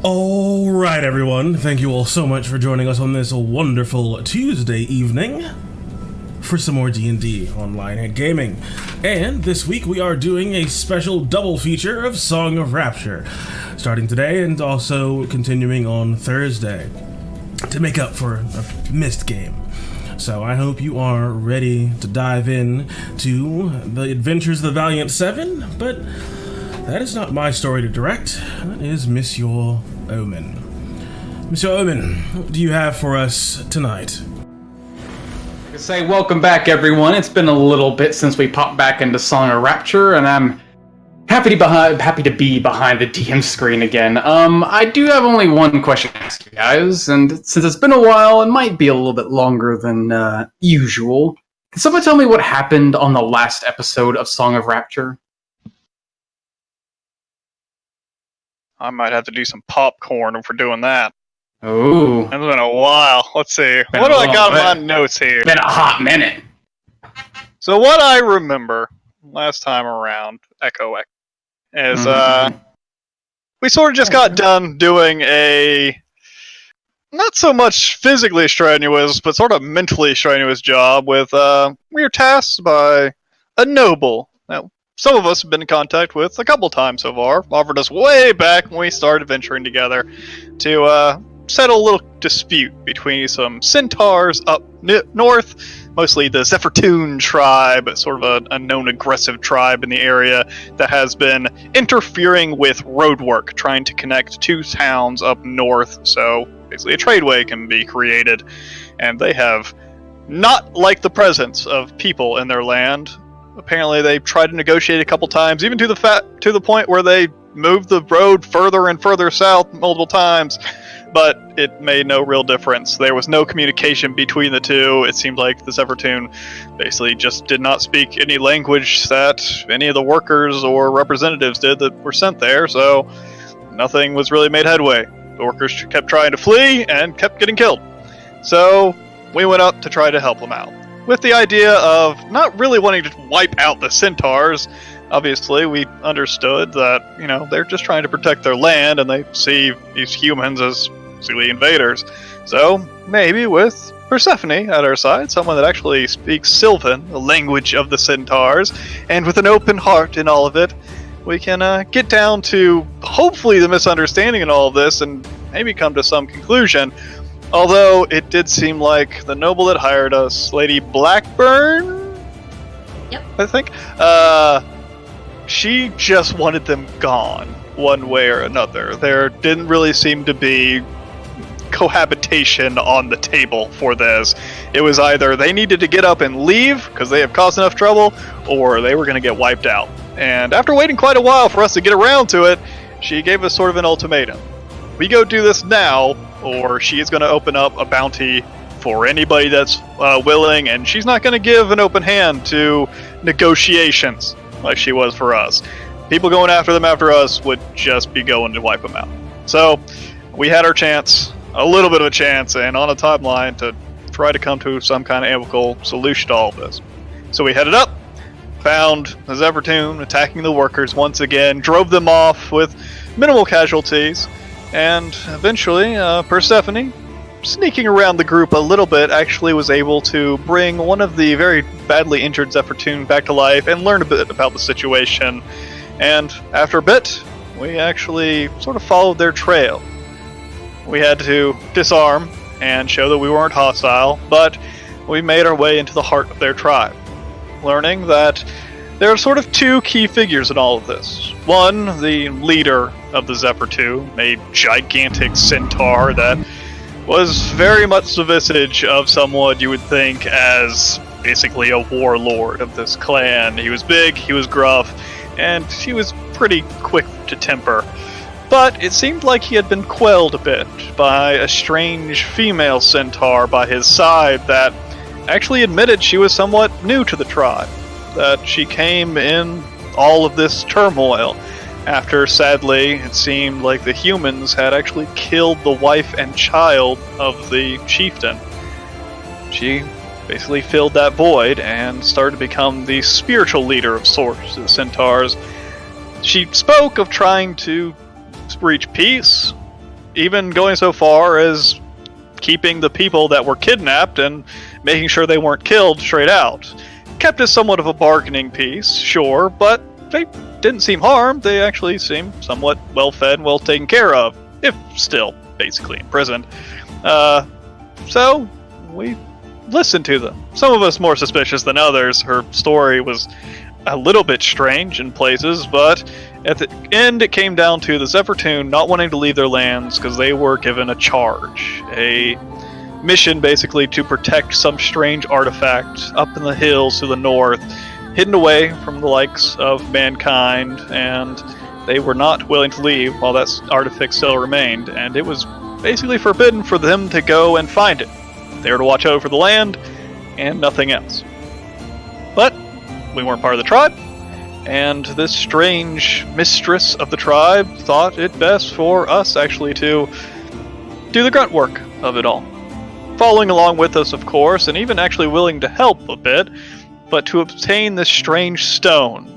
All right, everyone. Thank you all so much for joining us on this wonderful Tuesday evening for some more D&D online and gaming. And this week we are doing a special double feature of Song of Rapture, starting today and also continuing on Thursday to make up for a missed game. So I hope you are ready to dive in to the adventures of the Valiant Seven, but that is not my story to direct. That is Monsieur Omen. Monsieur Omen, what do you have for us tonight? I say welcome back, everyone. It's been a little bit since we popped back into Song of Rapture, and I'm happy to be behind the DM screen again. I do have only one question to ask you guys, and since it's been a while, it might be a little bit longer than usual. Can someone tell me what happened on the last episode of Song of Rapture? I might have to do some popcorn if we're doing that. Oh. It's been a while. Let's see. What do I got in my notes here? Been a hot minute. So what I remember last time around, Echo, is we sort of just got done doing a not so much physically strenuous, but sort of mentally strenuous job with we were tasked by a noble. Now, some of us have been in contact with a couple times so far. Offered us way back when we started venturing together to settle a little dispute between some centaurs up north, mostly the Zephyrtoon tribe, sort of a known aggressive tribe in the area that has been interfering with roadwork, trying to connect two towns up north, so basically a tradeway can be created. And they have not liked the presence of people in their land. Apparently they've tried to negotiate a couple times, even to the point where they moved the road further and further south multiple times, but it made no real difference. There was no communication between the two. It seemed like the Zephyrtoon basically just did not speak any language that any of the workers or representatives did that were sent there, so nothing was really made headway. The workers kept trying to flee and kept getting killed. So we went up to try to help them out, with the idea of not really wanting to wipe out the centaurs. Obviously, we understood that, they're just trying to protect their land, and they see these humans as basically invaders. So, maybe with Persephone at our side, someone that actually speaks Sylvan, the language of the centaurs, and with an open heart in all of it, we can get down to, hopefully, the misunderstanding in all of this, and maybe come to some conclusion. Although, it did seem like the noble that hired us, Lady Blackburn? Yep. I think? She just wanted them gone, one way or another. There didn't really seem to be cohabitation on the table for this. It was either they needed to get up and leave, because they have caused enough trouble, or they were going to get wiped out. And after waiting quite a while for us to get around to it, she gave us sort of an ultimatum. We go do this now, or she is going to open up a bounty for anybody that's willing, and she's not going to give an open hand to negotiations like she was for us. People going after them after us would just be going to wipe them out. So we had our chance, a little bit of a chance, and on a timeline to try to come to some kind of amicable solution to all of this. So we headed up, found the Zephyrtoon attacking the workers once again, drove them off with minimal casualties, and eventually Persephone, sneaking around the group a little bit, actually was able to bring one of the very badly injured Zephyrtoon back to life and learn a bit about the situation. And after a bit, we actually sort of followed their trail. We had to disarm and show that we weren't hostile, but we made our way into the heart of their tribe, learning that there are sort of two key figures in all of this. One, the leader of the Zephyrtoon, a gigantic centaur that was very much the visage of someone you would think as basically a warlord of this clan. He was big, he was gruff, and he was pretty quick to temper. But it seemed like he had been quelled a bit by a strange female centaur by his side that actually admitted she was somewhat new to the tribe, that she came in all of this turmoil after, sadly, it seemed like the humans had actually killed the wife and child of the chieftain. She basically filled that void and started to become the spiritual leader of sorts to the centaurs. She spoke of trying to reach peace, even going so far as keeping the people that were kidnapped and making sure they weren't killed straight out. Kept as somewhat of a bargaining piece, sure, but they didn't seem harmed. They actually seemed somewhat well-fed and well taken care of, if still basically imprisoned. So we listened to them. Some of us more suspicious than others. Her story was a little bit strange in places, but at the end it came down to the Zephyr not wanting to leave their lands because they were given a charge, a mission basically to protect some strange artifact up in the hills to the north, hidden away from the likes of mankind, and they were not willing to leave while that artifact still remained, and it was basically forbidden for them to go and find it. They were to watch over the land and nothing else. But we weren't part of the tribe, and this strange mistress of the tribe thought it best for us actually to do the grunt work of it all. Following along with us, of course, and even actually willing to help a bit, but to obtain this strange stone.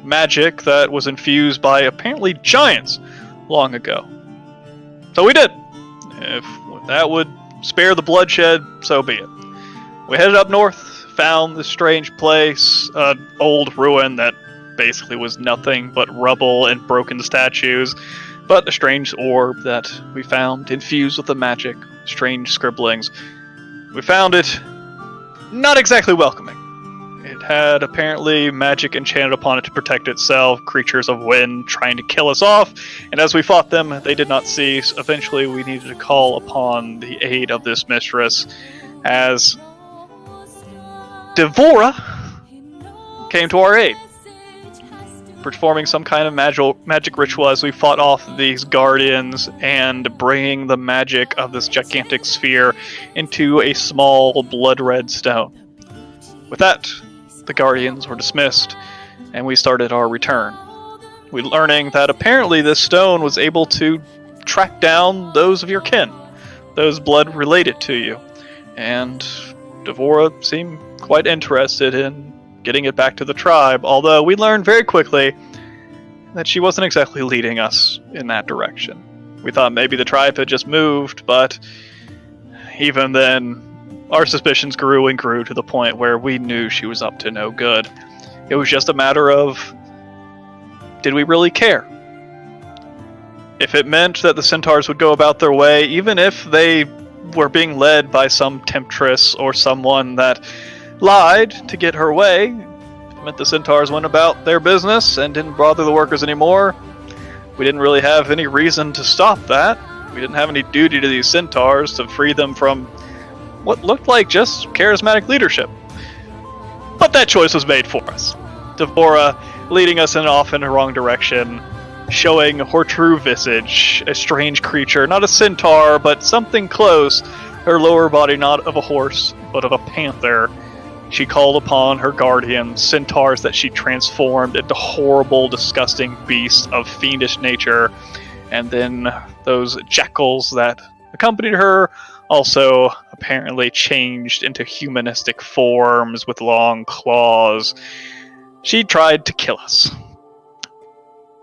Magic that was infused by apparently giants long ago. So we did. If that would spare the bloodshed, so be it. We headed up north, found this strange place, an old ruin that basically was nothing but rubble and broken statues, but a strange orb that we found infused with the magic, strange scribblings. We found it not exactly welcoming. It had apparently magic enchanted upon it to protect itself, creatures of wind trying to kill us off, and as we fought them, they did not cease. Eventually, we needed to call upon the aid of this mistress, as Devora came to our aid, performing some kind of magic ritual as we fought off these guardians and bringing the magic of this gigantic sphere into a small blood-red stone. With that, the guardians were dismissed, and we started our return. We learning that apparently this stone was able to track down those of your kin, those blood related to you, and Devora seemed quite interested in getting it back to the tribe, although we learned very quickly that she wasn't exactly leading us in that direction. We thought maybe the tribe had just moved, but even then, our suspicions grew and grew to the point where we knew she was up to no good. It was just a matter of, did we really care? If it meant that the centaurs would go about their way, even if they were being led by some temptress or someone that lied to get her way, if it meant the centaurs went about their business and didn't bother the workers anymore, we didn't really have any reason to stop that. We didn't have any duty to these centaurs to free them from what looked like just charismatic leadership. But that choice was made for us. Devora leading us off in the wrong direction, showing her true visage, a strange creature, not a centaur, but something close, her lower body not of a horse, but of a panther. She called upon her guardians, centaurs that she transformed into horrible, disgusting beasts of fiendish nature, and then those jackals that accompanied her also apparently changed into humanistic forms with long claws. She tried to kill us.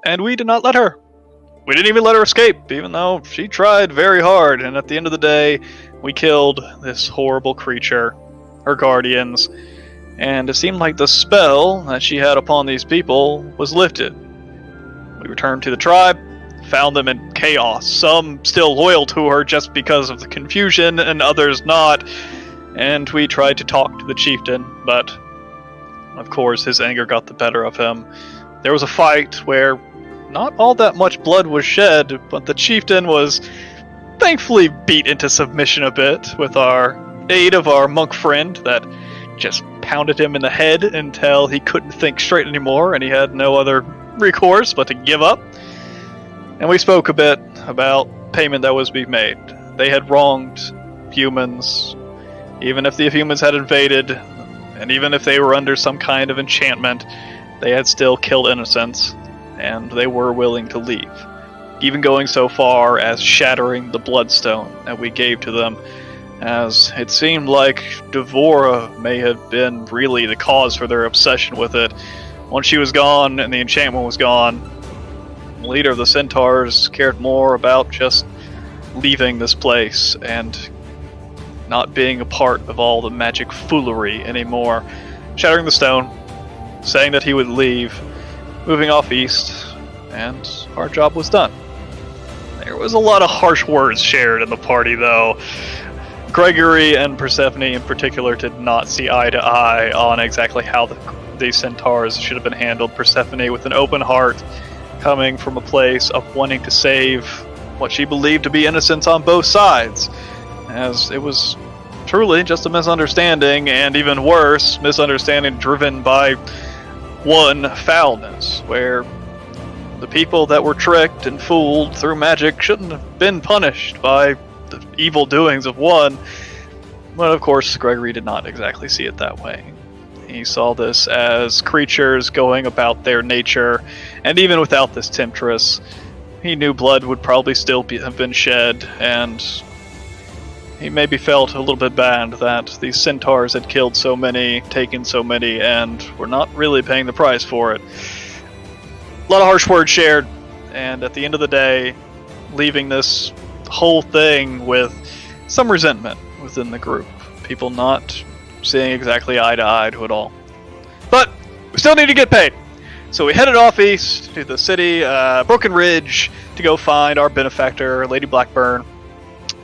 And we did not let her. We didn't even let her escape, even though she tried very hard, and at the end of the day, we killed this horrible creature, her guardians, and it seemed like the spell that she had upon these people was lifted. We returned to the tribe, found them in chaos, some still loyal to her just because of the confusion, and others not, and we tried to talk to the chieftain, but of course his anger got the better of him. There was a fight where not all that much blood was shed, but the chieftain was thankfully beat into submission a bit with our aid of our monk friend that just pounded him in the head until he couldn't think straight anymore and he had no other recourse but to give up. And we spoke a bit about payment that was being made. They had wronged humans, even if the humans had invaded, and even if they were under some kind of enchantment, they had still killed innocents, and they were willing to leave, even going so far as shattering the bloodstone that we gave to them, as it seemed like Devora may have been really the cause for their obsession with it. Once she was gone and the enchantment was gone, the leader of the centaurs cared more about just leaving this place and not being a part of all the magic foolery anymore. Shattering the stone, saying that he would leave, moving off east, and our job was done. There was a lot of harsh words shared in the party, though. Gregory and Persephone in particular did not see eye to eye on exactly how the centaurs should have been handled. Persephone with an open heart, coming from a place of wanting to save what she believed to be innocence on both sides, as it was truly just a misunderstanding, and even worse, misunderstanding driven by one foulness, where the people that were tricked and fooled through magic shouldn't have been punished by the evil doings of one. But of course, Gregory did not exactly see it that way. He saw this as creatures going about their nature, and even without this temptress, he knew blood would probably still have been shed, and he maybe felt a little bit bad that these centaurs had killed so many, taken so many, and were not really paying the price for it. A lot of harsh words shared, and at the end of the day, leaving this whole thing with some resentment within the group. People not seeing exactly eye to eye to it all. But we still need to get paid. So we headed off east to the city, Broken Ridge, to go find our benefactor, Lady Blackburn,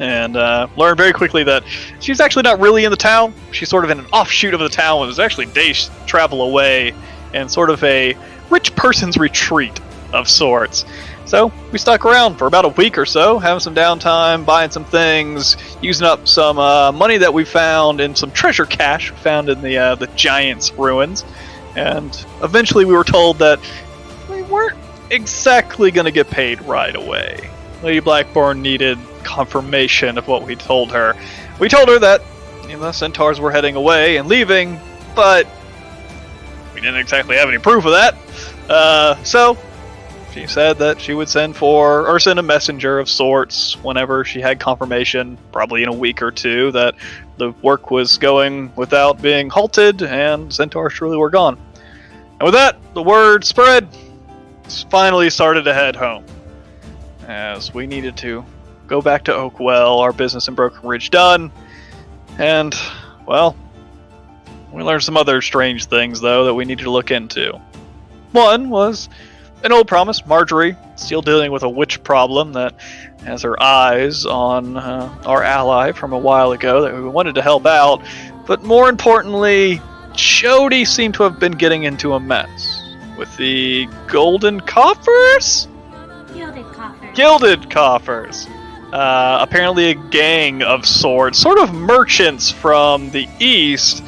and learned very quickly that she's actually not really in the town. She's sort of in an offshoot of the town. It was actually days travel away, and sort of a rich person's retreat of sorts. So we stuck around for about a week or so, having some downtime, buying some things, using up some money that we found in some treasure cache found in the Giants' ruins. And eventually we were told that we weren't exactly going to get paid right away. Lady Blackburn needed confirmation of what we told her. We told her that the centaurs were heading away and leaving, but we didn't exactly have any proof of that. So she said that she would send a messenger of sorts whenever she had confirmation, probably in a week or two, that the work was going without being halted and centaurs truly were gone. And with that, the word spread. Finally started to head home, as we needed to go back to Oakwell, our business in Broken Ridge done, and, well, we learned some other strange things, though, that we needed to look into. One was an old promise, Marjorie, still dealing with a witch problem that has her eyes on our ally from a while ago that we wanted to help out, but more importantly, Jody seemed to have been getting into a mess with the golden coffers? Gilded coffers. Apparently a gang of sorts, sort of merchants from the east,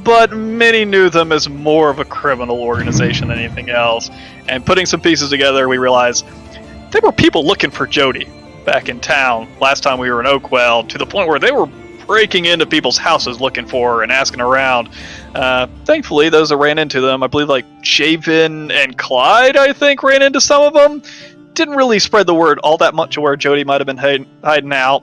but many knew them as more of a criminal organization than anything else. And putting some pieces together, we realized there were people looking for Jody back in town last time we were in Oakwell, to the point where they were breaking into people's houses looking for her and asking around. Thankfully, those that ran into them, I believe like Javen and Clyde, I think, ran into some of them. Didn't really spread the word all that much of where Jody might have been hiding out,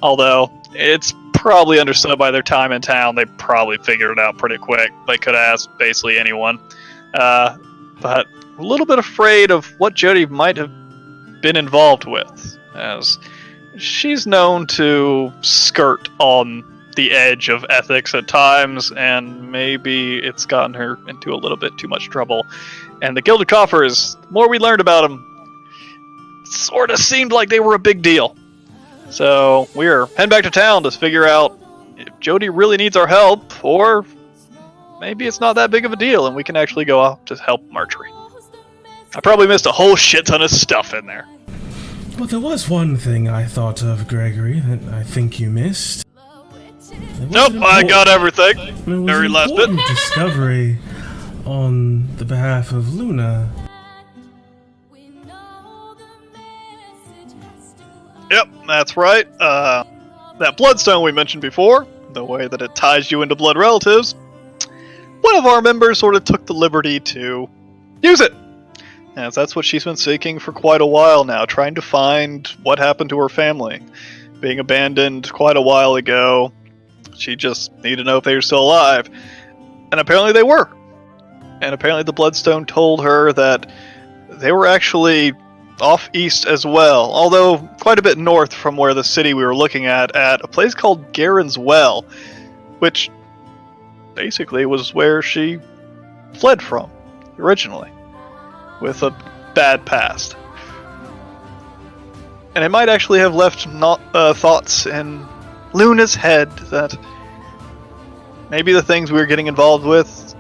although it's probably understood by their time in town. They probably figured it out pretty quick. They could ask basically anyone. But a little bit afraid of what Jody might have been involved with, as she's known to skirt on the edge of ethics at times, and maybe it's gotten her into a little bit too much trouble. And the Gilded Coffers, the more we learned about them, sort of seemed like they were a big deal. So we're heading back to town to figure out if Jody really needs our help, or maybe it's not that big of a deal and we can actually go out to help Marjorie. I probably missed a whole shit ton of stuff in there. Well, there was one thing I thought of, Gregory, that I think you missed. Nope, I got everything. Very last bit. Discovery on the behalf of Luna. Yep, that's right. That bloodstone we mentioned before, the way that it ties you into blood relatives, one of our members sort of took the liberty to use it. As that's what she's been seeking for quite a while now, trying to find what happened to her family. Being abandoned quite a while ago, she just needed to know if they were still alive. And apparently they were. And apparently the bloodstone told her that they were actually off east as well, although quite a bit north from where the city we were looking at a place called Garen's Well, which basically was where she fled from originally, with a bad past. And it might actually have left thoughts in Luna's head that maybe the things we were getting involved with,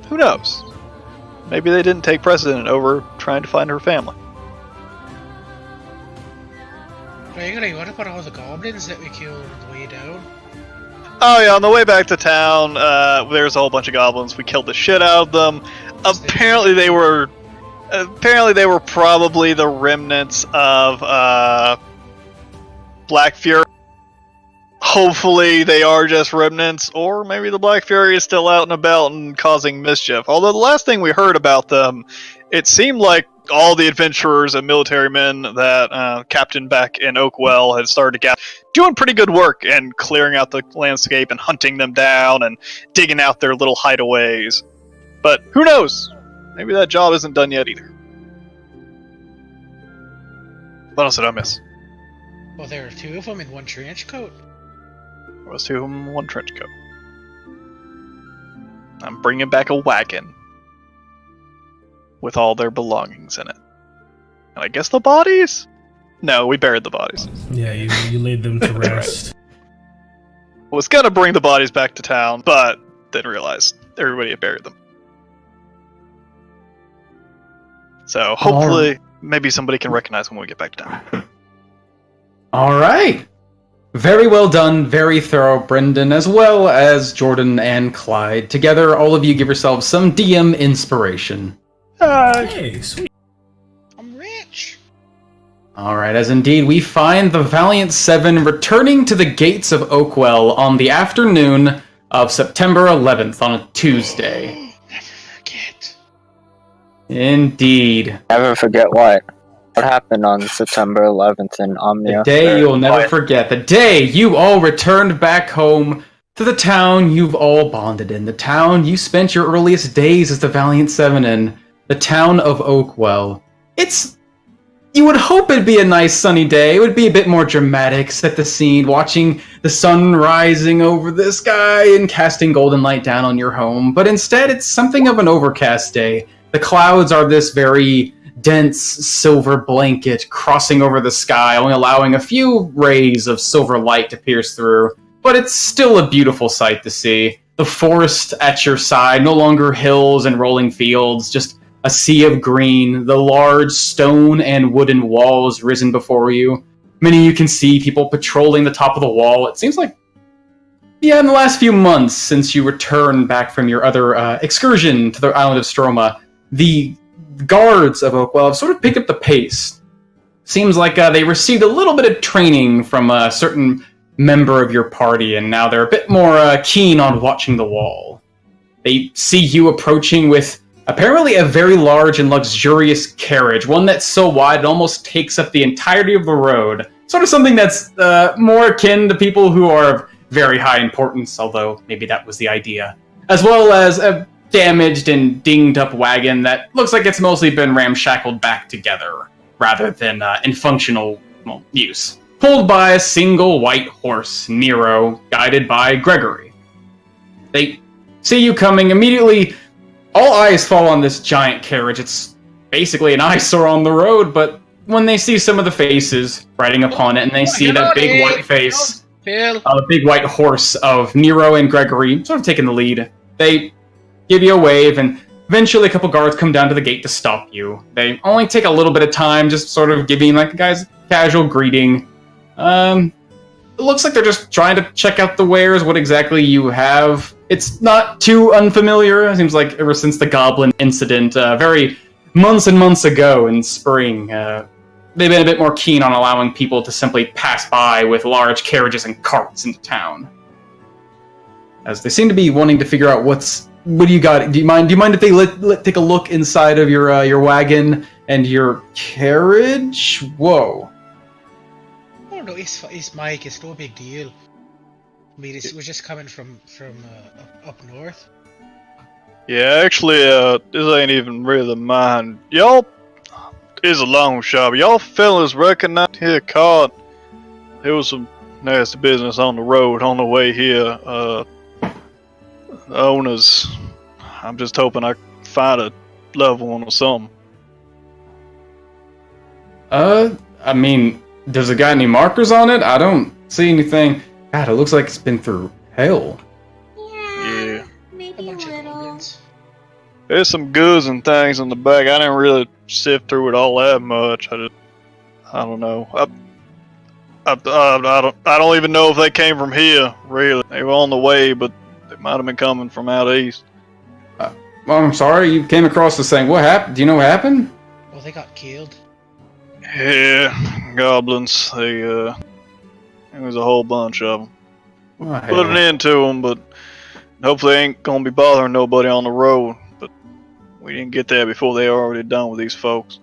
who knows? Maybe they didn't take precedent over trying to find her family. Gregory, what about all the goblins that we killed on the way down? Oh yeah, on the way back to town, there's a whole bunch of goblins. We killed the shit out of them. Apparently they were probably the remnants of Black Fury. Hopefully they are just remnants, or maybe the Black Fury is still out and about and causing mischief. Although the last thing we heard about them, it seemed like all the adventurers and military men that Captain Beck in Oakwell had started to get doing pretty good work and clearing out the landscape and hunting them down and digging out their little hideaways. But who knows? Maybe that job isn't done yet either. What else did I miss? Well, there are two of them in one trench coat. There was two of them in one trench coat. I'm bringing back a wagon with all their belongings in it. And I guess the bodies? No, we buried the bodies. Yeah, you laid them to rest. I was gonna bring the bodies back to town, but then realized everybody had buried them. So hopefully, maybe somebody can recognize when we get back to town. All right. Very well done, very thorough, Brendan, as well as Jordan and Clyde. Together, all of you give yourselves some DM inspiration. Hey, sweet. I'm rich. All right, as indeed, we find the Valiant Seven returning to the gates of Oakwell on the afternoon of September 11th on a Tuesday. Never forget. Indeed. Never forget what? What happened on September 11th in Omnia? The day you'll never forget. The day you all returned back home to the town you've all bonded in. The town you spent your earliest days as the Valiant Seven in. The town of Oakwell. You would hope it'd be a nice sunny day. It would be a bit more dramatic, set the scene, watching the sun rising over the sky and casting golden light down on your home. But instead, it's something of an overcast day. The clouds are this very dense silver blanket crossing over the sky, only allowing a few rays of silver light to pierce through. But it's still a beautiful sight to see. The forest at your side, no longer hills and rolling fields, just a sea of green, the large stone and wooden walls risen before you. Many you can see people patrolling the top of the wall. It seems like, in the last few months since you returned back from your other excursion to the island of Stroma, the guards of Oakwell have sort of picked up the pace. Seems like they received a little bit of training from a certain member of your party, and now they're a bit more keen on watching the wall. They see you approaching with apparently a very large and luxurious carriage, one that's so wide it almost takes up the entirety of the road. Sort of something that's more akin to people who are of very high importance, although maybe that was the idea. As well as a damaged and dinged up wagon that looks like it's mostly been ramshackled back together, rather than in functional use. Pulled by a single white horse, Nero, guided by Gregory. They see you coming immediately. All eyes fall on this giant carriage. It's basically an eyesore on the road, but when they see some of the faces riding upon it, and they see that big white face, the big white horse of Nero and Gregory, sort of taking the lead, they give you a wave, and eventually a couple guards come down to the gate to stop you. They only take a little bit of time, just sort of giving like a guy's casual greeting. It looks like they're just trying to check out the wares, what exactly you have. It's not too unfamiliar. It seems like ever since the goblin incident, very months and months ago in spring, they've been a bit more keen on allowing people to simply pass by with large carriages and carts into town. As they seem to be wanting to figure out what do you got? Do you mind if they take a look inside of your wagon and your carriage? Whoa. Oh no, it's Mike. It's no big deal. I mean, we're just coming from up north. Yeah, actually, this ain't even really mine. Y'all, It's a long shot. Y'all fellas recognize here, card. There was some nasty business on the road on the way here. The owners. I'm just hoping I find a loved one or something. I mean, does it got any markers on it? I don't see anything. God, it looks like it's been through hell. Yeah. Maybe a bunch of little. goblins. There's some goods and things in the back. I didn't really sift through it all that much. I don't know. I don't even know if they came from here. Really, they were on the way, but they might have been coming from out east. Well, I'm sorry, you came across this thing. What happened? Do you know what happened? Well, they got killed. Yeah, goblins. There was a whole bunch of them. Oh, Put an end to them, but hopefully they ain't gonna be bothering nobody on the road. But we didn't get there before they were already done with these folks.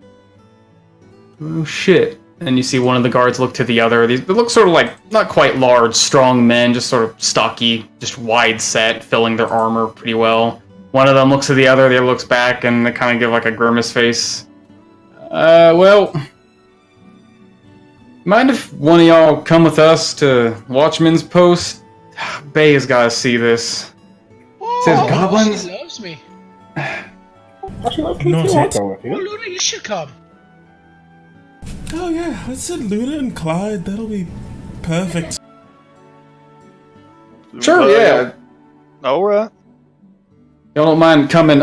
Oh, shit. And you see one of the guards look to the other. They look sort of like, not quite large, strong men, just sort of stocky, just wide set, filling their armor pretty well. One of them looks to the other looks back, and they kind of give like a grimace face. Well, mind if one of y'all come with us to Watchman's Post? Bay has got to see this. Oh, Says goblins? She loves me. No, it's- Oh, Luna, you should come. Oh yeah, let's send Luna and Clyde. That'll be perfect. Sure, yeah. Alright. Y'all don't mind coming,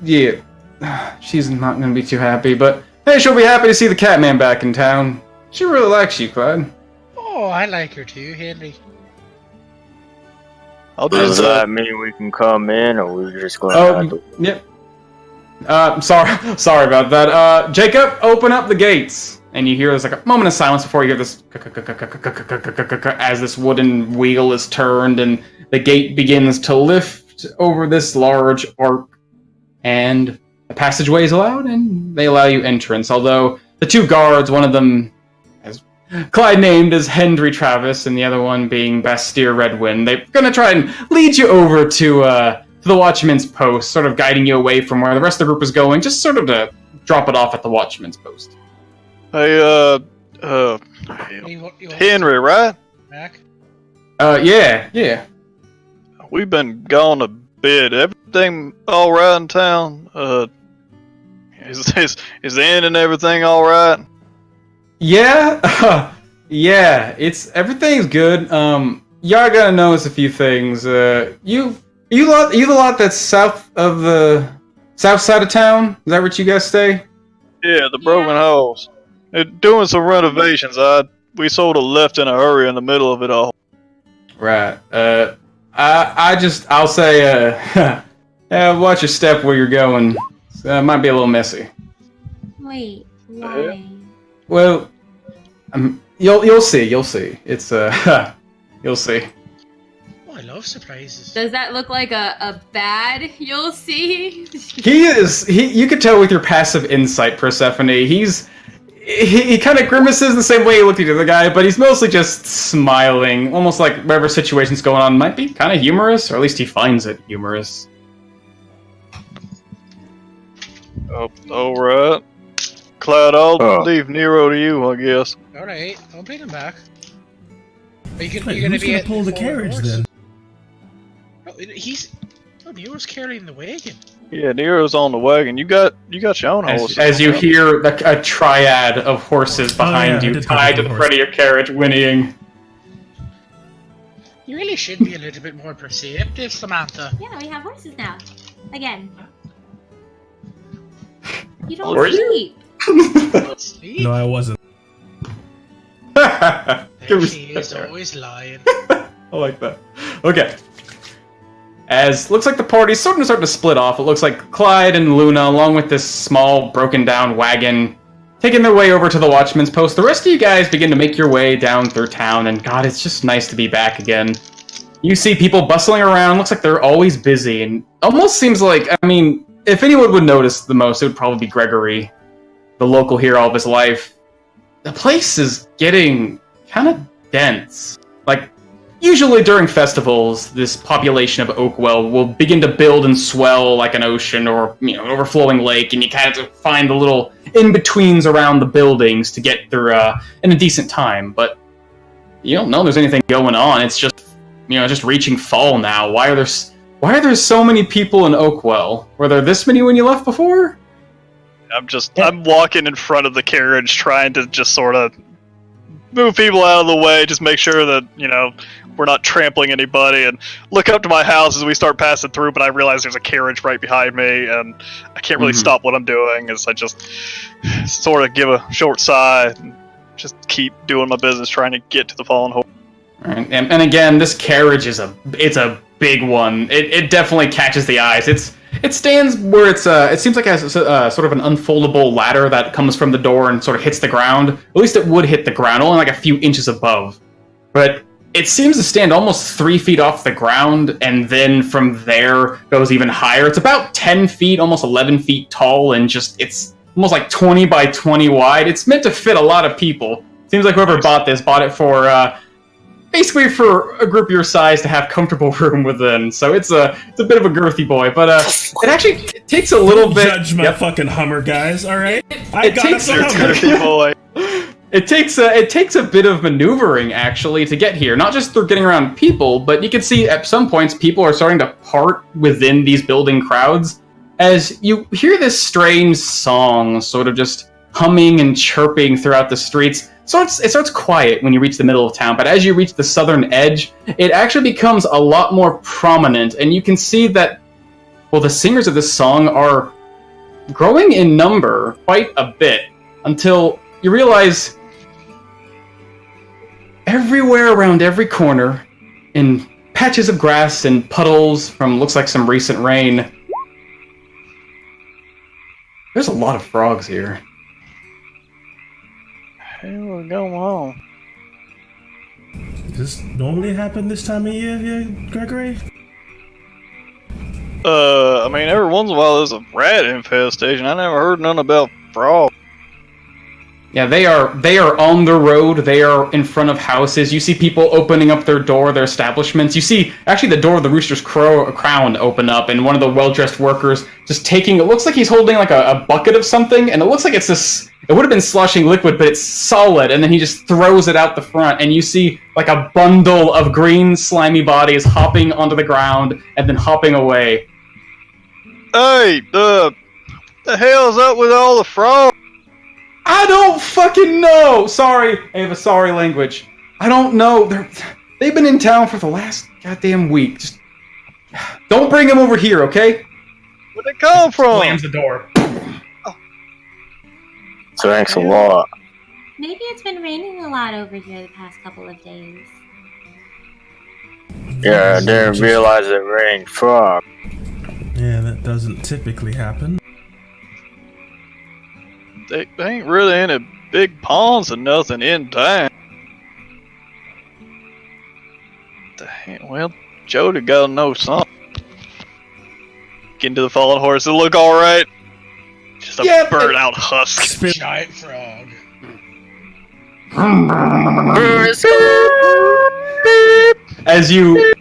yeah. She's not gonna be too happy, but hey, she'll be happy to see the Catman back in town. She really likes you, Clyde. Oh, I like her too, Henry. I'll do Does that. that mean we can come in, or we're just going to Oh, yep. Sorry about that. Jacob, open up the gates. And you hear there's like a moment of silence before you hear this as this wooden wheel is turned and the gate begins to lift over this large arc, and a passageway is allowed, and they allow you entrance. Although the two guards, one of them, as Clyde named as Hendry Travis, and the other one being Bastier Redwind, they're gonna try and lead you over to the Watchman's Post, sort of guiding you away from where the rest of the group is going, just sort of to drop it off at the Watchman's Post. Hey, You want Henry, right? back? Yeah. We've been gone a bit. Everything all right in town? Is the inn and everything all right? Yeah, yeah. Everything's good. Y'all gotta notice a few things. You the lot that's south of the south side of town? Is that where you guys stay? Yeah, the Broken Halls. They're doing some renovations. We sort of left in a hurry in the middle of it all. Right. I'll say, watch your step where you're going. It might be a little messy. Wait, why? Well, you'll see. It's you'll see. Oh, I love surprises. Does that look like a bad you'll see? You could tell with your passive insight, Persephone. He kind of grimaces the same way he looked at the other guy, but he's mostly just smiling, almost like whatever situation's going on might be kind of humorous, or at least he finds it humorous. Oh, all right. Clyde, I'll leave Nero to you, I guess. All right, I'll bring him back. Are you Wait, you're gonna who's be gonna at pull the forward carriage horse? then? Oh, Nero's carrying the wagon. Yeah, Nero's on the wagon. You got your own horse. As you hear a triad of horses behind yeah, I you, did tied to pick up the a front of your carriage, whinnying. You really should be a little bit more perceptive, Samantha. Yeah, we have horses now. Again. You Were don't you? sleep. Sleep. No, I wasn't. There she is, always lying. I like that. Okay. As looks like the party's starting to split off. It looks like Clyde and Luna, along with this small, broken down wagon, taking their way over to the Watchman's Post. The rest of you guys begin to make your way down through town, and God, it's just nice to be back again. You see people bustling around. Looks like they're always busy, and almost seems like, I mean, if anyone would notice the most, it would probably be Gregory, the local hero of his life. The place is getting kind of dense. Like, usually during festivals, this population of Oakwell will begin to build and swell like an ocean or an overflowing lake, and you kind of find the little in-betweens around the buildings to get through in a decent time. But you don't know there's anything going on. It's just just reaching fall now. Why are there so many people in Oakwell? Were there this many when you left before? I'm walking in front of the carriage, trying to just sort of move people out of the way, just make sure that, we're not trampling anybody, and look up to my house as we start passing through, but I realize there's a carriage right behind me, and I can't really stop what I'm doing, as I just sort of give a short sigh, and just keep doing my business, trying to get to the fallen horse. Right. And again, this carriage is a big one. It definitely catches the eyes. It stands where it seems like it has sort of an unfoldable ladder that comes from the door and sort of hits the ground. At least it would hit the ground, only like a few inches above. But it seems to stand almost 3 feet off the ground, and then from there goes even higher. It's about 10 feet, almost 11 feet tall, and it's almost like 20 by 20 wide. It's meant to fit a lot of people. Seems like whoever bought it for basically for a group your size to have comfortable room within. So it's a bit of a girthy boy, but it takes a little bit. Judge my fucking Hummer, guys. All right, It takes a Girthy boy. It takes a bit of maneuvering, actually, to get here. Not just through getting around people, but you can see at some points people are starting to part within these building crowds as you hear this strange song sort of just humming and chirping throughout the streets. It starts quiet when you reach the middle of town, but as you reach the southern edge, it actually becomes a lot more prominent, and you can see that, the singers of this song are growing in number quite a bit, until you realize everywhere around every corner, in patches of grass and puddles from looks like some recent rain, there's a lot of frogs here. What's going on? Does this normally happen this time of year, Gregory? Every once in a while there's a rat infestation. I never heard none about frogs. Yeah, they are on the road. They are in front of houses. You see people opening up their establishments. You see, actually, the door of the Rooster's Crown open up, and one of the well-dressed workers just taking, it looks like he's holding like a bucket of something, and it looks like it's this, it would have been sloshing liquid, but it's solid, and then he just throws it out the front, and you see like a bundle of green, slimy bodies hopping onto the ground, and then hopping away. Hey, the hell's up with all the frogs? I don't fucking know! Sorry, I have a sorry language. I don't know. They've been in town for the last goddamn week. Just don't bring them over here, okay? Where'd they come from? Slams the door. Thanks a lot. Maybe it's been raining a lot over here the past couple of days. Yeah, I didn't realize it rained frog. Yeah, that doesn't typically happen. They ain't really any big ponds or nothing in town. Well, Jody gotta know something. Get into the fallen horse. It look alright? Just a burnt out husk. Giant frog. As you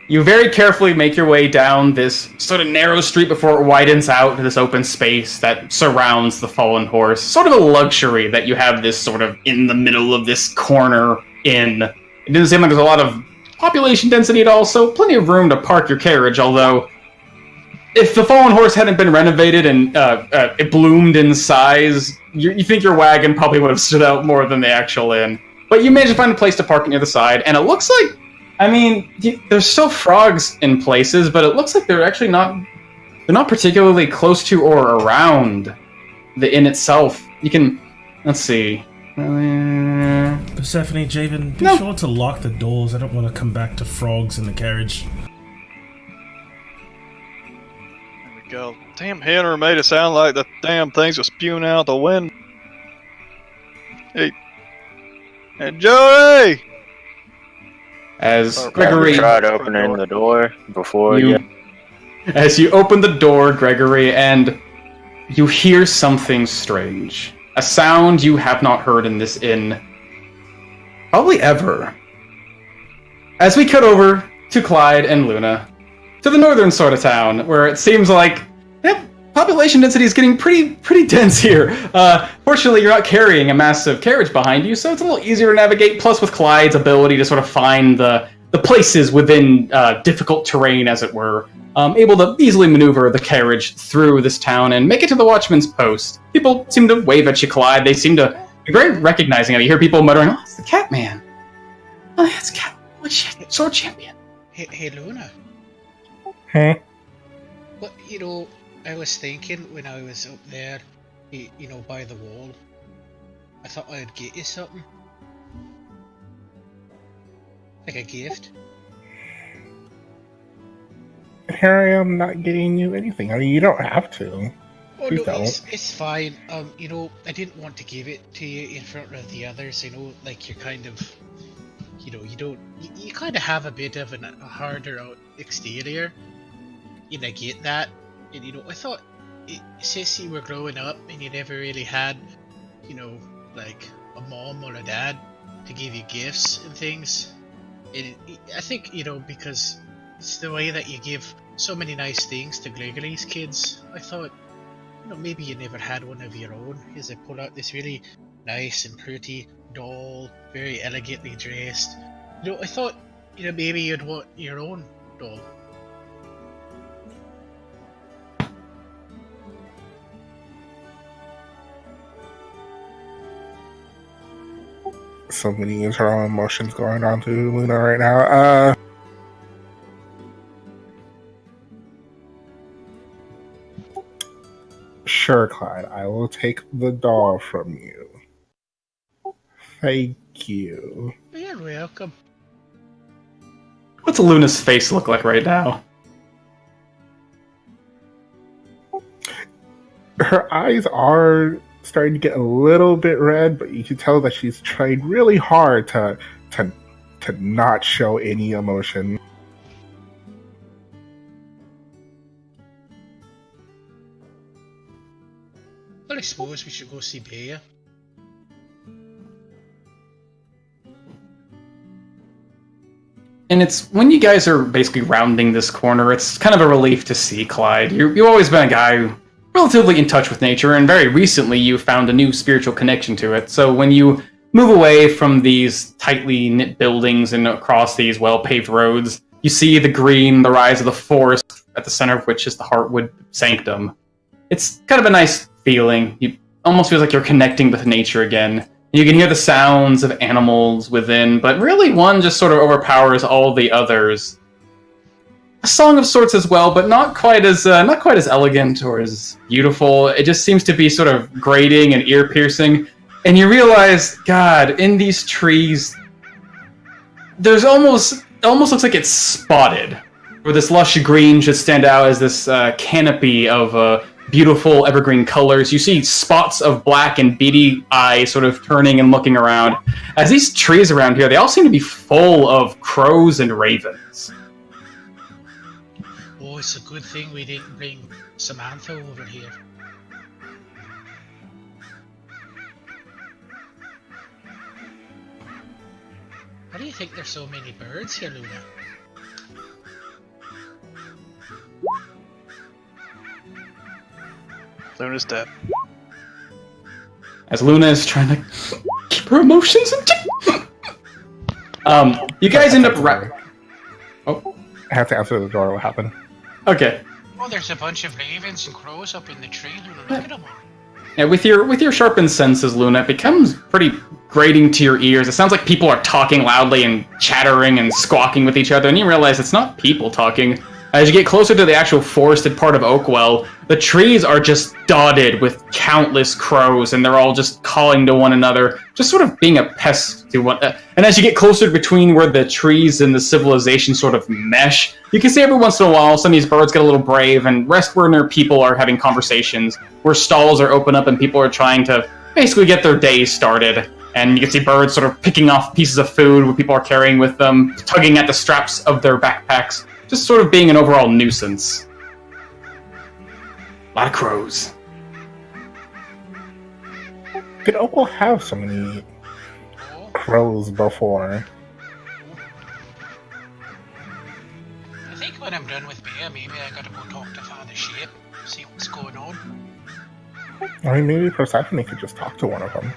very carefully make your way down this sort of narrow street before it widens out to this open space that surrounds the fallen horse. Sort of a luxury that you have this sort of in the middle of this corner inn. It doesn't seem like there's a lot of population density at all, so plenty of room to park your carriage, although if the fallen horse hadn't been renovated and it bloomed in size, you think your wagon probably would have stood out more than the actual inn. But you managed to find a place to park it near the side, and it looks like, there's still frogs in places, but it looks like they're actually they're not particularly close to or around the inn itself. You can, let's see. Persephone, Javen, be sure to lock the doors. I don't want to come back to frogs in the carriage. There we go. Damn Henry made it sound like the damn things were spewing out the window. Hey, Jody! As Gregory tried opening the door before As you open the door, Gregory, and you hear something strange. A sound you have not heard in this inn probably ever. as we cut over to Clyde and Luna, to the northern sort of town, where it seems like population density is getting pretty dense here. Fortunately, you're not carrying a massive carriage behind you, so it's a little easier to navigate. Plus, with Clyde's ability to sort of find the places within difficult terrain, as it were, able to easily maneuver the carriage through this town and make it to the Watchman's Post. People seem to wave at you, Clyde. They seem to be very recognizing of you. You hear people muttering, "Oh, it's the Catman. Oh, yeah, it's Cat. Oh, shit, Sword Champion." Hey, Luna. Huh? What, I was thinking when I was up there, by the wall, I thought I'd get you something. Like a gift. Here I am not getting you anything. I mean, you don't have to. Oh Please no, don't. it's fine. I didn't want to give it to you in front of the others. Like you're kind of, you kind of have a bit of a harder out exterior. I get that. And I thought, since you were growing up and you never really had, like a mom or a dad to give you gifts and things. I think, because it's the way that you give so many nice things to Gregory's kids. I thought, maybe you never had one of your own. As I pull out this really nice and pretty doll, very elegantly dressed. I thought, maybe you'd want your own doll. So many internal emotions going on to Luna right now. Sure, Clyde. I will take the doll from you. Thank you. You're welcome. What's Luna's face look like right now? Her eyes are starting to get a little bit red, but you can tell that she's trying really hard to not show any emotion. Well, I suppose we should go see Bea. And it's when you guys are basically rounding this corner, it's kind of a relief to see Clyde. You've always been a guy who relatively in touch with nature, and very recently you found a new spiritual connection to it. So when you move away from these tightly knit buildings and across these well-paved roads, you see the green, the rise of the forest, at the center of which is the Heartwood Sanctum. It's kind of a nice feeling. You almost feels like you're connecting with nature again. You can hear the sounds of animals within, but really one just sort of overpowers all the others. A song of sorts as well, but not quite as elegant or as beautiful. It just seems to be sort of grating and ear-piercing. And you realize, God, in these trees, there's almost looks like it's spotted. Where this lush green should stand out as this canopy of beautiful evergreen colors. You see spots of black and beady eyes sort of turning and looking around. As these trees around here, they all seem to be full of crows and ravens. Oh, it's a good thing we didn't bring Samantha over here. Why do you think there's so many birds here, Luna? Luna's dead. As Luna is trying to keep her emotions in check. You guys end up Oh, I have to answer the door. What happened? okay. Oh, there's a bunch of ravens and crows up in the tree, Luna. Look at them all. Yeah, with your sharpened senses, Luna, it becomes pretty grating to your ears. It sounds like people are talking loudly and chattering and squawking with each other, and you realize it's not people talking. As you get closer to the actual forested part of Oakwell, the trees are just dotted with countless crows, and they're all just calling to one another, just sort of being a pest to one. And as you get closer between where the trees and the civilization sort of mesh, you can see every once in a while some of these birds get a little brave and rest where near people are having conversations, where stalls are open up and people are trying to basically get their day started. And you can see birds sort of picking off pieces of food where people are carrying with them, tugging at the straps of their backpacks, just sort of being an overall nuisance. A lot of crows. Did Opal have so many crows before? Bea, maybe I gotta go talk to Father Shape, see what's going on. I mean, maybe Persephone could just talk to one of them.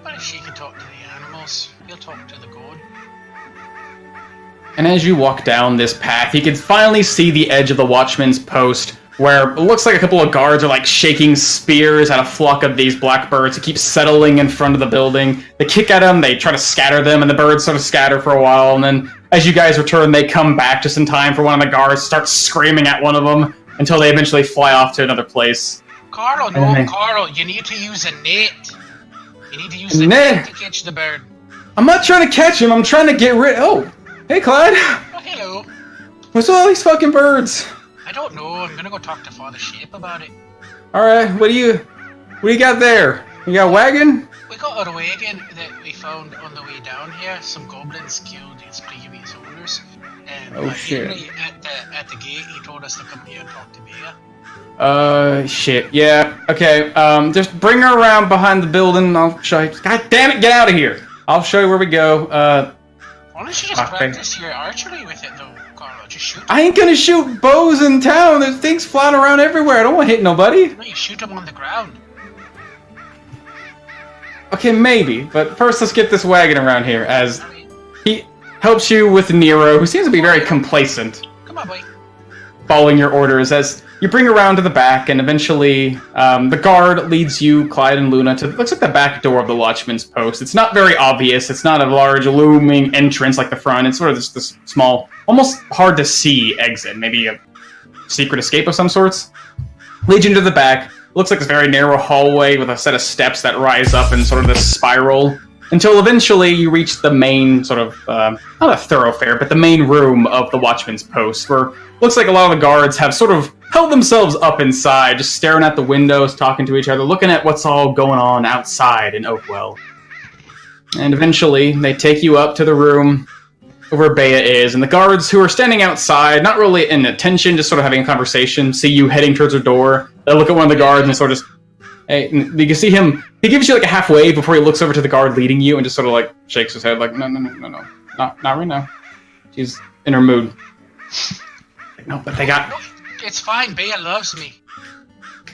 But if she can talk to the animals, he'll talk to the god. And as you walk down this path, you can finally see the edge of the Watchman's post, where it looks like a couple of guards are like shaking spears at a flock of these blackbirds who keep settling in front of the building. They kick at them, they try to scatter them, and the birds sort of scatter for a while, and then as you guys return, they come back just in time for one of the guards to start screaming at one of them until they eventually fly off to another place. Carl, Carl, you need to use a net. You need to use the Net? net to catch the bird. I'm not trying to catch him, I'm trying to get rid— Oh! Hey, Clyde! Oh, hello. What's with all these fucking birds? I don't know, I'm gonna go talk to Father Shape about it. Alright, what do you got there? You got a wagon? We got a wagon that we found on the way down here. Some goblins killed its previous owners. And Oh, shit. Henry at the gate, he told us to come here and talk to Bea. Shit. Yeah, okay. Just bring her around behind the building, I'll show you— God damn it, get out of here! I'll show you where we go. Why don't you just Okay. practice your archery with it, though, Carlo? Just shoot them. I ain't gonna shoot bows in town. There's things flying around everywhere. I don't want to hit nobody. No, you shoot them on the ground. Okay, maybe. But first, let's get this wagon around here, as I mean, he helps you with Nero, who seems to be very complacent, come on, boy. following your orders, as you bring her around to the back, and eventually the guard leads you, Clyde and Luna, to— looks like the back door of the Watchman's post. It's not very obvious. It's not a large, looming entrance like the front. It's sort of just this small, almost hard to see exit. Maybe a secret escape of some sorts. Leads you into the back. Looks like this very narrow hallway with a set of steps that rise up in sort of this spiral, until eventually you reach the main sort of, not a thoroughfare, but the main room of the Watchman's post, where looks like a lot of the guards have sort of held themselves up inside, just staring at the windows, talking to each other, looking at what's all going on outside in Oakwell. And eventually, they take you up to the room where Bea is, and the guards who are standing outside, not really in attention, just sort of having a conversation, see you heading towards their door. They look at one of the guards and sort of— hey, and you can see him— he gives you like a half wave before he looks over to the guard leading you and just sort of like shakes his head like, no, not right now. She's in her mood. No, but they got— It's fine, Bea loves me.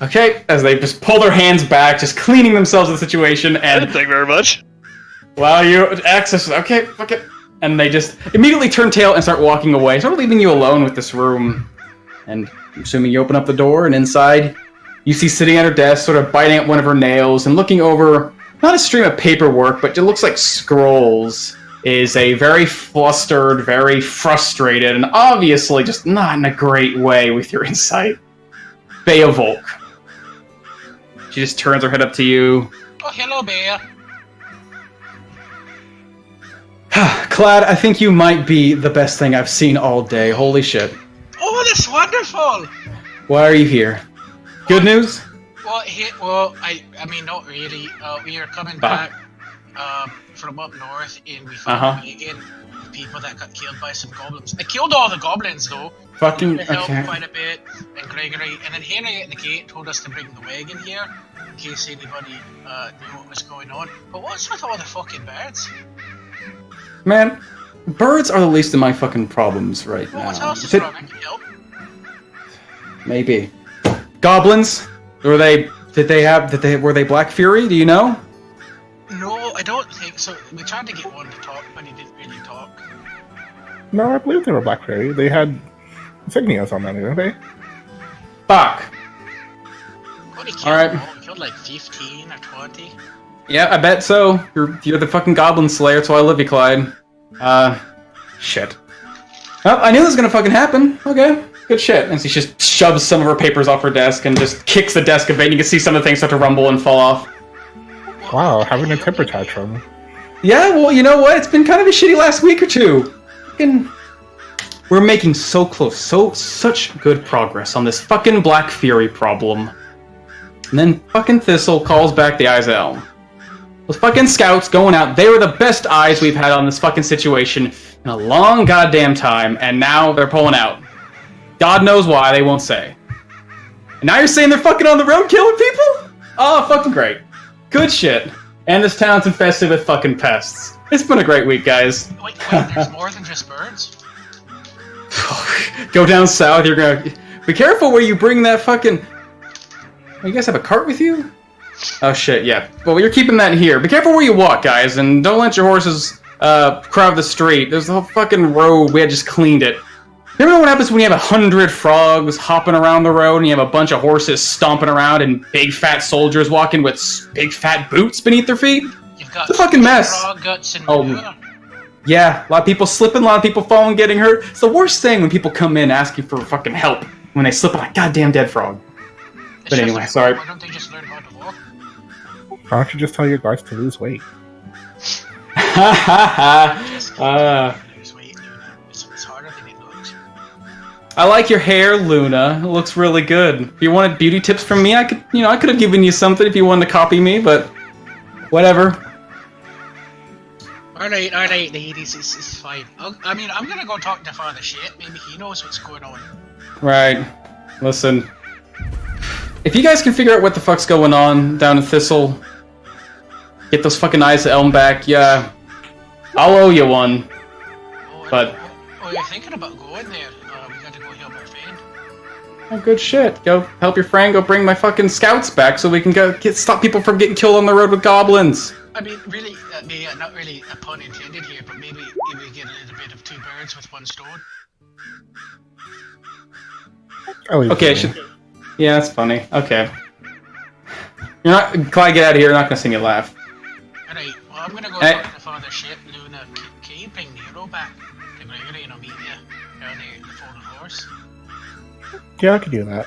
Okay, as they just pull their hands back, just cleaning themselves of the situation, and Thank you very much. while you access— okay, fuck it. And they just immediately turn tail and start walking away, sort of leaving you alone with this room. And I'm assuming you open up the door, and inside you see sitting at her desk, sort of biting at one of her nails and looking over, not a stream of paperwork, but it looks like scrolls, is a very flustered, very frustrated, and obviously just not in a great way with your insight, Bea Volk. She just turns her head up to you. Oh, hello, Bea. Clyde, I think you might be the best thing I've seen all day. Holy shit. Oh, that's wonderful. Why are you here? Good news? Well, I mean, not really. We are coming back from up north, and we found a wagon of people that got killed by some goblins. I killed all the goblins, though. Fucking— It helped okay. quite a bit, and Gregory, and then Henry at the gate told us to bring the wagon here in case anybody knew what was going on. But what's with all the fucking birds? Man, birds are the least of my fucking problems right Well, now. what else is Is it— wrong? I can help. maybe. Goblins? Were they Black Fury? Do you know? No, I don't think so. We tried to get one to talk, but he didn't really talk. No, I believe they were Black Fairy. They had insignias on them, didn't they? Fuck. What, he killed Alright. them all? He killed like 15 or 20. Yeah, I bet so. You're the fucking Goblin Slayer, so I love you, Clyde. Shit. Well, I knew this was gonna fucking happen. Okay, good shit. And she just shoves some of her papers off her desk and just kicks the desk a bit, and you can see some of the things start to rumble and fall off. Wow, having a temper tantrum. Yeah, well, you know what? It's been kind of a shitty last week or two. Fucking— we're making such good progress on this fucking Black Fury problem. And then fucking Thistle calls back the Eyes of Elm. Those fucking scouts going out, they were the best eyes we've had on this fucking situation in a long goddamn time, and now they're pulling out. God knows why, they won't say. And now you're saying they're fucking on the road killing people? Oh, fucking great. Good shit. And this town's infested with fucking pests. It's been a great week, guys. Wait, there's more than just birds? Go down south. You're gonna be careful where you bring that fucking. You guys have a cart with you? Oh shit, yeah. Well, you're keeping that here. Be careful where you walk, guys, and don't let your horses crowd the street. There's the whole fucking road. We had just cleaned it. You ever know what happens when you have 100 frogs hopping around the road and you have a bunch of horses stomping around and big fat soldiers walking with big fat boots beneath their feet? You've got It's a fucking mess. frog guts and Oh. manure. Yeah, a lot of people slipping, a lot of people falling, getting hurt. It's the worst thing when people come in asking for fucking help when they slip on a goddamn dead frog. It's But just anyway, like, sorry. Why don't they just learn how to walk? Why don't you just tell your guards to lose weight? Ha ha Just ha. lose weight, Luna. It's harder than it looks. I like your hair, Luna. It looks really good. If you wanted beauty tips from me, I could have given you something if you wanted to copy me, but whatever. Alright, ladies, it's fine. I'm gonna go talk to Father Shit. Maybe he knows what's going on. Right. Listen. If you guys can figure out what the fuck's going on down in Thistle, get those fucking eyes of Elm back, yeah, I'll owe you one. But- you're thinking about going there. We gotta go help our friend. Oh, good shit. Go help your friend. Go bring my fucking scouts back so we can stop people from getting killed on the road with goblins. I mean, really, not really a pun intended here, but maybe we get a little bit of two birds with one stone. Okay, yeah, that's funny. Okay. You're not, Clyde, get out of here. You're not gonna see me laugh. Alright, well, I'm gonna go Hey. talk to Father Shit. Luna, can you bring Nero back to Gregory and I'll meet you down there in the Fallen Horse? Yeah, I can do that.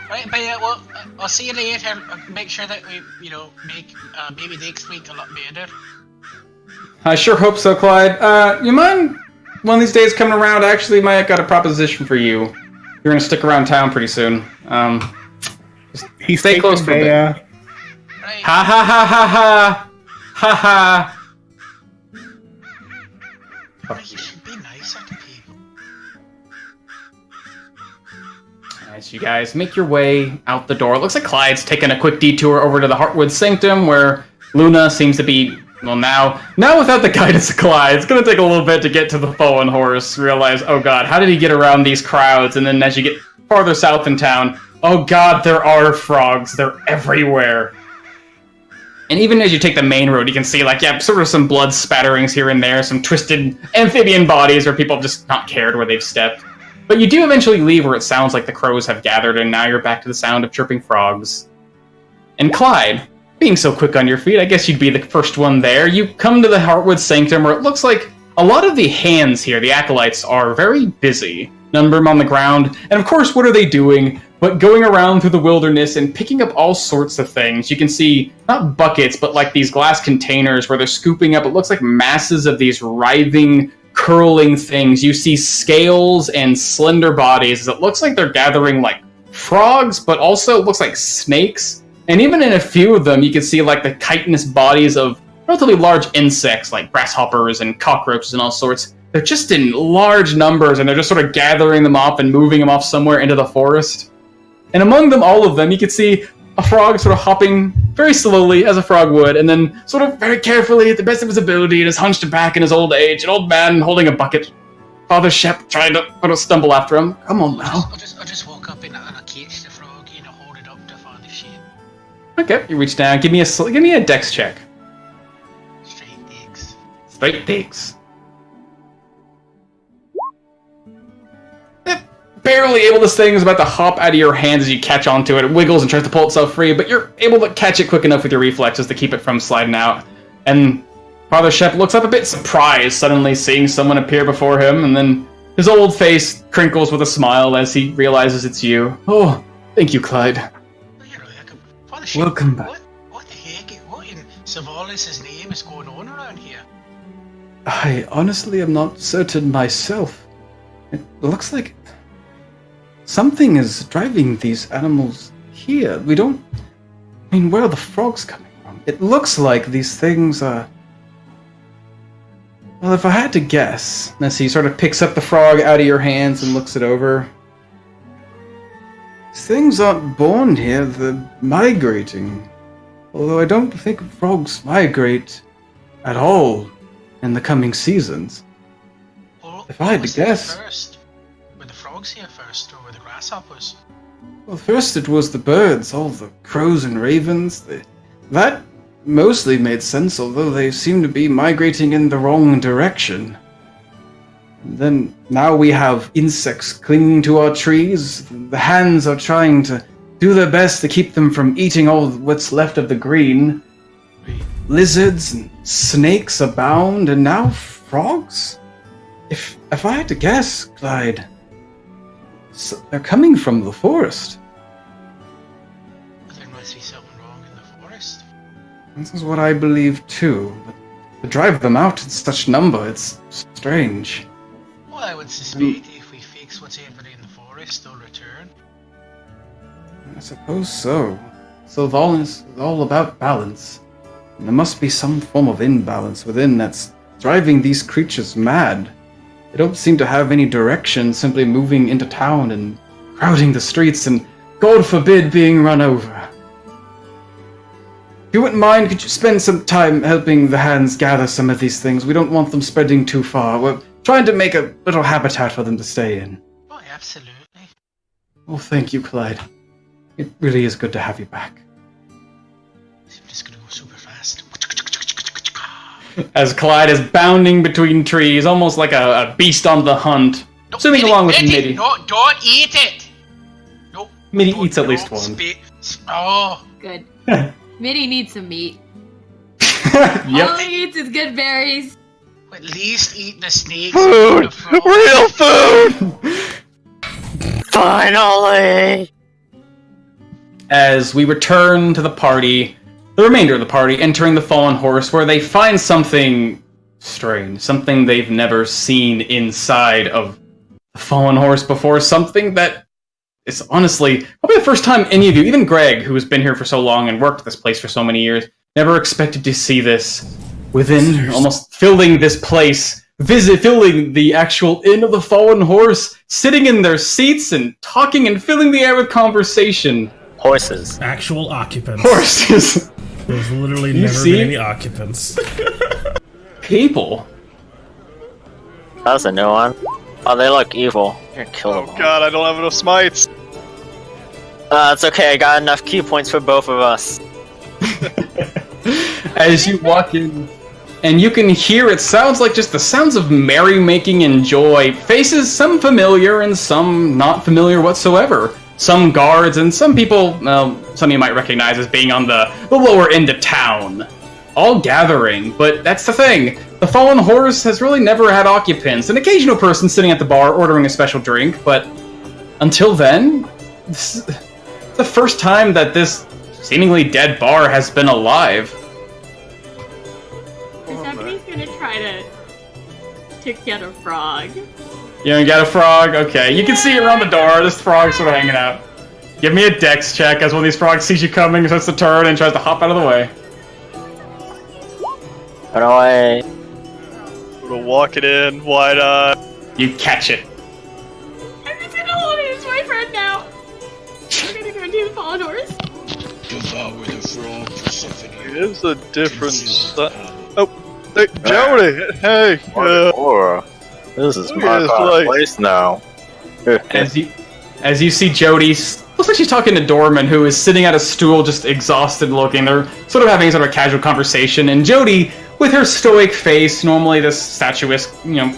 Right, but yeah, well, I'll see you later. Make sure that we, make maybe next week a lot better. I sure hope so, Clyde. You mind one of these days coming around? Actually, Mike got a proposition for you. You're gonna stick around town pretty soon. He's Stay close for a bit. Right. Ha ha ha ha ha! Ha ha! You should be nicer to people. As you guys make your way out the door, it looks like Clyde's taking a quick detour over to the Heartwood Sanctum, where Luna seems to be, well, now without the guidance of Clyde, it's going to take a little bit to get to the Fallen Horse, realize, oh god, how did he get around these crowds? And then as you get farther south in town, oh god, there are frogs, they're everywhere. And even as you take the main road, you can see, sort of some blood spatterings here and there, some twisted amphibian bodies where people have just not cared where they've stepped. But you do eventually leave where it sounds like the crows have gathered, and now you're back to the sound of chirping frogs. And Clyde, being so quick on your feet, I guess you'd be the first one there. You come to the Heartwood Sanctum, where it looks like a lot of the hands here, the acolytes, are very busy. Number them on the ground, and of course, what are they doing but going around through the wilderness and picking up all sorts of things? You can see, not buckets, but like these glass containers where they're scooping up, it looks like masses of these writhing, curling things. You see scales and slender bodies. It looks like they're gathering like frogs, but also it looks like snakes. And even in a few of them, you can see like the chitinous bodies of relatively large insects like grasshoppers and cockroaches and all sorts. They're just in large numbers, and they're just sort of gathering them up and moving them off somewhere into the forest. And among them, all of them, you can see a frog sort of hopping very slowly, as a frog would, and then sort of very carefully, at the best of his ability, and is hunched back in his old age, an old man holding a bucket. Father Shep trying to sort of stumble after him. Come on now. I'll just walk up and I'll catch the frog, hold it up to Father Shit. Okay, you reach down. Give me a dex check. Straight digs. Straight digs. Barely able, this thing is about to hop out of your hands as you catch onto it. It wiggles and tries to pull itself free, but you're able to catch it quick enough with your reflexes to keep it from sliding out. And Father Shep looks up a bit surprised, suddenly seeing someone appear before him, and then his old face crinkles with a smile as he realizes it's you. Oh, thank you, Clyde. Father Shit, Welcome back. What the heck? What in Savalis' name is going on around here? I honestly am not certain myself. It looks like something is driving these animals here. We don't... I mean, where are the frogs coming from? It looks like these things are... Well, if I had to guess... As he sort of picks up the frog out of your hands and looks it over... These things aren't born here, they're migrating. Although I don't think frogs migrate at all in the coming seasons. Well, If I had to guess, First? Were the frogs here first, or were the grasshoppers? well, first it was the birds, all the crows and ravens. That mostly made sense, although they seem to be migrating in the wrong direction. And then now we have insects clinging to our trees. The hands are trying to do their best to keep them from eating all what's left of the green. Lizards and snakes abound, and now frogs? If I had to guess, Clyde, they're coming from the forest. There must be something wrong in the forest. This is what I believe too. But to drive them out in such number, it's strange. Well, I would suspect if we fix what's happening in the forest, they'll return. I suppose so. So violence is all about balance. And there must be some form of imbalance within that's driving these creatures mad. They don't seem to have any direction, simply moving into town and crowding the streets and, God forbid, being run over. If you wouldn't mind, could you spend some time helping the hands gather some of these things? We don't want them spreading too far. We're trying to make a little habitat for them to stay in. Oh, absolutely. Well, thank you, Clyde. It really is good to have you back. I'm just gonna go super fast. As Clyde is bounding between trees, almost like a beast on the hunt, swimming along with Mitty. No, don't eat it! No. Mitty don't- eats at least don't one. Oh. Good. Mitty needs some meat. Yep. All he eats is good berries. At least eat the snakes. Food! And the frogs. Real food! Finally! As we return to the party, the remainder of the party entering the Fallen Horse, where they find something strange, something they've never seen inside of the Fallen Horse before, something that is honestly probably the first time any of you, even Greg, who has been here for so long and worked this place for so many years, never expected to see this within, almost filling this place, filling the actual Inn of the Fallen Horse, sitting in their seats and talking and filling the air with conversation. Horses. Actual occupants. Horses. There's literally You never see? been any occupants. People. That's a new one. Oh, they look evil. You're gonna kill them Oh all. god, I don't have enough smites. It's okay, I got enough key points for both of us. As you walk in, and you can hear it sounds like just the sounds of merrymaking and joy. Faces, some familiar and some not familiar whatsoever. Some guards and some people, some you might recognize as being on the lower end of town. All gathering, but that's the thing. The Fallen Horse has really never had occupants. An occasional person sitting at the bar ordering a special drink, but until then, this is the first time that this seemingly dead bar has been alive. Somebody's gonna try to get a frog. You gonna get a frog? Okay, you can see around the door, this frog's sort of hanging out. Give me a dex check as one of these frogs sees you coming, starts to turn, and tries to hop out of the way. Run away. We'll walk it in, wide eyed. You catch it. I'm just gonna hold it as my friend now. I'm gonna go do the Fallen Horse. Devour the frog for something It is a different Oh, hey, Jody! Hey! Or this is my it's like- place now. As you see Jody, looks like she's talking to Dorman, who is sitting at a stool, just exhausted looking. They're sort of having sort of a casual conversation, and Jody, with her stoic face, normally this statuesque,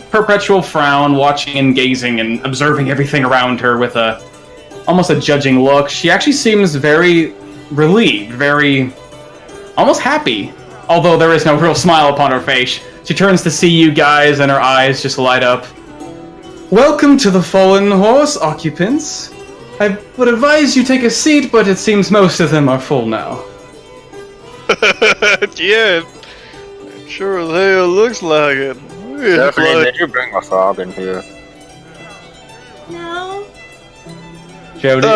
perpetual frown, watching and gazing and observing everything around her with almost a judging look. She actually seems very relieved, very almost happy, although there is no real smile upon her face. She turns to see you guys, and her eyes just light up. Welcome to the Fallen Horse, occupants. I would advise you take a seat, but it seems most of them are full now. Yeah, it sure as hell looks like it. It's Stephanie, like- did you bring a frog in here? No. Jody,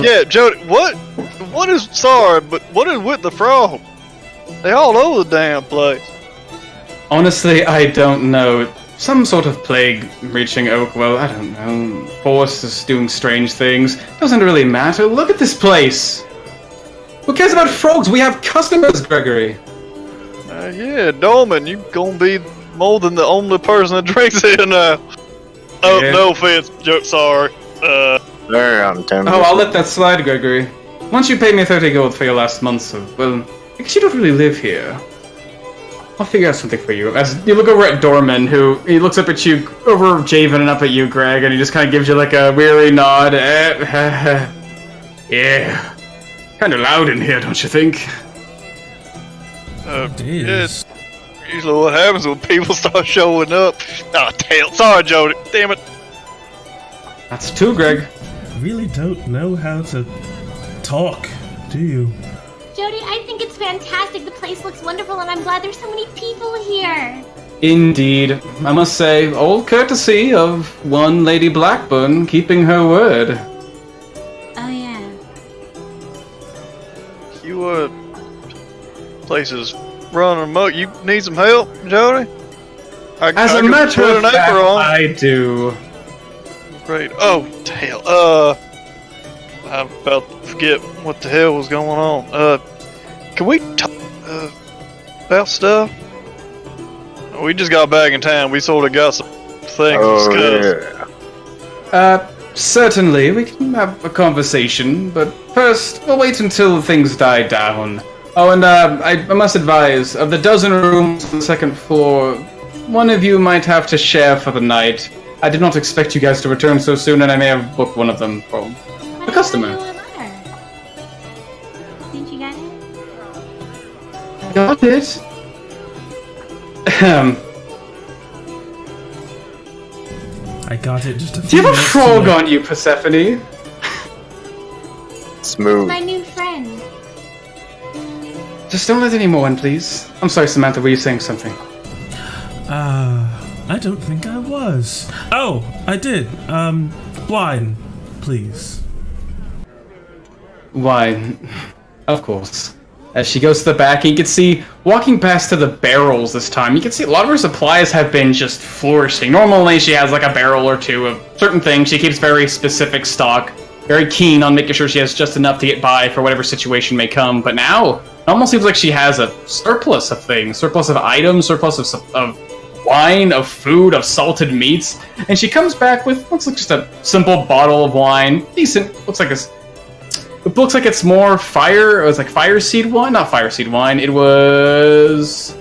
yeah, Jody, what is, sorry, but what is with the frog? They all over the damn place. honestly, I don't know. Some sort of plague reaching Oakwell, I don't know. Force is doing strange things. Doesn't really matter. Look at this place. Who cares about frogs? We have customers, Gregory. Yeah, Dolman, you gonna be more than the only person that drinks here now. Oh, Yeah. no offense, sorry. Tim. Oh, I'll let that slide, Gregory. Once you pay me 30 gold for your last months of, well, because you don't really live here. I'll figure out something for you. As you look over at Dorman, he looks up at you, over Javen and up at you, Greg, and he just kind of gives you like a weary nod. Yeah. Kind of loud in here, don't you think? It is. Usually what happens when people start showing up. Ah, tail. Sorry, Jody. Damn it. That's two, Greg. Really don't know how to talk, do you? Jody, I think it's fantastic. The place looks wonderful, and I'm glad there's so many people here. Indeed. I must say, old courtesy of one Lady Blackburn keeping her word. Oh, yeah. You, place is running amok. You need some help, Jody? As a matter of fact, I do. Great. Oh, tail. I'm about to forget what the hell was going on. Can we talk about stuff? We just got back in town. We sort of got some things to discuss. Certainly, we can have a conversation, but first, we'll wait until things die down. Oh, and I must advise, of the dozen rooms on the second floor, one of you might have to share for the night. I did not expect you guys to return so soon, and I may have booked one of them for a customer. Didn't you get it? Got it. I got it just a few Do you have a minutes frog too late. on you, Persephone? Smooth. My new friend. Just don't let anyone in, please. I'm sorry, Samantha, were you saying something? I don't think I was. Oh, I did. Wine, please. Wine. Of course. As she goes to the back, you can see, walking past to the barrels this time, you can see a lot of her supplies have been just flourishing. Normally she has like a barrel or two of certain things. She keeps very specific stock, very keen on making sure she has just enough to get by for whatever situation may come. But now, it almost seems like she has a surplus of things, surplus of items, surplus of wine, of food, of salted meats. And she comes back with, looks like just a simple bottle of wine. Decent, looks like this. It looks like it's more fire. It was like fire seed wine, not fire seed wine. It was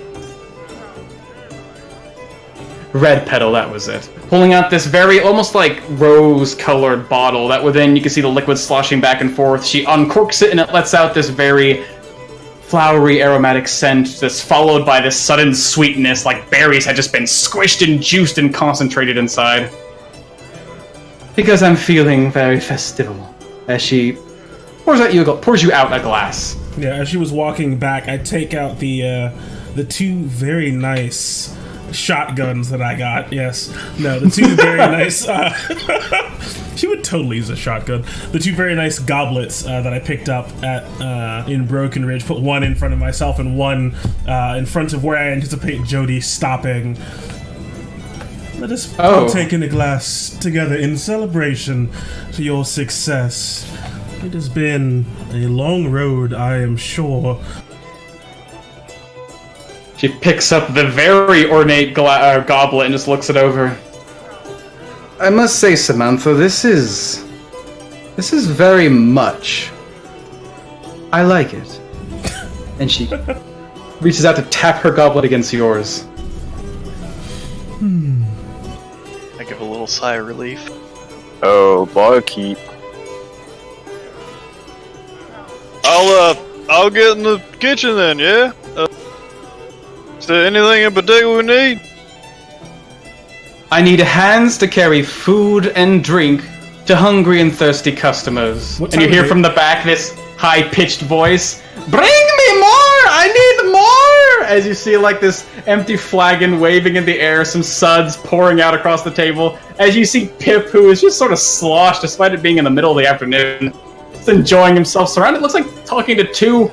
red petal. That was it. Pulling out this very almost like rose-colored bottle. That within you can see the liquid sloshing back and forth. She uncorks it and it lets out this very flowery aromatic scent. That's followed by this sudden sweetness, like berries had just been squished and juiced and concentrated inside. Because I'm feeling very festival. As she pours you out a glass. Yeah, as she was walking back, I take out the two very nice shotguns that I got. Yes, no, the two very nice. She would totally use a shotgun. The two very nice goblets that I picked up at in Broken Ridge. Put one in front of myself and one in front of where I anticipate Jody stopping. Let us partake in a glass together in celebration to your success. It has been a long road, I am sure. She picks up the very ornate goblet and just looks it over. I must say, Samantha, this is very much. I like it. And she reaches out to tap her goblet against yours. I give a little sigh of relief. Oh, barkeep. I'll get in the kitchen then, yeah? Is there anything in particular we need? I need hands to carry food and drink to hungry and thirsty customers. What And you time hear is it? from the back this high-pitched voice, "Bring me more! I need more!" As you see like this empty flagon waving in the air, some suds pouring out across the table. As you see Pip, who is just sort of sloshed despite it being in the middle of the afternoon, just enjoying himself surrounded. Looks like talking to two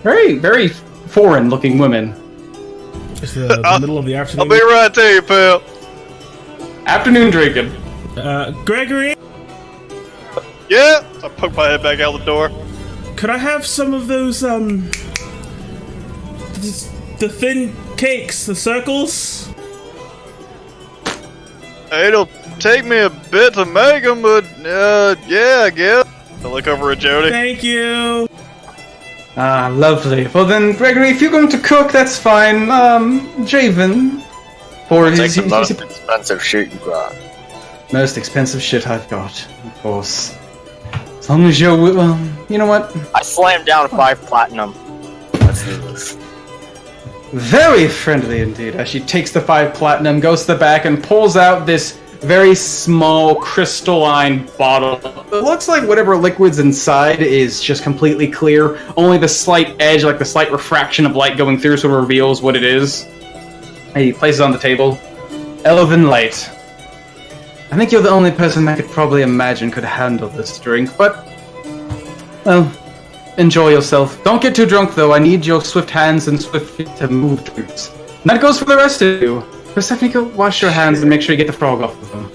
very, very foreign-looking women. It's the middle of the I'll afternoon. be right there, you pal. Afternoon drinking. Gregory, Yeah? I poke my head back out the door. could I have some of those, the thin cakes, the circles? It'll take me a bit to make them, but yeah, I guess. I look over at Jody. Thank you. Ah, lovely. Well then, Gregory, if you're going to cook, that's fine. Javen, for Take his the most expensive shit you got. most expensive shit I've got, of course. As long as you're, well, you know what? I slammed down 5 platinum. Let's do this. Very friendly indeed. As she takes the 5 platinum, goes to the back, and pulls out this very small crystalline bottle. It looks like whatever liquid's inside is just completely clear. Only the slight edge, like the slight refraction of light going through, sort of reveals what it is. He places it on the table. Elven light. I think you're the only person I could probably imagine could handle this drink, but well, enjoy yourself. Don't get too drunk, though. I need your swift hands and swift feet to move drinks. And that goes for the rest of you. Persephone, go wash your hands and make sure you get the frog off of them.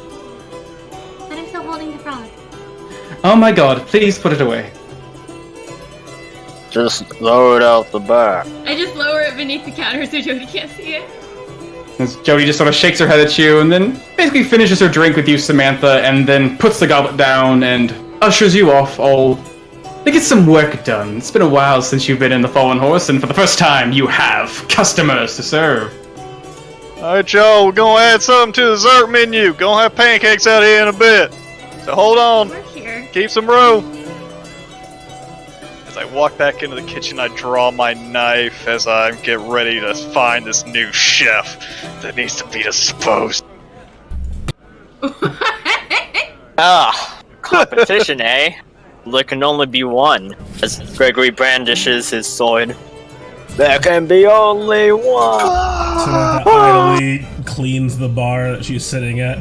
But I'm still holding the frog. Oh my god, please put it away. Just lower it out the back. I just lower it beneath the counter so Jody can't see it. As Jody just sort of shakes her head at you and then basically finishes her drink with you, Samantha, and then puts the goblet down and ushers you off all to get some work done. It's been a while since you've been in the Fallen Horse, and for the first time you have customers to serve. Alright, y'all, we're gonna add something to the dessert menu. Gonna have pancakes out here in a bit. So hold on. We're here. Keep some room. As I walk back into the kitchen, I draw my knife as I get ready to find this new chef that needs to be disposed. Ah, competition, eh? There can only be one. As Gregory brandishes his sword. There can be only one! Samantha idly cleans the bar that she's sitting at.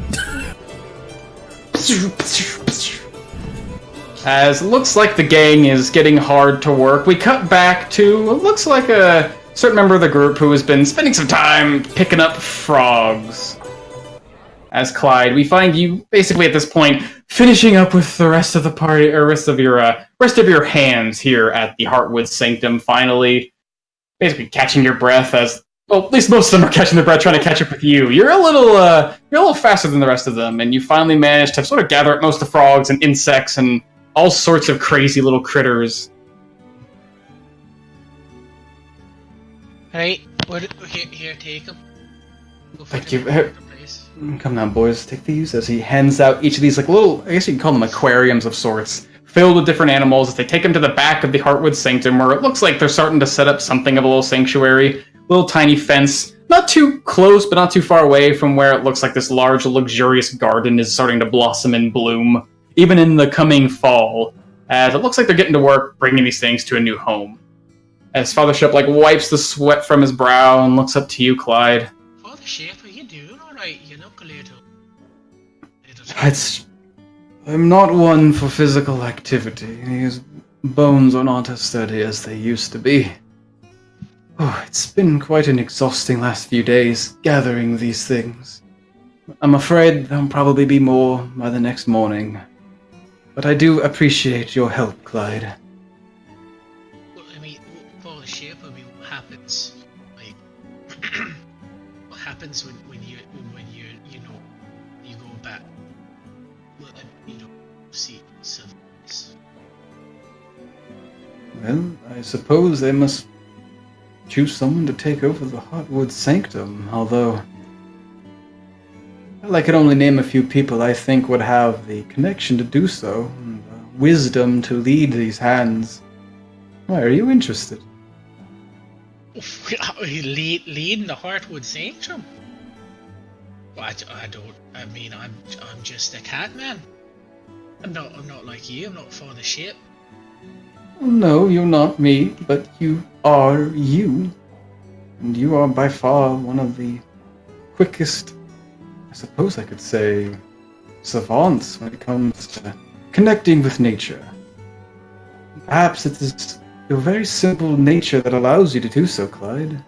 As it looks like the gang is getting hard to work, we cut back to what looks like a certain member of the group who has been spending some time picking up frogs. As Clyde, we find you basically at this point finishing up with the rest of the party, or rest of your hands here at the Heartwood Sanctum. Finally, basically catching your breath as, well, at least most of them are catching their breath, trying to catch up with you. You're a little faster than the rest of them, and you finally managed to sort of gather up most of the frogs and insects and all sorts of crazy little critters. Right, here, take them. Thank you. Come down, boys, take these. As he hands out each of these, like little, I guess you can call them aquariums of sorts, filled with different animals, as they take them to the back of the Heartwood Sanctum, where it looks like they're starting to set up something of a little sanctuary. Little tiny fence, not too close, but not too far away from where it looks like this large, luxurious garden is starting to blossom and bloom, even in the coming fall, as it looks like they're getting to work bringing these things to a new home. As Father Shep, wipes the sweat from his brow and looks up to you, Clyde. Father Shep, are you doing alright? You look a little I'm not one for physical activity. His bones are not as sturdy as they used to be. Oh, it's been quite an exhausting last few days, gathering these things. I'm afraid there'll probably be more by the next morning. But I do appreciate your help, Clyde. Well, I mean, Father Shep, what happens? What happens when you go back? See civilians. Well, I suppose they must choose someone to take over the Heartwood Sanctum, although I could only name a few people I think would have the connection to do so, and the wisdom to lead these hands. Why, are you interested? Leading the Heartwood Sanctum? Well, I don't. I mean, I'm just a cat man. I'm not like you. I'm not Father Shep. No, you're not me, but you are you. And you are by far one of the quickest, I suppose I could say, savants when it comes to connecting with nature. Perhaps it is your very simple nature that allows you to do so, Clyde.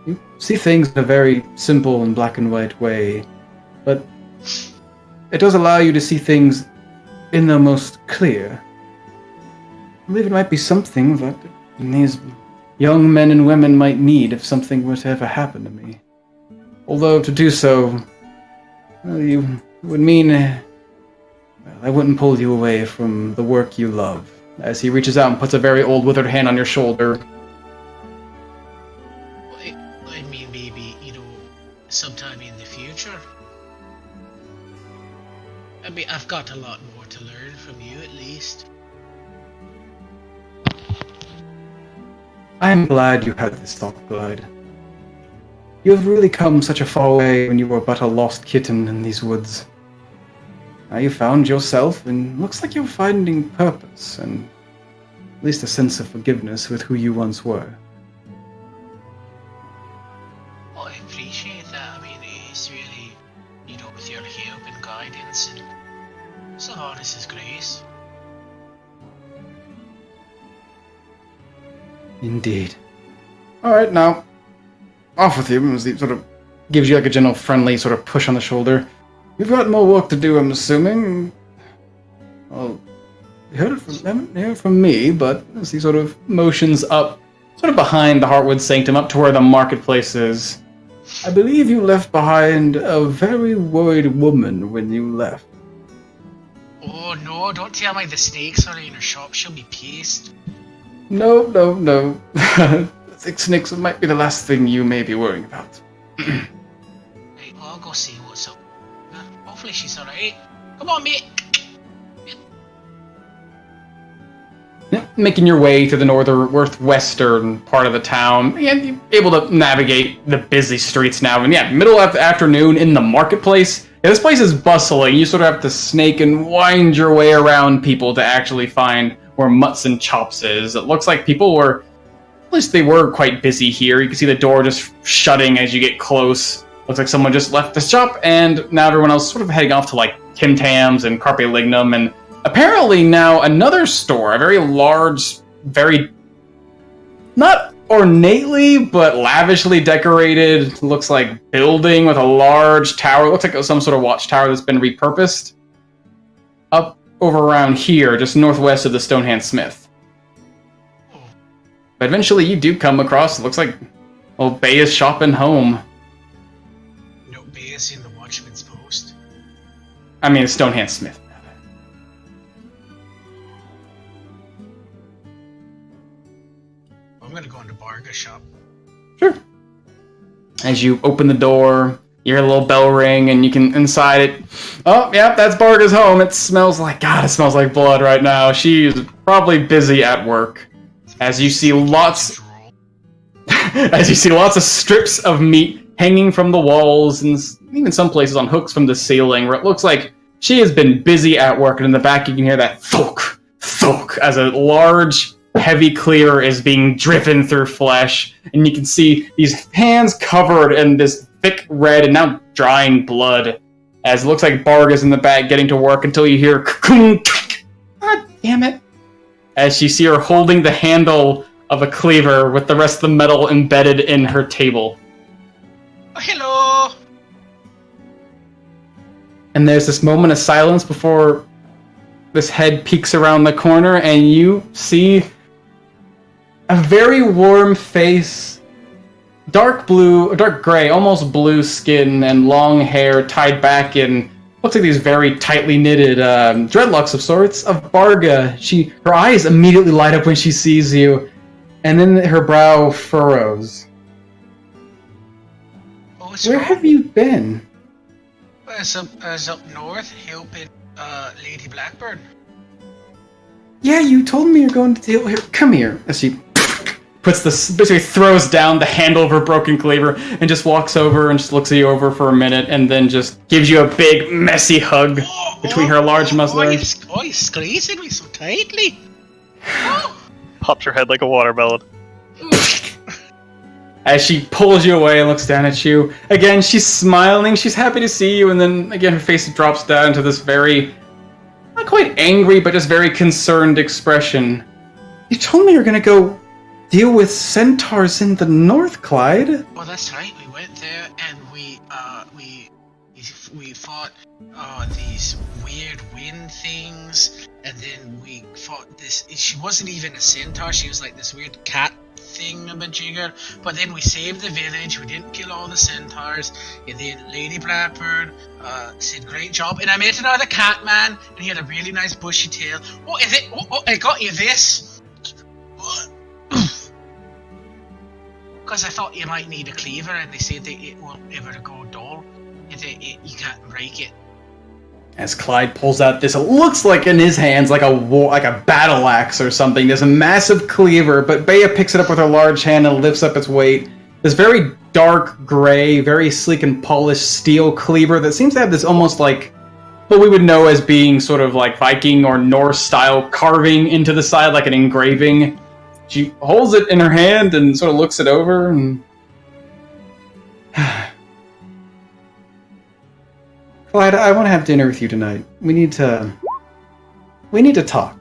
You see things in a very simple and black and white way, but it does allow you to see things in the most clear. I believe it might be something that these young men and women might need if something were to ever happen to me. Although to do so, well, you would mean I wouldn't pull you away from the work you love. As he reaches out and puts a very old, withered hand on your shoulder. I mean, maybe, sometime in the future. I mean, I've got a lot more to learn from you, at least. I am glad you had this talk, Glide. You have really come such a far way when you were but a lost kitten in these woods. Now you found yourself, and looks like you're finding purpose, and at least a sense of forgiveness with who you once were. Well, I appreciate that. I mean, it's really, with your help and guidance and so on, this is grace. Indeed. Alright, now, off with you, as he sort of gives you like a gentle, friendly sort of push on the shoulder. You've got more work to do, I'm assuming. Well, you haven't heard it from me, but as he sort of motions up, sort of behind the Heartwood Sanctum, up to where the marketplace is. I believe you left behind a very worried woman when you left. Oh no, don't tell me the snakes are in her shop, she'll be pissed. No. Six snakes might be the last thing you may be worrying about. Right, well, I'll go see what's up. Hopefully she's alright. Come on, mate! Making your way to the northwestern part of the town, and you're able to navigate the busy streets now. And middle of the afternoon in the marketplace. Yeah, this place is bustling. You sort of have to snake and wind your way around people to actually find where Mutts and Chops is. It looks like people were, at least they were quite busy here. You can see the door just shutting as you get close. Looks like someone just left the shop, and now everyone else sort of heading off to like Tim Tams and Carpe Lignum, and apparently now another store, a very large, very, not ornately, but lavishly decorated, looks like building with a large tower. It looks like some sort of watchtower that's been repurposed. Up over around here, just northwest of the Stonehand Smith. But eventually you do come across, it looks like, well, Bay is shopping home. No, Bay is in the Watchman's Post. I mean, Stonehand Smith. I'm gonna go into Barga's shop. Sure. As you open the door, you hear a little bell ring, and you can inside it. Oh, yeah, that's Barga's home. It smells like blood right now. She is probably busy at work. As you see lots of strips of meat hanging from the walls, and even some places on hooks from the ceiling, where it looks like she has been busy at work. And in the back, you can hear that thunk, thunk, as a large, heavy cleaver is being driven through flesh, and you can see these hands covered in this thick red and now drying blood, as it looks like Barg is in the back getting to work until you hear God damn it, as you see her holding the handle of a cleaver with the rest of the metal embedded in her table. Oh, hello! And there's this moment of silence before this head peeks around the corner, and you see a very warm face, dark gray, almost blue skin, and long hair tied back in, looks like these very tightly knitted dreadlocks of sorts, of Barga. Her eyes immediately light up when she sees you, and then her brow furrows. Where have you been? I was up north helping Lady Blackburn. Yeah, you told me you're going to deal here. Come here. As she basically throws down the handle of her broken cleaver and just walks over and just looks at you over for a minute, and then just gives you a big, messy hug between her large muscles. Oh, you're squeezing me so tightly. Pops your head like a watermelon. As she pulls you away and looks down at you. Again, she's smiling, she's happy to see you, and then again her face drops down to this very, not quite angry, but just very concerned expression. You told me you were gonna go deal with centaurs in the north, Clyde. Well, that's right. We went there and we we fought these weird wind things, and then we fought this. She wasn't even a centaur; she was like this weird cat thingamajigger. But then we saved the village. We didn't kill all the centaurs, and then Lady Blackbird said, "Great job." And I met another cat man, and he had a really nice bushy tail. What is it? Oh, I got you this. Because I thought you might need a cleaver, and they said that it won't ever go dull. You can't break it. As Clyde pulls out this, it looks like in his hands like a battle axe or something. There's a massive cleaver, but Bea picks it up with her large hand and lifts up its weight. This very dark gray, very sleek and polished steel cleaver that seems to have this almost like what we would know as being sort of like Viking or Norse style carving into the side, like an engraving. She holds it in her hand and sort of looks it over and Clyde, I want to have dinner with you tonight. We need to talk.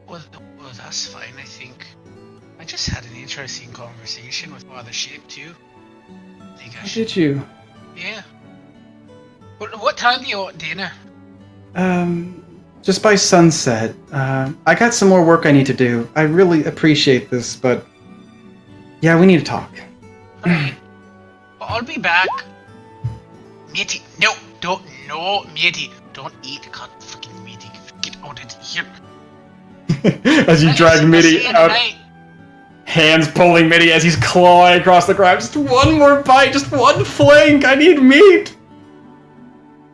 Well, that's fine, I think. I just had an interesting conversation with Father Shape, too. I think I should... Did you? Yeah. What time do you want dinner? Just by sunset. I got some more work I need to do. I really appreciate this, but... Yeah, we need to talk. Alright. Well, I'll be back. Matey, no, matey, don't eat cut fucking matey. Get out of here. As you drag Mitty out, hands pulling Mitty as he's clawing across the ground. Just one more bite, just one flank. I need meat.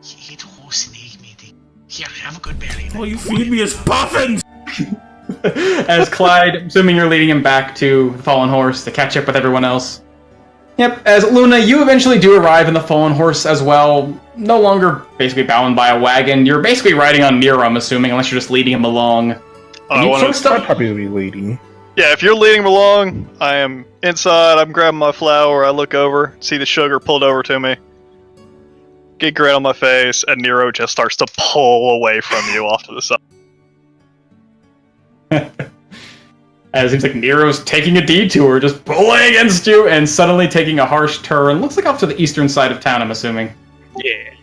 You eat a whole snake, matey. Here, have a good belly. All you feed me is puffins! As Clyde, assuming you're leading him back to the Fallen Horse to catch up with everyone else. Yep, as Luna, you eventually do arrive in the Fallen Horse as well. No longer basically bound by a wagon. You're basically riding on Nero, I'm assuming, unless you're just leading him along. I'd probably be leading. Yeah, if you're leading him along, I am inside, I'm grabbing my flower, I look over, see the sugar pulled over to me. Get grin on my face, and Nero just starts to pull away from you off to the side. As it seems like Nero's taking a detour, just pulling against you, and suddenly taking a harsh turn. Looks like off to the eastern side of town, I'm assuming. Yeah.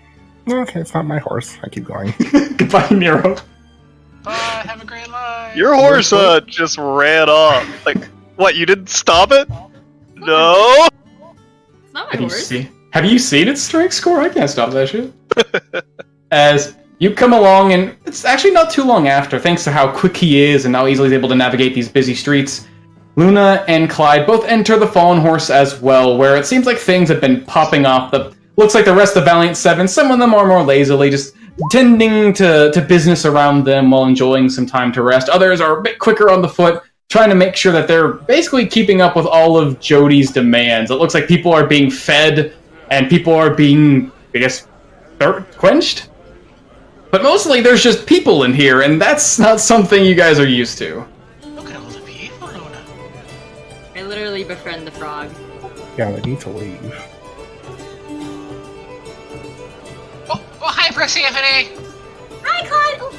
Okay, it's not my horse. I keep going. Goodbye, Nero. Bye, have a great life. Your horse just ran off. Like, what, you didn't stop it? No? It's not my horse. Have you seen its strength score? I can't stop that shit. As you come along, and it's actually not too long after, thanks to how quick he is and how easily he's able to navigate these busy streets, Luna and Clyde both enter the Fallen Horse as well, where it seems like things have been popping off. Looks like the rest of the Valiant Seven, some of them are more lazily, just tending to business around them while enjoying some time to rest. Others are a bit quicker on the foot, trying to make sure that they're basically keeping up with all of Jody's demands. It looks like people are being fed, and people are being, I guess, quenched? But mostly there's just people in here, and that's not something you guys are used to. Look at all the people, Luna. I literally befriend the frog. Yeah, they need to leave. Oh, hi, Persephone! Hi, Clyde! Oh,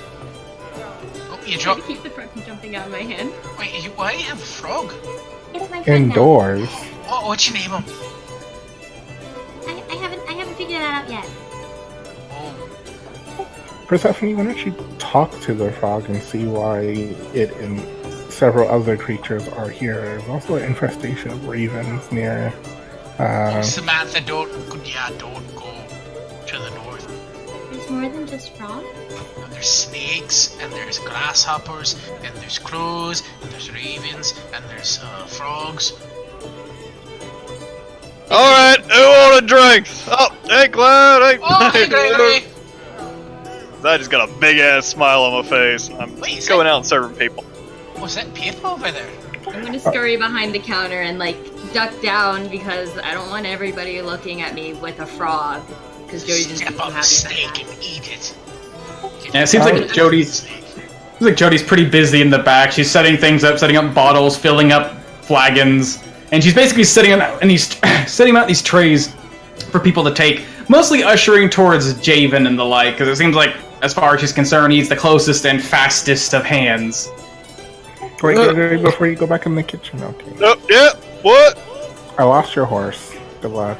Oh, you I had dropped... to keep the frog from jumping out of my hand. Wait, why do you have a frog? It's my friend Indoors. What's your name him? now. I haven't figured that out yet. Oh, Persephone, why don't you talk to the frog and see why it and several other creatures are here? There's also an infestation of ravens near. Samantha, don't go to the north. There's more than just frogs? And there's snakes, and there's grasshoppers, and there's crows, and there's ravens, and there's frogs. Alright, who want a drink? Oh, hey, Clyde, hey. Oh, hey, Gregory! I just got a big ass smile on my face. I'm Wait, going out and serving people. Was that people over there? I'm gonna scurry behind the counter and duck down because I don't want everybody looking at me with a frog. Because Jody didn't Step seem on happy the about snake that. and eat it. Yeah, it seems like Jody's pretty busy in the back. She's setting things up, setting up bottles, filling up flagons, and she's basically setting out these trays for people to take, mostly ushering towards Javen and the like, because it seems like, as far as she's concerned, he's the closest and fastest of hands. Wait, before you go back in the kitchen, okay. Oh, yeah, what? I lost your horse. Good luck.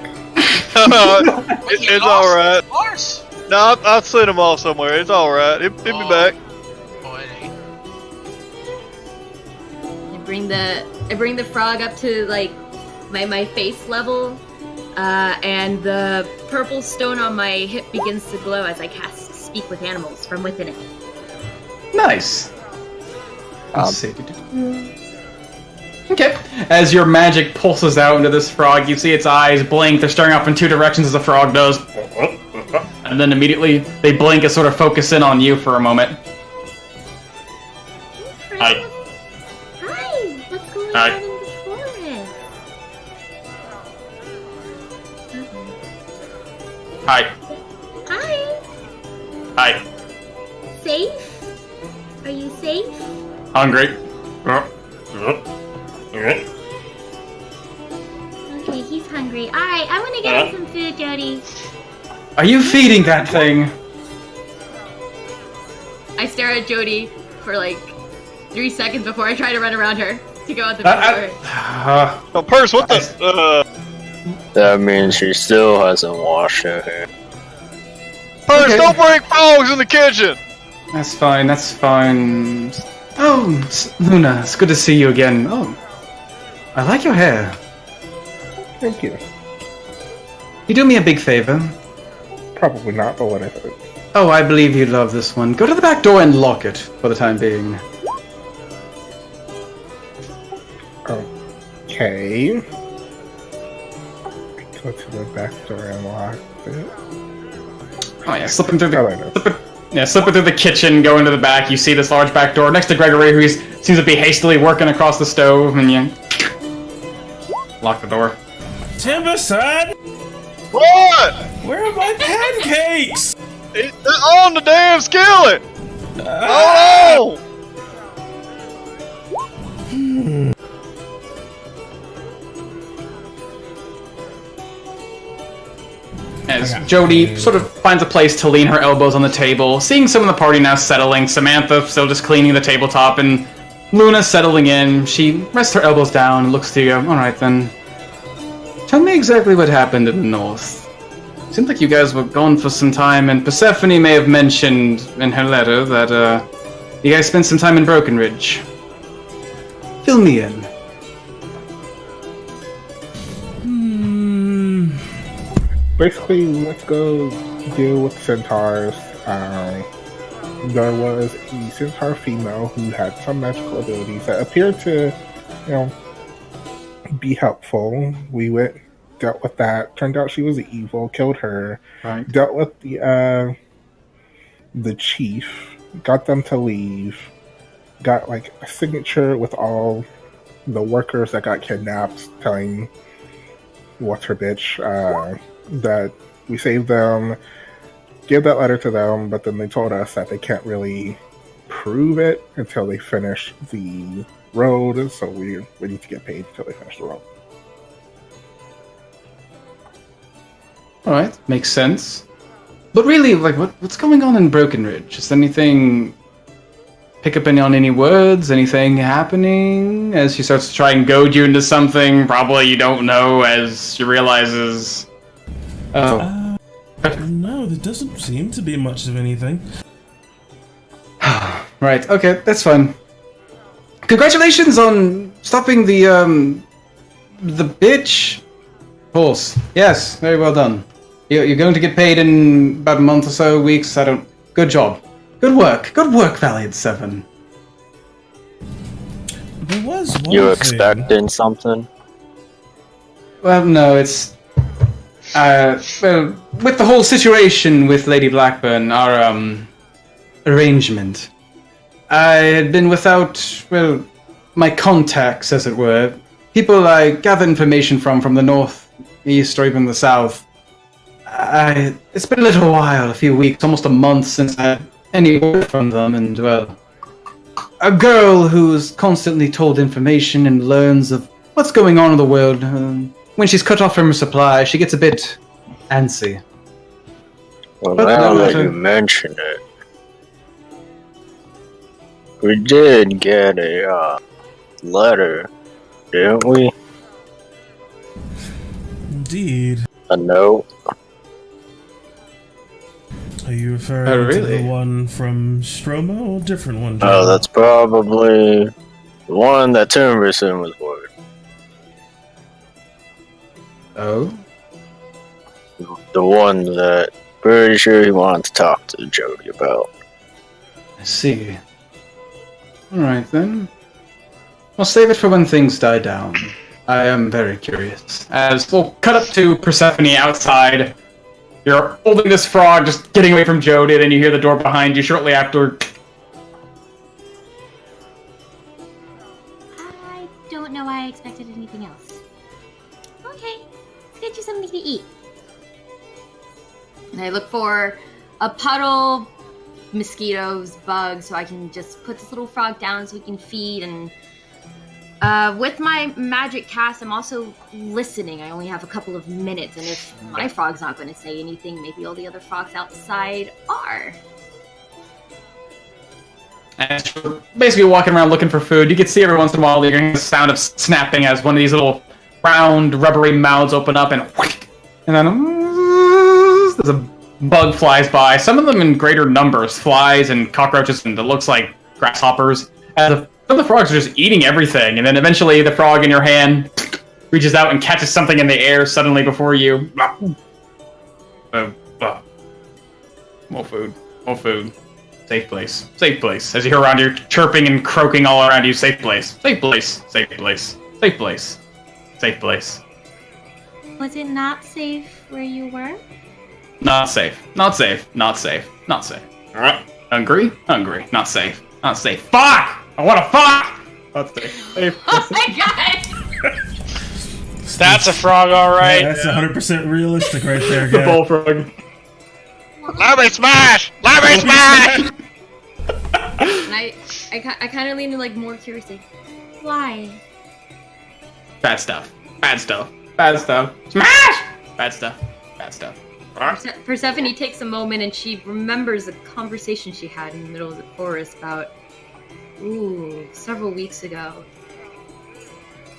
It's alright. Horse. No, I'll send him off somewhere. It's alright. He'll be back. Oh, it ain't. I bring the frog up to like my face level, and the purple stone on my hip begins to glow as I cast Speak with Animals from within it. Nice. Let's see. Okay. As your magic pulses out into this frog, you see its eyes blink. They're staring off in two directions as the frog does. And then immediately they blink and sort of focus in on you for a moment. Hi. Hi. What's going Hi. on in the forest? Hi. Hi. Hi. Safe? Are you safe? Hungry. Okay, he's hungry. Alright, I want to get him some food, Jody. Are you feeding that thing? I stare at Jody for like 3 seconds before I try to run around her to go out the door. Oh, Purse, what the? That means she still hasn't washed her hair. Purse, Okay. don't bring frogs in the kitchen! That's fine, that's fine. Oh, Luna, it's good to see you again. Oh, I like your hair. Thank you. You do me a big favor. Probably not, but whatever. Oh, I believe you'd love this one. Go to the back door and lock it for the time being. Okay. Go to the back door and lock it. Oh yeah, slipping through Oh, I know. slipping through the kitchen, go into the back. You see this large back door next to Gregory, who seems to be hastily working across the stove, and you lock the door. Timber, son! What? Where are my pancakes? They're on the damn skillet! Oh! As Jody sort of finds a place to lean her elbows on the table, seeing some of the party now settling, Samantha still just cleaning the tabletop, and Luna settling in. She rests her elbows down and looks to you. Alright then. Tell me exactly what happened in the north. Seemed like you guys were gone for some time, and Persephone may have mentioned in her letter that you guys spent some time in Broken Ridge. Fill me in. Basically, let's go deal with centaurs. There was a centaur female who had some magical abilities that appeared to, be helpful. We dealt with that. Turned out she was evil. Killed her. Right. Dealt with the chief. Got them to leave. Got like a signature with all the workers that got kidnapped, telling what's her bitch that we saved them. Gave that letter to them, but then they told us that they can't really prove it until they finish the road, so we need to get paid until they finish the road. Alright, makes sense. But really, like, what's going on in Broken Ridge? Is anything... pick up on any words? Anything happening? As she starts to try and goad you into something probably you don't know, as she realizes... Oh. No, there doesn't seem to be much of anything. Right, okay, that's fine. Congratulations on stopping the bitch horse. Yes, very well done. You're going to get paid in about a month or so, weeks, I don't... Good job. Good work, Valiant 7. There was one You thing. expecting something? Well, no, it's... well, with the whole situation with Lady Blackburn, our, arrangement, I had been without, well, my contacts, as it were. People I gather information from the north, east, or even the south. It's been a little while, a few weeks, almost a month since I had any word from them, and, well, a girl who's constantly told information and learns of what's going on in the world. When she's cut off from her supply, she gets a bit antsy. Well, But now no that matter. you mention it, we did get a letter, didn't we? Indeed. No. Are you referring Oh, to really? the one from Stroma or a different one? Oh, John? that's probably the one that Timberson was worried. Oh? The one that pretty sure he wanted to talk to Jody about. I see. Alright then. I'll save it for when things die down. I am very curious. As we'll cut up to Persephone outside. You're holding this frog, just getting away from Jody, then you hear the door behind you shortly after. I don't know why I expected anything else. Okay, let's get you something to eat. And I look for a puddle, mosquitoes, bugs, so I can just put this little frog down so we can feed. And with my magic cast, I'm also listening. I only have a couple of minutes, and if my frog's not going to say anything, maybe all the other frogs outside are. And you're basically walking around looking for food. You can see every once in a while you're hearing the sound of snapping as one of these little round rubbery mouths open up and then there's a bug flies by. Some of them in greater numbers, flies and cockroaches, and it looks like grasshoppers. And some of the frogs are just eating everything, and then eventually the frog in your hand reaches out and catches something in the air suddenly before you. More food. More food. Safe place. Safe place. As you hear around you chirping and croaking all around you. Safe place. Safe place. Safe place. Safe place. Safe place. Was it not safe where you were? Not safe. Not safe. Not safe. Not safe. Hungry? Hungry. Not safe. Not safe. Fuck! I wanna fuck! Not safe. Safe. Oh my god! That's a frog, alright. Yeah, that's 100% realistic right there, The guy. bullfrog. Let me smash! Let me smash! And I kind of lean in like more curiously. Why? Bad stuff. Bad stuff. Bad stuff. Smash! Bad stuff. Bad stuff. Persephone takes a moment and she remembers a conversation she had in the middle of the forest about, several weeks ago.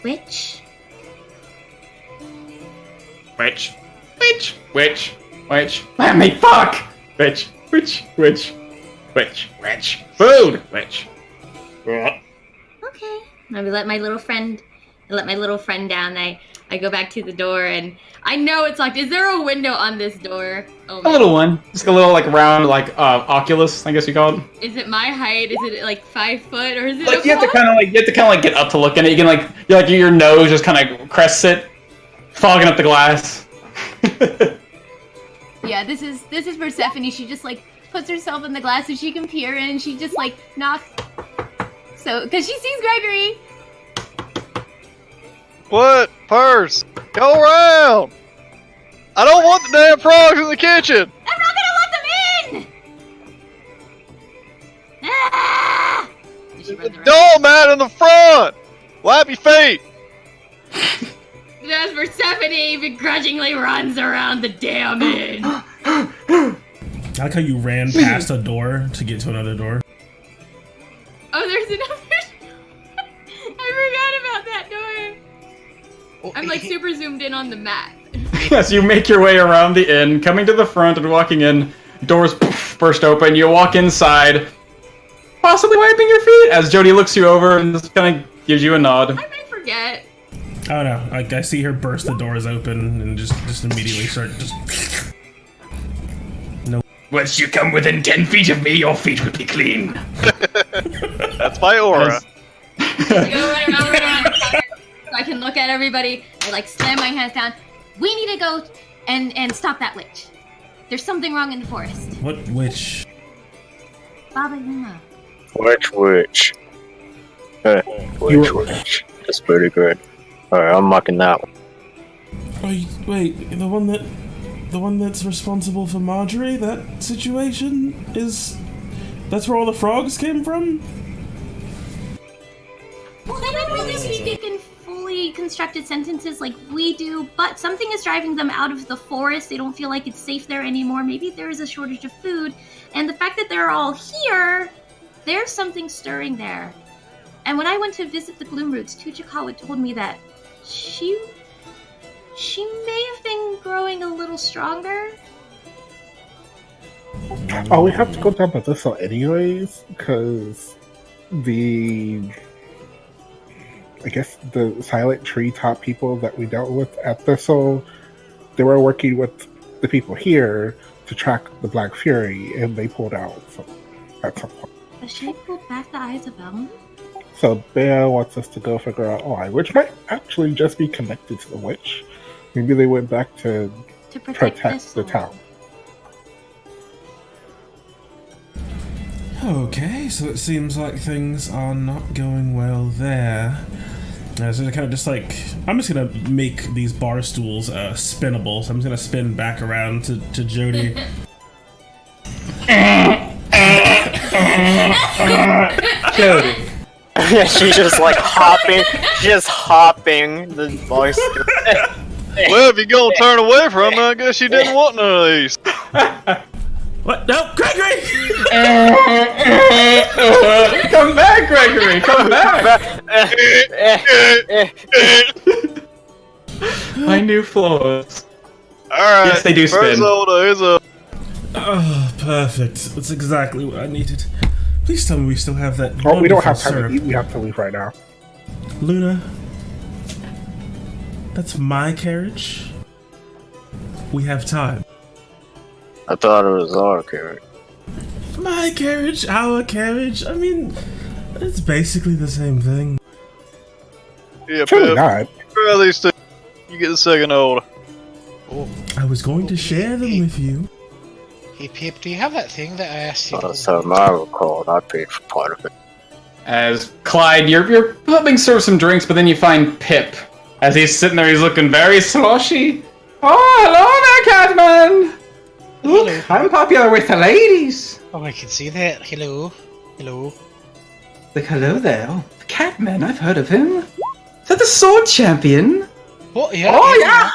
Which? Which? Which? Which? Which? Let me fuck! Which? Which? Which? Which? Which? Food! Which? Okay. I let my little friend down. I go back to the door and I know it's locked. Is there a window on this door? Oh, A little one. Just a little like round like Oculus, I guess you call it. Is it my height? Is it like 5 foot or is it Like you have to kind of get up to look in it. You can your nose just kind of crests it, fogging up the glass. Yeah, this is Persephone. She just like puts herself in the glass so she can peer in, and she just like knocks. So, because she sees Gregory. What? Purse! Go around! I don't want the damn frogs in the kitchen! I'm not gonna let them in. Ah! Did she run the right? Doormat in the front! Wipe your feet! As Persephone begrudgingly runs around the damn inn. I like how you ran past a door to get to another door. Oh, there's another. I forgot about that door. I'm like super zoomed in on the map. As you make your way around the inn, coming to the front and walking in, doors burst open. You walk inside, possibly wiping your feet. As Jody looks you over and just kind of gives you a nod. I might forget. Oh no, like I see her burst the doors open and just immediately start just... No. Once you come within 10 feet of me, your feet will be clean. That's my aura. I go around so I can look at everybody. I like slam my hands down. We need to go and stop that witch. There's something wrong in the forest. What witch? Baba Yuma. Which? Which? That's pretty good. Alright, I'm marking that one. Wait, the one that's responsible for Marjorie? That situation is... That's where all the frogs came from? Well, they don't really speak in fully constructed sentences like we do, but something is driving them out of the forest. They don't feel like it's safe there anymore. Maybe there is a shortage of food. And the fact that they're all here, there's something stirring there. And when I went to visit the Gloomroots, Tuchikawa told me that she may have been growing a little stronger? Oh, we have to go down to Thistle anyways, because I guess the silent treetop people that we dealt with at Thistle, they were working with the people here to track the Black Fury, and they pulled out at some point. The shape pulled back the eyes of Elm? So Bea wants us to go figure out why, which might actually just be connected to the witch. Maybe they went back to protect the town. Okay, so it seems like things are not going well there. So kind of just like, I'm just gonna make these bar stools spinnable. So I'm just gonna spin back around to Jody. Jody. She's just like hopping. She's just hopping the bar stool. Well, if you're gonna turn away from her, I guess you didn't want none of these. What? No, Gregory! Come back, Gregory! Come back! My new floors. Alright. Yes, they do spin. Here's a... Oh, perfect. That's exactly what I needed. Please tell me we still have that. Oh, we don't have wonderful time to eat. We have to leave right now. Luna, that's my carriage. We have time. I thought it was our carriage. My carriage, our carriage. I mean, it's basically the same thing. Yeah, Truly Pip. not. Try these two. You get the second order. I was going to share them with you. Hey, Pip, do you have that thing that I asked you to Last time I recall, I paid for part of it. As Clyde, you're helping serve some drinks, but then you find Pip. As he's sitting there, he's looking very sloshy. Oh, hello there, Catman! Look, Hello. I'm popular with the ladies. Oh, I can see that. Hello. Hello. Like, hello there. Oh, the Catman, I've heard of him. Is that the sword champion? Oh, yeah. Oh, yeah!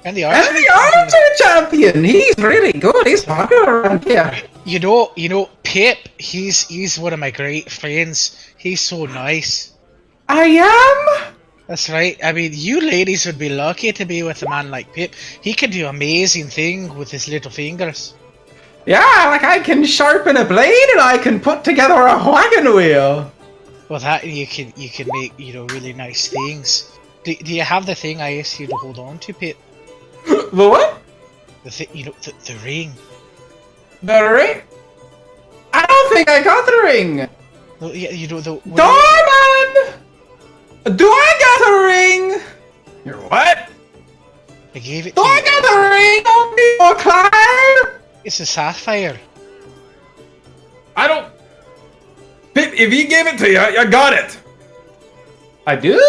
And the And archery. the archer champion! He's really good. He's popular around here. You know, Pip, he's one of my great friends. He's so nice. I am? That's right. I mean, you ladies would be lucky to be with a man like Pip. He can do amazing things with his little fingers. Yeah, like I can sharpen a blade and I can put together a wagon wheel. Well, that you can make really nice things. Do you have the thing I asked you to hold on to, Pip? The what? The thing, the ring. The ring? I don't think I got the ring. No, yeah, the. Doorman! Do I got a ring? You're what? I gave it Do to I you. got a ring on me or Clyde? It's a sapphire. I don't. If he gave it to you, I got it. I do?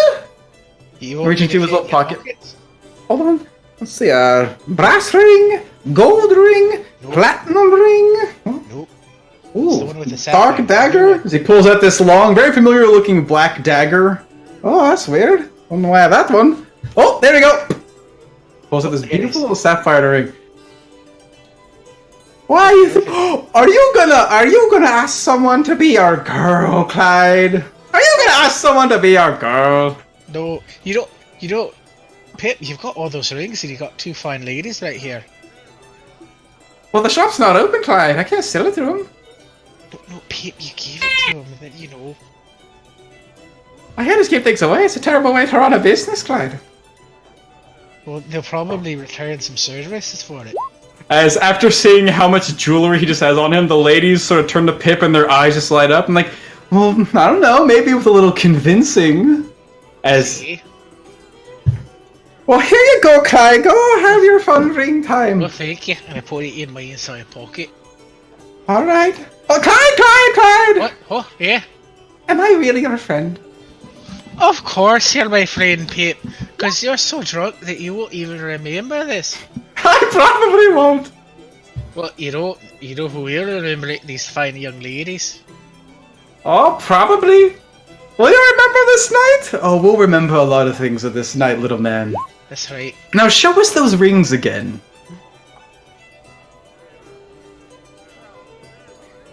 You Reaching opened to his it in little your pocket. pockets? Hold on. Let's see. Brass ring, gold ring, Nope. platinum ring. Nope. It's the one with the Dark sapphire. dagger? As he pulls out this long, very familiar looking black dagger. Oh, that's weird. Don't know why I have that one. Oh, there we go. Pulls out this beautiful little sapphire ring. Why are you gonna ask someone to be our girl, Clyde? Are you gonna ask someone to be our girl? No, you don't. Pip, you've got all those rings and you've got two fine ladies right here. Well, the shop's not open, Clyde. I can't sell it to him. But no, Pip, you gave it to him and then, I can't just give things away. It's a terrible way to run a business, Clyde. well, they'll probably return some services for it. As after seeing how much jewelry he just has on him, the ladies sort of turn to Pip and their eyes just light up. I'm like, well, I don't know, maybe with a little convincing. As, Okay. well, here you go, Clyde. Go have your fun ring time. Well, thank you. And I put it in my inside pocket. All right. Oh, Clyde! What? Oh, yeah. Am I really your friend? Of course you're my friend, Pip. Because you're so drunk that you won't even remember this. I probably won't. Well, you know who will remember it, these fine young ladies. Oh, probably. Will you remember this night? Oh, we'll remember a lot of things of this night, little man. That's right. Now show us those rings again.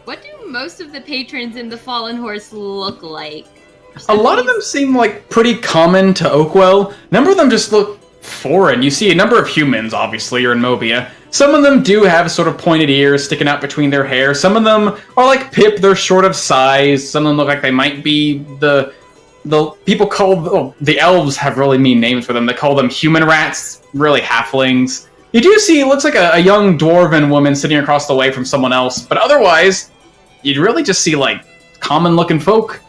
What do most of the patrons in the Fallen Horse look like? A lot of them seem like pretty common to Oakwell. A number of them just look foreign. You see a number of humans, obviously, you're in Mobia. Some of them do have sort of pointed ears sticking out between their hair. Some of them are like Pip, they're short of size. Some of them look like they might be the people call the elves have really mean names for them. They call them human rats, really halflings. You do see, it looks like a young dwarven woman sitting across the way from someone else, but otherwise, you'd really just see like common-looking folk.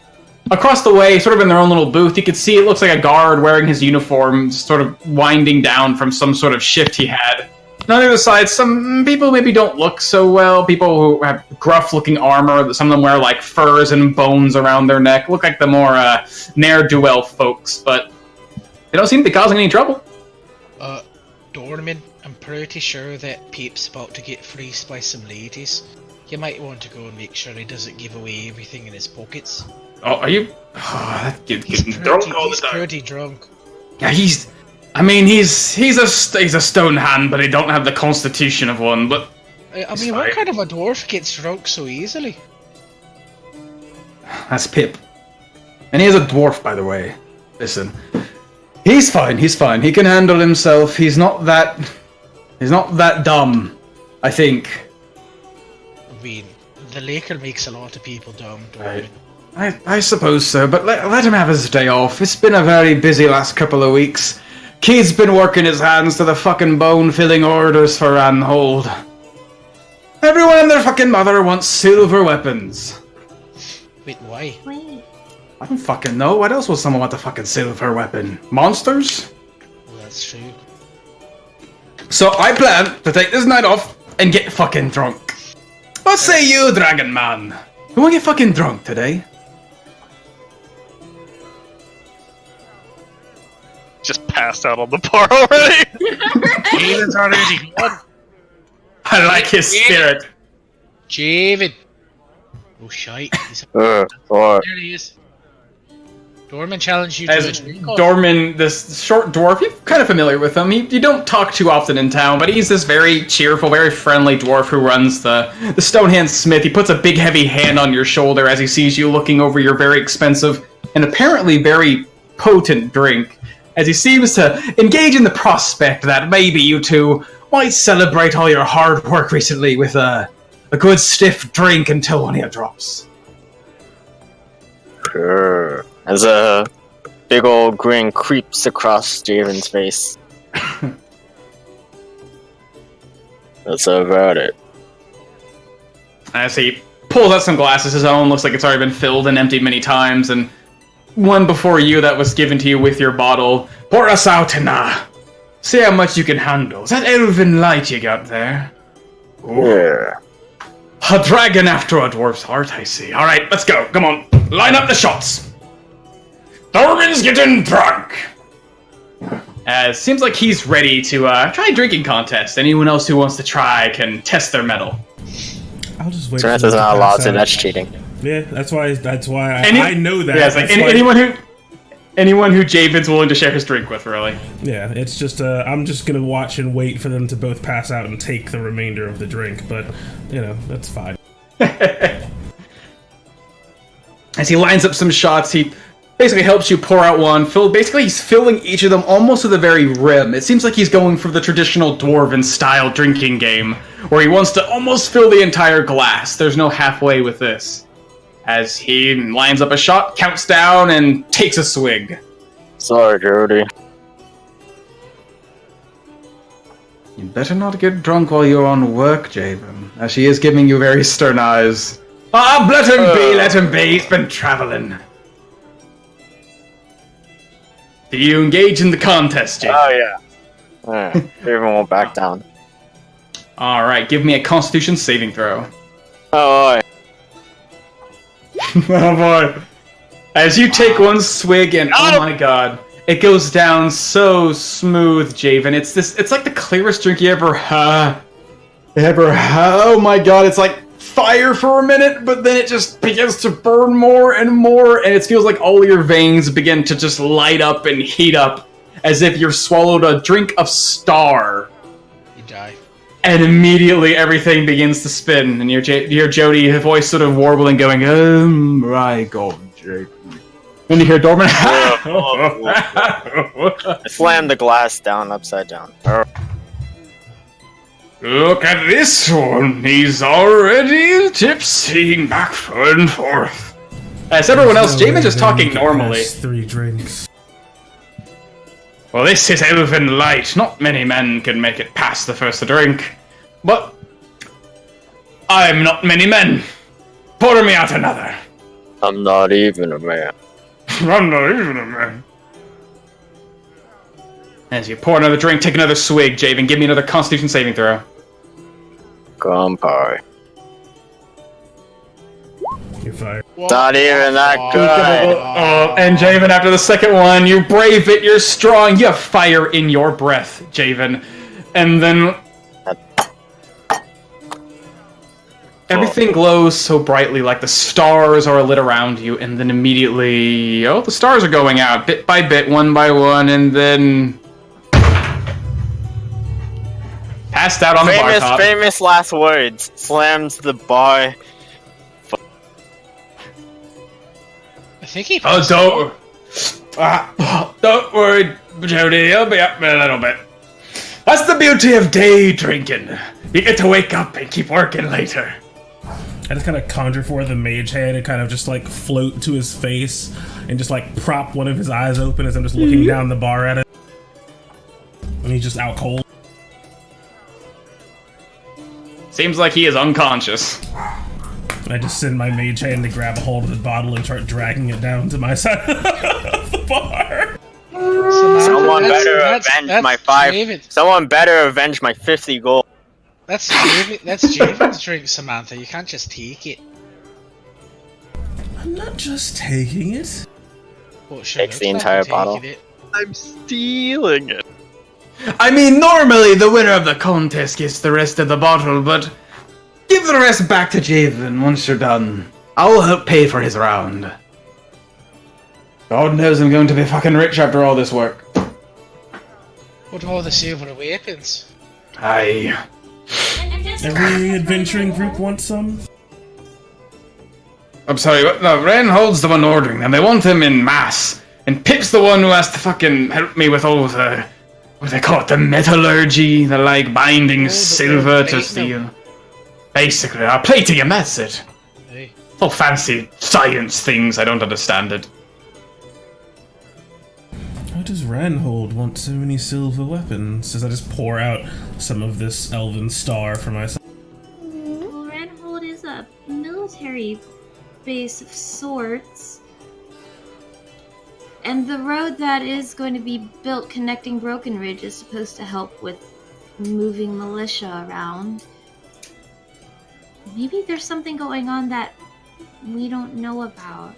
Across the way, sort of in their own little booth, you could see it looks like a guard wearing his uniform, sort of winding down from some sort of shift he had. And on the other side, some people maybe don't look so well. People who have gruff-looking armor. Some of them wear like furs and bones around their neck. Look like the more ne'er-do-well folks, but they don't seem to be causing any trouble. Dorman, I'm pretty sure that Peep's about to get fleeced by some ladies. You might want to go and make sure he doesn't give away everything in his pockets. Oh, are you? Oh, that kid's getting drunk all the time. He's pretty drunk. Yeah, he's a stone hand, but he don't have the constitution of one. But I mean, what kind of a dwarf gets drunk so easily? That's Pip, and he is a dwarf, by the way. Listen, he's fine. He's fine. He can handle himself. He's not that dumb, I think. I mean, the Laker makes a lot of people dumb, Right. I suppose so, but let him have his day off. It's been a very busy last couple of weeks. Kid's been working his hands to the fucking bone, filling orders for Ranhold. Everyone and their fucking mother wants silver weapons. Wait, why? I don't fucking know. What else will someone want a fucking silver weapon? Monsters? Well, that's true. So I plan to take this night off and get fucking drunk. What say you, Dragon Man? You wanna get fucking drunk today? Just passed out on the bar already. Javen's already gone. I like his spirit. Javen. Oh, shite. What? There he is. Dorman challenged you to a As drink off. Dorman, this short dwarf, you're kind of familiar with him. You don't talk too often in town, but he's this very cheerful, very friendly dwarf who runs the Stonehand Smith. He puts a big, heavy hand on your shoulder as he sees you looking over your very expensive and apparently very potent drink, as he seems to engage in the prospect that maybe you two might celebrate all your hard work recently with a good stiff drink until one of you drops. Sure. As a big old grin creeps across Javen's face. That's about it. As he pulls out some glasses, his own looks like it's already been filled and emptied many times, and one before you that was given to you with your bottle. Pour us out and see how much you can handle. Is that elven light you got there? Yeah. A dragon after a dwarf's heart, I see. Alright, let's go. Come on. Line up the shots. Dorman's getting drunk. Seems like he's ready to try a drinking contest. Anyone else who wants to try can test their mettle. I'll just wait. Terrence for is them to not allowed pass to, out. that's cheating. Yeah, that's why I know that. Yeah, it's like That's why- anyone who Javen's willing to share his drink with, really. Yeah, it's just I'm just gonna watch and wait for them to both pass out and take the remainder of the drink, but you know, that's fine. As he lines up some shots, he basically helps you pour out one. Basically, he's filling each of them almost to the very rim. It seems like he's going for the traditional dwarven style drinking game, where he wants to almost fill the entire glass. There's no halfway with this. As he lines up a shot, counts down, and takes a swig. Sorry, Jody. You better not get drunk while you're on work, Javen, as she is giving you very stern eyes. Ah, let him be, he's been traveling. Do you engage in the contest, Javen? Oh, yeah. Javen won't back down. Alright, give me a constitution saving throw. Oh, boy. Oh boy. As you take one swig and oh my god, it goes down so smooth, Javen. It's like the clearest drink you ever had. Oh my god, it's like fire for a minute, but then it just begins to burn more and more, and it feels like all your veins begin to just light up and heat up, as if you've swallowed a drink of star. You die. And immediately everything begins to spin, and you hear Jody, her voice sort of warbling, going, "Oh my god, Jake." When you hear Dorman, I slammed the glass down upside down. look at this one. He's already tipsying back and forth. As everyone else, Jamin's just talking normally. 3 drinks. Well, this is Elven Light. Not many men can make it past the first drink. But I'm not many men. Pour me out another. I'm not even a man. I'm not even a man. As you pour another drink, take another swig, Javen. Give me another Constitution saving throw. Kampai. You're fired. Not even that good. Oh, and Javen, after the second one, you brave it, you're strong, you have fire in your breath, Javen. And then everything glows so brightly, like the stars are lit around you, and then immediately, the stars are going out, bit by bit, one by one, and then passed out on the bar top. Famous last words. Slams the bar. I think he. Don't worry, Jody. He'll be up in a little bit. That's the beauty of day drinking. You get to wake up and keep working later. I just kind of conjure forth the mage hand and kind of just like float to his face and just like prop one of his eyes open as I'm just looking down the bar at it. And he's just out cold. Seems like he is unconscious. And I just send my mage hand to grab a hold of the bottle and start dragging it down to my side of the bar. Someone better avenge my 5. David. Someone better avenge my 50 gold. That's Javen's drink, Samantha. You can't just take it. I'm not just taking it. Well, it Takes the entire bottle. I'm stealing it. I mean, normally the winner of the contest gets the rest of the bottle, but give the rest back to Javen once you're done. I'll help pay for his round. God knows I'm going to be fucking rich after all this work. What all the silver weapons? Aye. Every adventuring group wants some. I'm sorry, what? No, Ren Hold's the one ordering them. They want them in mass. And Pip's the one who has to fucking help me with all the... what do they call it? The metallurgy, the like binding silver to steel. Basically, plating him, that's it. Hey. All fancy science things, I don't understand it. How does Ranhold want so many silver weapons? As I just pour out some of this elven star for myself. Well, Ranhold is a military base of sorts. And the road that is going to be built connecting Broken Ridge is supposed to help with moving militia around. Maybe there's something going on that we don't know about.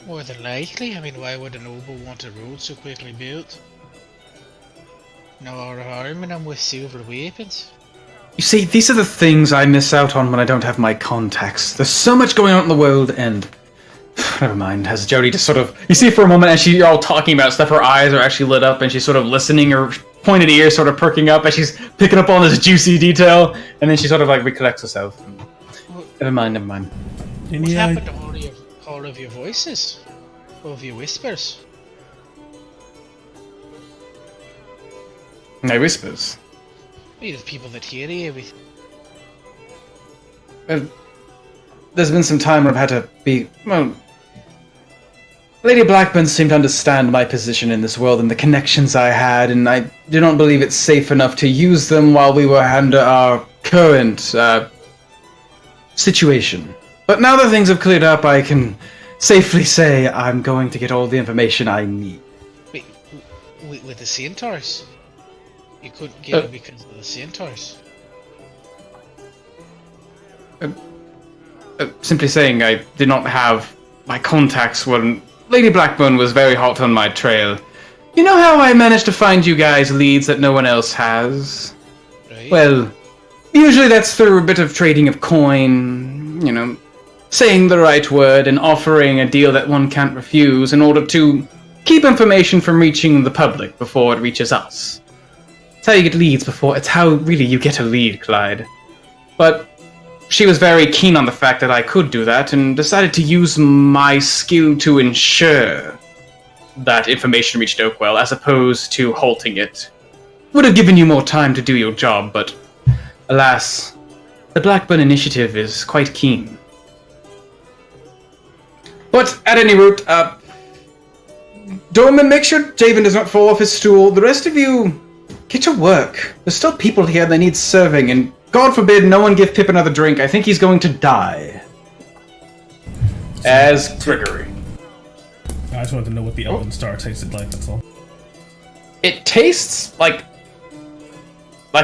More than likely. I mean, why would a noble want a road so quickly built? No, or arming them with silver weapons? You see, these are the things I miss out on when I don't have my contacts. There's so much going on in the world, and... never mind, has Jody just sort of... You see for a moment as you're all talking about stuff, her eyes are actually lit up, and she's sort of listening, her pointed ears sort of perking up as she's picking up on this juicy detail, and then she sort of like recollects herself. Never mind. What happened to all of your voices? All of your whispers? My whispers? You the people that hear you with... There's been some time where I've had to be... well... Lady Blackburn seemed to understand my position in this world and the connections I had, and I do not believe it's safe enough to use them while we were under our current, situation. But now that things have cleared up, I can safely say I'm going to get all the information I need. Wait, with the centaurs? You couldn't get it because of the centaurs? Simply saying I did not have my contacts when Lady Blackburn was very hot on my trail. You know how I managed to find you guys leads that no one else has? Right. Well, usually that's through a bit of trading of coin, you know, saying the right word and offering a deal that one can't refuse in order to keep information from reaching the public before it reaches us. It's how you get leads it's how really you get a lead, Clyde. But she was very keen on the fact that I could do that and decided to use my skill to ensure that information reached Oakwell, as opposed to halting it. Would have given you more time to do your job, but alas, the Blackburn Initiative is quite keen. But at any rate, Dorman, make sure Javen does not fall off his stool. The rest of you, get to work. There's still people here that need serving, and God forbid no one give Pip another drink. I think he's going to die. As Gregory. I just wanted to know what the Elven Star tasted like, that's all. It tastes like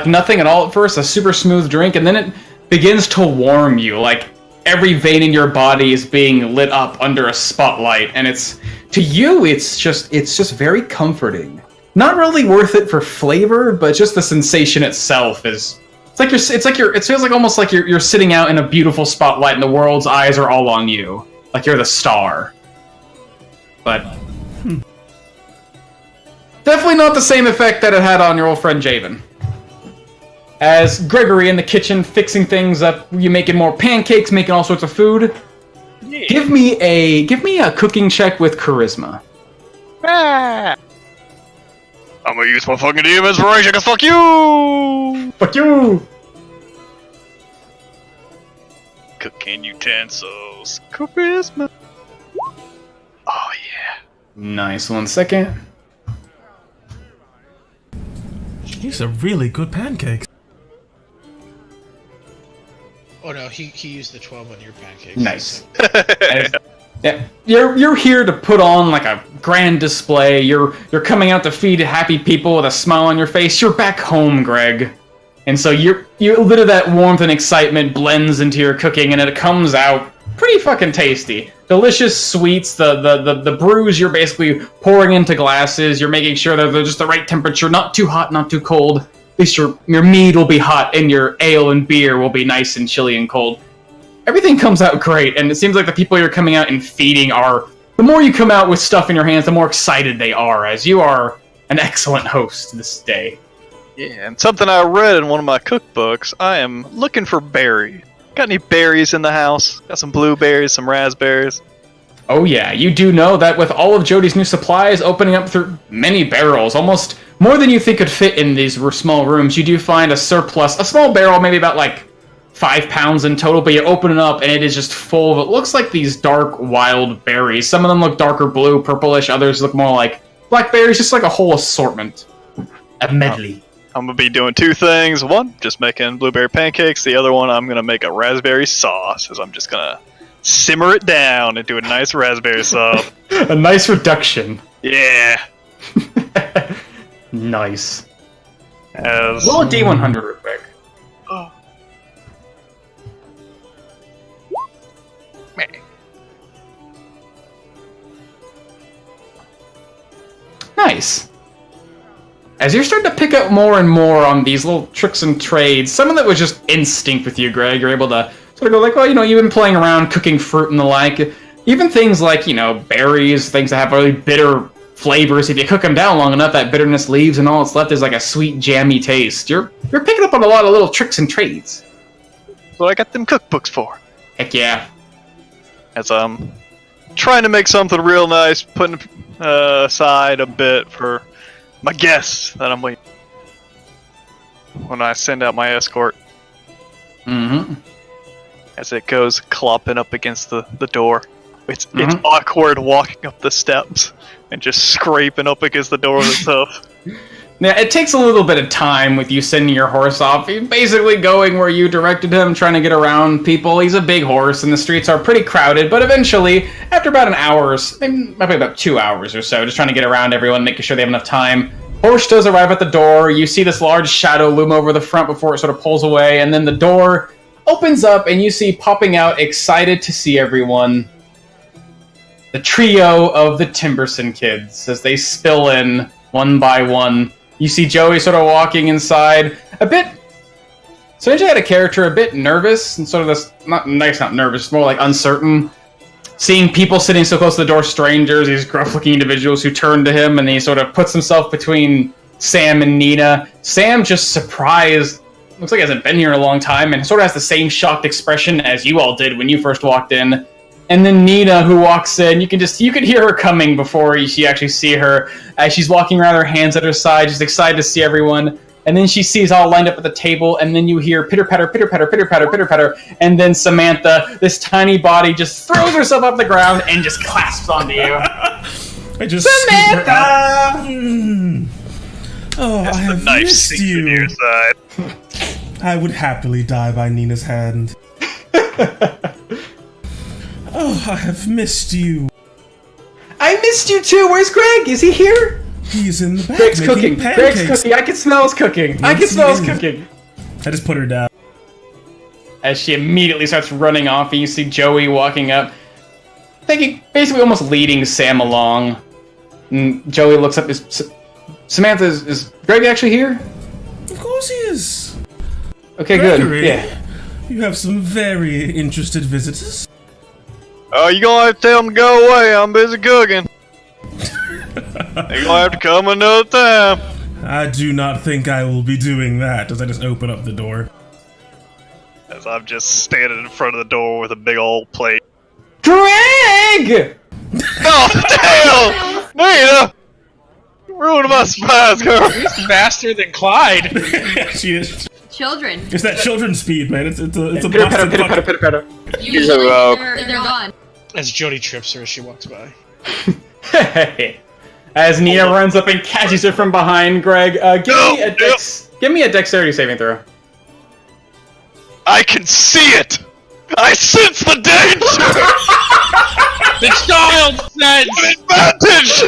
nothing at all at first, a super smooth drink, and then it begins to warm you, like every vein in your body is being lit up under a spotlight, and it's just very comforting. Not really worth it for flavor, but just the sensation itself is. It feels like almost like you're sitting out in a beautiful spotlight, and the world's eyes are all on you, like you're the star. But definitely not the same effect that it had on your old friend Javen. As Gregory in the kitchen fixing things up, you making more pancakes, making all sorts of food. Yeah. Give me a cooking check with charisma. Ah. I'm gonna use my fucking DM inspiration, cause fuck you! Fuck you! Cooking utensils. Charisma. Oh yeah. Nice, 1 second. These are really good pancakes. Oh no, he used the 12 on your pancakes. Nice. Yeah, you're here to put on like a grand display. You're coming out to feed happy people with a smile on your face. You're back home, Greg, and so you a bit of that warmth and excitement blends into your cooking, and it comes out pretty fucking tasty. Delicious sweets. The brews you're basically pouring into glasses. You're making sure that they're just the right temperature, not too hot, not too cold. At least your mead will be hot, and your ale and beer will be nice and chilly and cold. Everything comes out great, and it seems like the people you're coming out and feeding are... The more you come out with stuff in your hands, the more excited they are, as you are an excellent host this day. Yeah, and something I read in one of my cookbooks, I am looking for berries. Got any berries in the house? Got some blueberries, some raspberries? Oh yeah, you do know that with all of Jody's new supplies opening up through many barrels, almost more than you think could fit in these small rooms, you do find a surplus, a small barrel, maybe about like 5 pounds in total, but you open it up and it is just full of, it looks like these dark wild berries. Some of them look darker blue, purplish, others look more like blackberries, just like a whole assortment. A medley. I'm gonna be doing two things. One, just making blueberry pancakes. The other one, I'm gonna make a raspberry sauce, as I'm just gonna simmer it down and do a nice raspberry sauce. A nice reduction. Yeah. Nice. As... Roll a D100 real quick. Oh. Nice. As you're starting to pick up more and more on these little tricks and trades, some of that was just instinct with you, Greg. You're able to sort of go like, well, you know, you've been playing around cooking fruit and the like. Even things like, you know, berries, things that have really bitter flavors. If you cook them down long enough, that bitterness leaves and all that's left is like a sweet, jammy taste. You're picking up on a lot of little tricks and trades. That's what I got them cookbooks for. Heck yeah. As I'm trying to make something real nice, putting aside a bit for my guests that I'm waiting when I send out my escort. Mm-hmm. As it goes clopping up against the door. It's awkward walking up the steps and just scraping up against the door with stuff. Yeah, it takes a little bit of time with you sending your horse off. He's basically going where you directed him, trying to get around people. He's a big horse, and the streets are pretty crowded, but eventually, after about an hour, maybe about 2 hours or so, just trying to get around everyone, making sure they have enough time, horse does arrive at the door. You see this large shadow loom over the front before it sort of pulls away, and then the door opens up, and you see popping out, excited to see everyone, the trio of the Timberson kids as they spill in one by one. You see Joey sort of walking inside, a bit... So AJ had a character a bit nervous, and sort of this... not nervous, more like uncertain. Seeing people sitting so close to the door, strangers, these gruff-looking individuals who turn to him, and he sort of puts himself between Sam and Nina. Sam just surprised... Looks like he hasn't been here in a long time, and sort of has the same shocked expression as you all did when you first walked in. And then Nina, who walks in, you can hear her coming before you actually see her. As she's walking around, her hands at her side, just excited to see everyone. And then she sees all lined up at the table, and then you hear pitter-patter, pitter-patter, pitter-patter, pitter-patter, and then Samantha, this tiny body, just throws herself off the ground and just clasps onto you. I just Samantha! Oh, That's I the have knife missed sinks into you. your side. I would happily die by Nina's hand. Oh, I have missed you. I missed you too. Where's Greg? Is he here? He's in the back Greg's making cooking. pancakes. Greg's cooking. I can smell his cooking. I can Yes, smell his he is. cooking. I just put her down. As she immediately starts running off, and you see Joey walking up, basically almost leading Sam along. And Joey looks up. Samantha, is Greg actually here? Of course he is. Okay, Gregory, good. Yeah. You have some very interested visitors. Oh, you gonna have to tell them to go away. I'm busy cooking. They gonna have to come another time. I do not think I will be doing that as I just open up the door. As I'm just standing in front of the door with a big old plate. Greg! Oh, damn! Nina! You're ruining my surprise, girl. He's faster than Clyde. She is. Children. It's that children's speed, man. It's a Pitter-patter, busted pitter-patter, fucking... pitter-patter. Usually rogue. they're gone. As Jody trips her as she walks by. As Nina runs up and catches her from behind, Greg, give me a dexterity saving throw. I can see it! I sense the danger! The child sense! Advantage!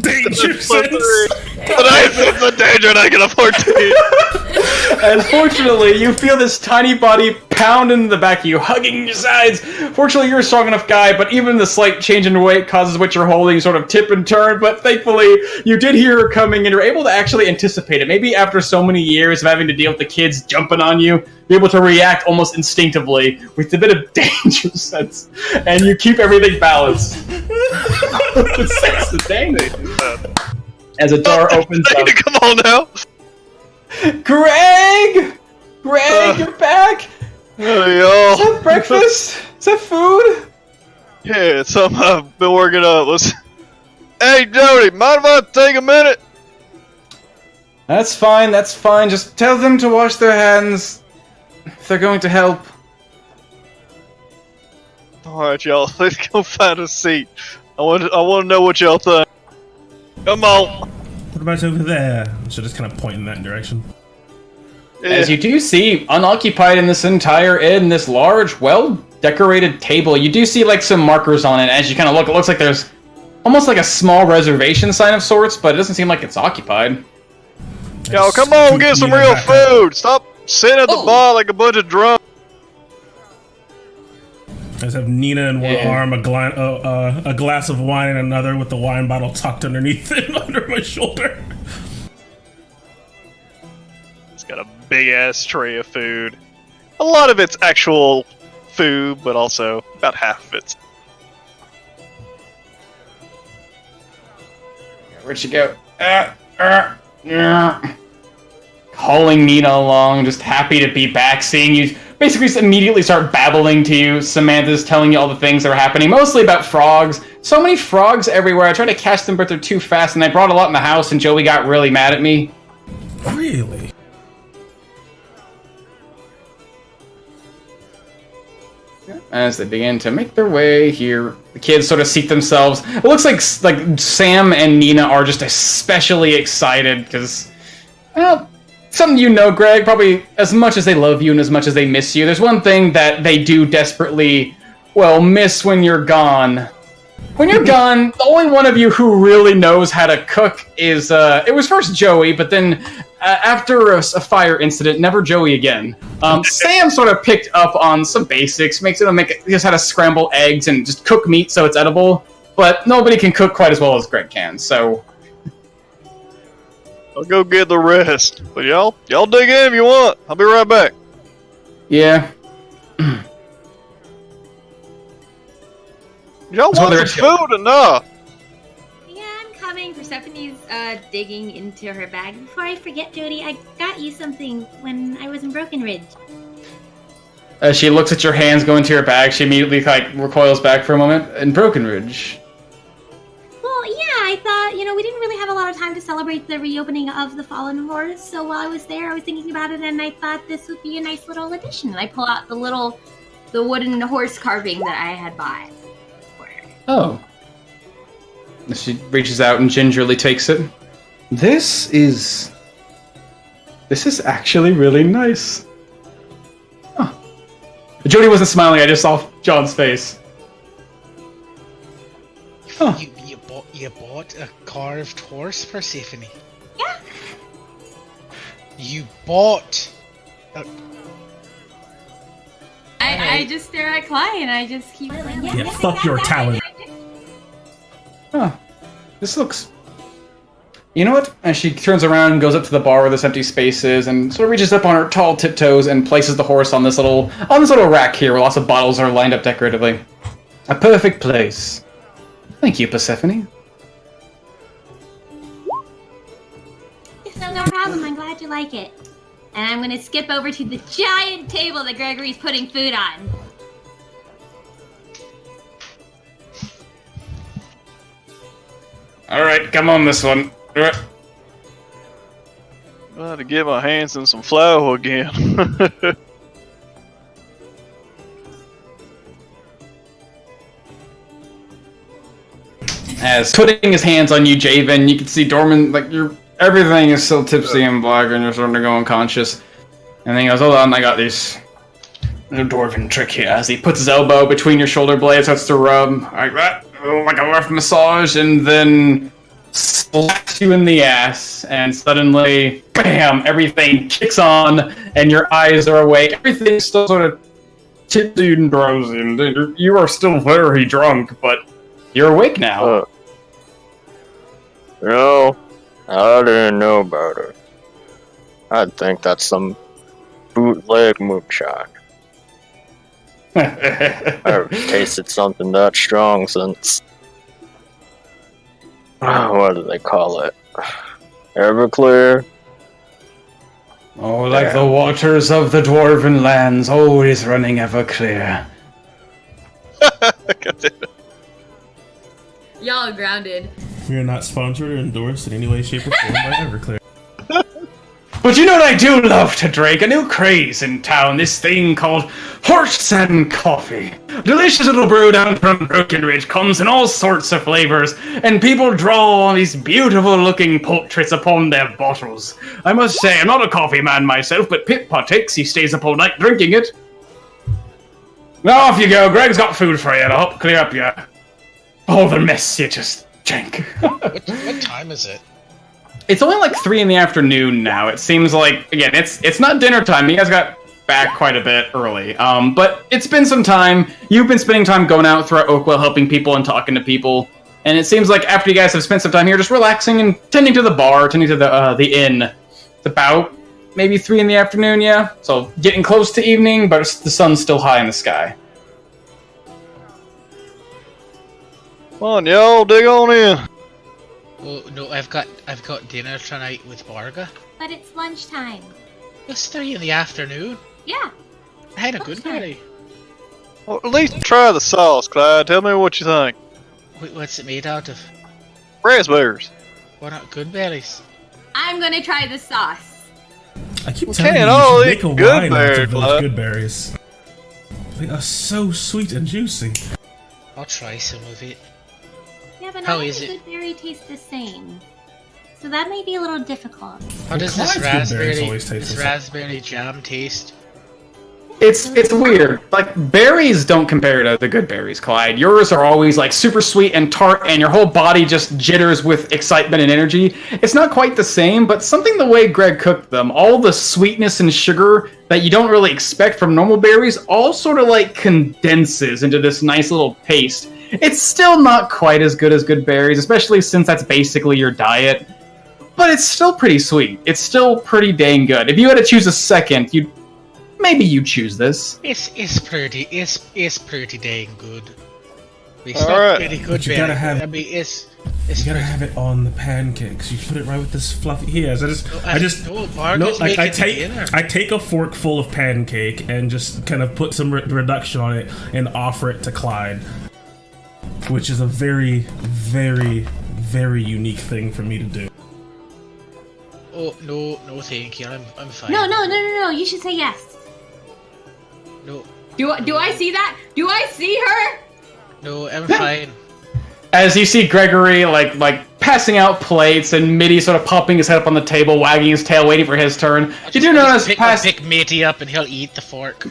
Danger sense! But I sense the danger and I can afford to. Unfortunately, you feel this tiny body pound into the back of you, hugging your sides. Fortunately, you're a strong enough guy, but even the slight change in weight causes what you're holding sort of tip and turn. But thankfully, you did hear her coming, and you're able to actually anticipate it. Maybe after so many years of having to deal with the kids jumping on you, you're able to react almost instinctively with a bit of danger sense, and you keep everything balanced. Sense the danger. As a door opens up. Come on now! Greg! You're back! Hey, y'all. Is that breakfast? Is that food? Yeah, it's something I've been working up. Hey, Jody, mind if I take a minute? That's fine. Just tell them to wash their hands if they're going to help. Alright, y'all, let's go find a seat. I want to know what y'all think. Come on! What about over there? So just kind of point in that direction. Yeah. As you do see, unoccupied in this large, well-decorated table, you do see like some markers on it. As you kind of look, it looks like there's almost like a small reservation sign of sorts, but it doesn't seem like it's occupied. Y'all, come on, get some real food! Stop sitting at the bar like a bunch of drunks. I just have Nina in one arm, a glass of wine in another, with the wine bottle tucked underneath it, under my shoulder. It's got a big ass tray of food. A lot of it's actual food, but also about half of it's. Where'd she go? Calling Nina along, just happy to be back, seeing you. Basically, just immediately start babbling to you. Samantha's telling you all the things that are happening, mostly about frogs. So many frogs everywhere. I tried to catch them, but they're too fast, and I brought a lot in the house, and Joey got really mad at me. Really? As they begin to make their way here, the kids sort of seat themselves. It looks like Sam and Nina are just especially excited because, well, something you know, Greg, probably as much as they love you and as much as they miss you, there's one thing that they do desperately, well, miss when you're gone. When you're gone, the only one of you who really knows how to cook is, it was first Joey, but then after a fire incident, never Joey again. Sam sort of picked up on some basics, just how to scramble eggs and just cook meat so it's edible, but nobody can cook quite as well as Greg can, so... I'll go get the rest. But y'all dig in if you want. I'll be right back. Yeah. Y'all want some food enough? Yeah, I'm coming for Persephone's digging into her bag. Before I forget, Jody, I got you something when I was in Broken Ridge. As she looks at your hands go into your bag, she immediately recoils back for a moment. In Broken Ridge. Well, yeah, I thought, we didn't really have a lot of time to celebrate the reopening of the Fallen Horse, so while I was there, I was thinking about it, and I thought this would be a nice little addition. And I pull out the wooden horse carving that I had bought for her. Oh. She reaches out and gingerly takes it. This is actually really nice. Huh. Jody wasn't smiling, I just saw John's face. Huh. You bought a carved horse, Persephone? Yeah. You bought I just stare at Clyde and I just keep like, Yeah, fuck your talent. Huh. This looks... You know what? And she turns around and goes up to the bar where this empty space is and sort of reaches up on her tall tiptoes and places the horse on this little rack here where lots of bottles are lined up decoratively. A perfect place. Thank you, Persephone. No problem, I'm glad you like it. And I'm gonna skip over to the giant table that Gregory's putting food on. Alright, come on this one. To get my hands in some flour again. As putting his hands on you, Javen, you can see Dorman, everything is still tipsy and black and you're starting to go unconscious. And then he goes, hold on, I got this little dwarven trick here. As he puts his elbow between your shoulder blades, starts to rub, like that, like a rough massage, and then slaps you in the ass, and suddenly, bam, everything kicks on, and your eyes are awake. Everything's still sort of tipsy and drowsy, and you are still very drunk, but you're awake now. No, I didn't know about it. I think that's some bootleg moonshine. I haven't tasted something that strong since... what do they call it? Everclear? Oh, like the waters of the dwarven lands, always running ever clear. Y'all are grounded. We are not sponsored or endorsed in any way, shape, or form by Everclear. But you know what I do love to drink? A new craze in town, this thing called horse and coffee. Delicious little brew down from Broken Ridge, comes in all sorts of flavors, and people draw these beautiful looking portraits upon their bottles. I must say, I'm not a coffee man myself, but Pip partakes, he stays up all night drinking it. Now off you go, Greg's got food for you to help clear up all the mess you just drank. what time is it? It's only like 3 in the afternoon now. It seems like, again, it's not dinner time. You guys got back quite a bit early. But it's been some time. You've been spending time going out throughout Oakwell, helping people and talking to people. And it seems like after you guys have spent some time here just relaxing and tending to the bar, tending to the inn, it's about maybe 3 in the afternoon, yeah? So getting close to evening, but the sun's still high in the sky. Come on, y'all, dig on in. Oh no, I've got dinner tonight with Varga. But it's lunchtime. It's 3 in the afternoon. Yeah. I had a good berry. Well, at least try the sauce, Clyde. Tell me what you think. What's it made out of? Raspberries. Why not good berries? I'm gonna try the sauce. I keep We telling can't you, all you eat should make a good wine out berry, of those Clyde. good berries. They are so sweet and juicy. I'll try some of it. Yeah, but How not is every it? good berry tastes the same. So that may be a little difficult. How does Clyde's this good berries always taste the same. raspberry jam taste? It's weird. Like, berries don't compare to the good berries, Clyde. Yours are always, like, super sweet and tart, and your whole body just jitters with excitement and energy. It's not quite the same, but something the way Greg cooked them, all the sweetness and sugar that you don't really expect from normal berries, all sort of, like, condenses into this nice little paste. It's still not quite as good as good berries, especially since that's basically your diet. But it's still pretty sweet. It's still pretty dang good. If you had to choose a second, maybe you choose this. It's pretty dang good. It's All not right. pretty good But you gotta berry. have- I mean, it's You gotta have it on the pancakes. You put it right with this fluffy. Yes, I take a fork full of pancake and just kind of put some reduction on it and offer it to Clyde, which is a very, very, very unique thing for me to do. Oh no, thank you. I'm fine. No. You should say yes. No. Do I see that? Do I see her? No, I'm fine. As you see Gregory like passing out plates and Mitty sort of popping his head up on the table, wagging his tail, waiting for his turn. You do notice pick Matey up and he'll eat the fork.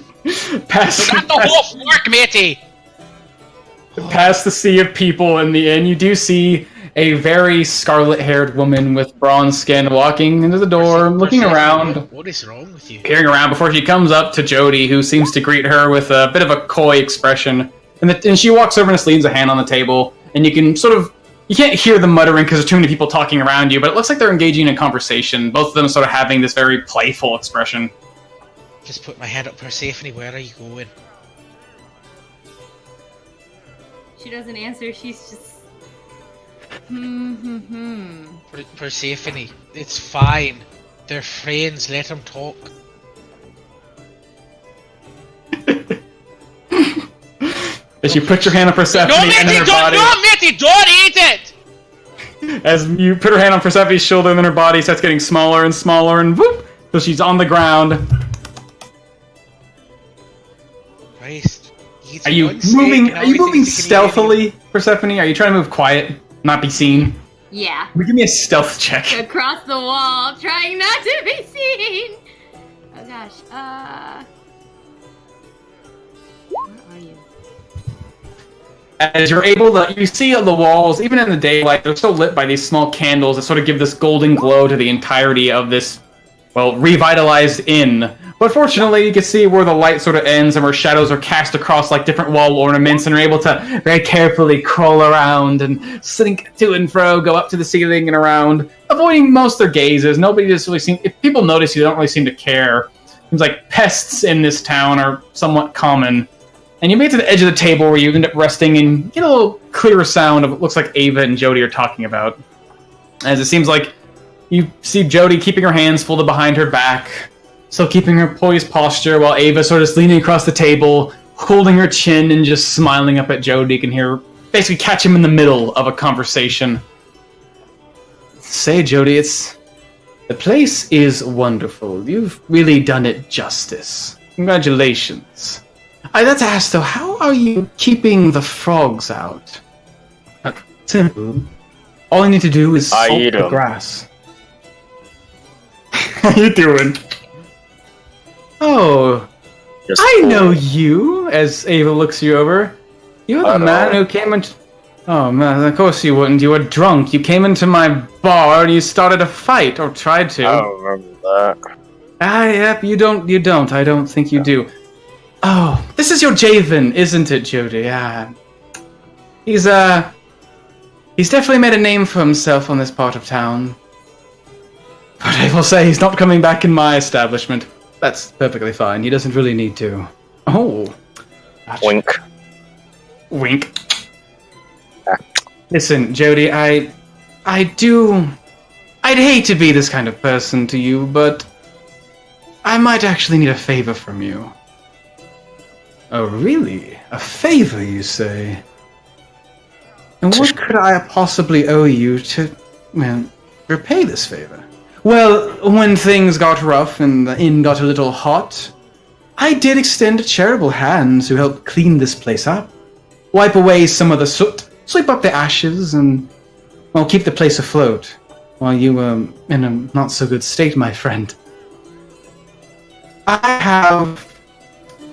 Past Not the whole fork, Matey. Past the sea of people in the inn, you do see a very scarlet-haired woman with bronze skin walking into the door, looking around. What is wrong with you? Peering around before she comes up to Jody, who seems to greet her with a bit of a coy expression. And she walks over and just leans a hand on the table, and you can you can't hear them muttering because there's too many people talking around you, but it looks like they're engaging in a conversation, both of them sort of having this very playful expression. Just put my head up, Persephone, where are you going? She doesn't answer, she's just... Persephone, it's fine. They're friends, let them talk. As you put your hand on Persephone and then her body... No, Mitty, don't eat it! As you put her hand on Persephone's shoulder and then her body starts getting smaller and smaller and whoop! So she's on the ground. Christ. Are you moving stealthily, Persephone? Are you trying to move quiet? Not be seen? Yeah. Give me a stealth check. Across the wall, trying not to be seen! Oh gosh, where are you? As you're able to, you see the walls, even in the daylight, they're still lit by these small candles that sort of give this golden glow to the entirety of this, well, revitalized inn. But fortunately, you can see where the light sort of ends and where shadows are cast across like different wall ornaments, and are able to very carefully crawl around and slink to and fro, go up to the ceiling and around, avoiding most of their gazes. Nobody just really seems, if people notice you, they don't really seem to care. Seems like pests in this town are somewhat common. And you make it to the edge of the table where you end up resting and get a little clearer sound of what looks like Ava and Jody are talking about. As it seems like you see Jody keeping her hands folded behind her back, still keeping her poised posture, while Ava sort of leaning across the table, holding her chin and just smiling up at Jody. You can hear, basically catch him in the middle of a conversation. Say, Jody, the place is wonderful. You've really done it justice. Congratulations. I'd like to ask, though, how are you keeping the frogs out? Simple. All you need to do is salt the grass. How you doing? Oh, I know you, as Ava looks you over. You're the man who came into... Oh, man, of course you wouldn't. You were drunk. You came into my bar and you started a fight, or tried to. I don't remember that. Yep, you don't. I don't think you do. Oh, this is your Javen, isn't it, Jody? Yeah. He's definitely made a name for himself on this part of town. But I will say he's not coming back in my establishment. That's perfectly fine. He doesn't really need to. Oh. Gotcha. Wink. Wink. Listen, Jody, I'd hate to be this kind of person to you, but I might actually need a favor from you. Oh, really? A favor, you say? And what could I possibly owe you to, repay this favor? Well, when things got rough and the inn got a little hot, I did extend a charitable hand to help clean this place up. Wipe away some of the soot, sweep up the ashes, and, well, keep the place afloat while you were in a not-so-good state, my friend. I have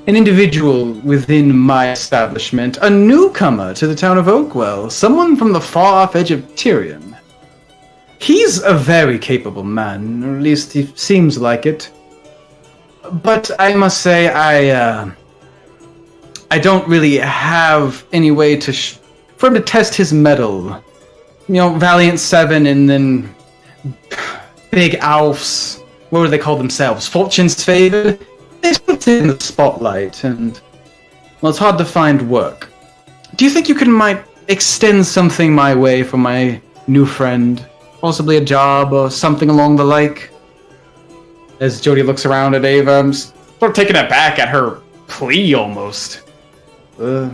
an individual within my establishment, a newcomer to the town of Oakwell, someone from the far-off edge of Tyrion. He's a very capable man, or at least he seems like it. But I must say, I don't really have any way for him to test his mettle. Valiant 7 and then Big Alf's, what do they call themselves? Fortune's Favor? They put in the spotlight, and, well, it's hard to find work. Do you think you might extend something my way for my new friend. Possibly a job or something along the like. As Jody looks around at Ava, I'm sort of taken aback at her plea almost. I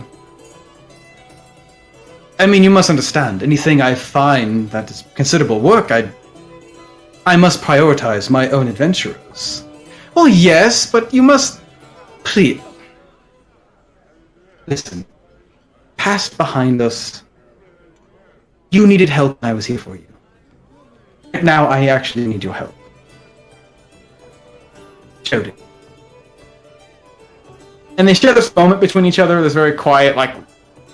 mean, you must understand, anything I find that is considerable work, I must prioritize my own adventurers. Well, yes, but you must... Please. Listen. Past behind us. You needed help, and I was here for you. Now I actually need your help. Jody. And they share this moment between each other, this very quiet, like,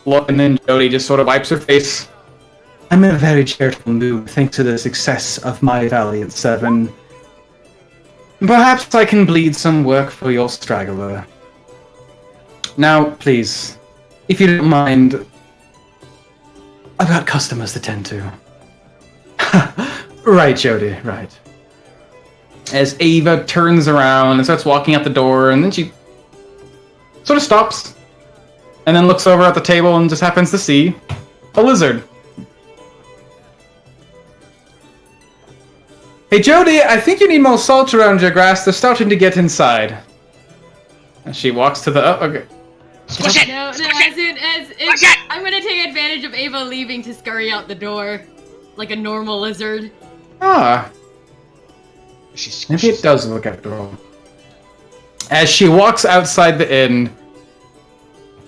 look, and then Jody just sort of wipes her face. I'm in a very charitable mood, thanks to the success of my valiant 7. Perhaps I can bleed some work for your straggler. Now, please, if you don't mind, I've got customers to tend to. Right, Jody, right. As Ava turns around and starts walking out the door, and then she sort of stops, and then looks over at the table and just happens to see a lizard. Hey Jody, I think you need more salt around your grass. They're starting to get inside. And she walks to the... Oh, okay. Squish it! No, I'm gonna take advantage of Ava leaving to scurry out the door. Like a normal lizard. Ah. Maybe it does look after all. As she walks outside the inn,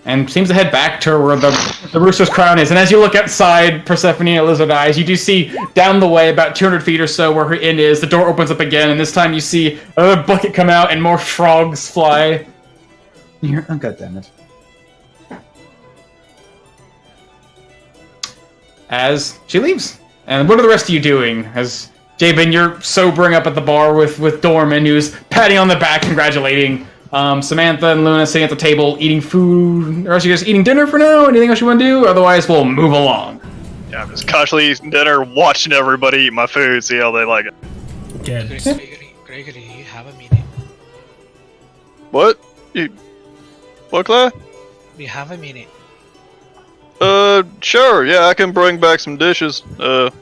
and seems to head back to where the rooster's crown is. And as you look outside Persephone at Lizard Eyes, you do see down the way, about 200 feet or so, where her inn is, the door opens up again, and this time you see another bucket come out and more frogs fly. You're, oh, goddammit. As she leaves. And what are the rest of you doing? As Jabin, you're sobering up at the bar with Dorman, who's patting on the back, congratulating Samantha and Luna sitting at the table eating food. Or are you guys eating dinner for now? Anything else you want to do? Otherwise, we'll move along. Yeah, I'm just casually eating dinner, watching everybody eat my food, see how they like it. Good. Gregory, you have a meeting. What? What, Claire? We have a meeting. Sure, yeah, I can bring back some dishes. Let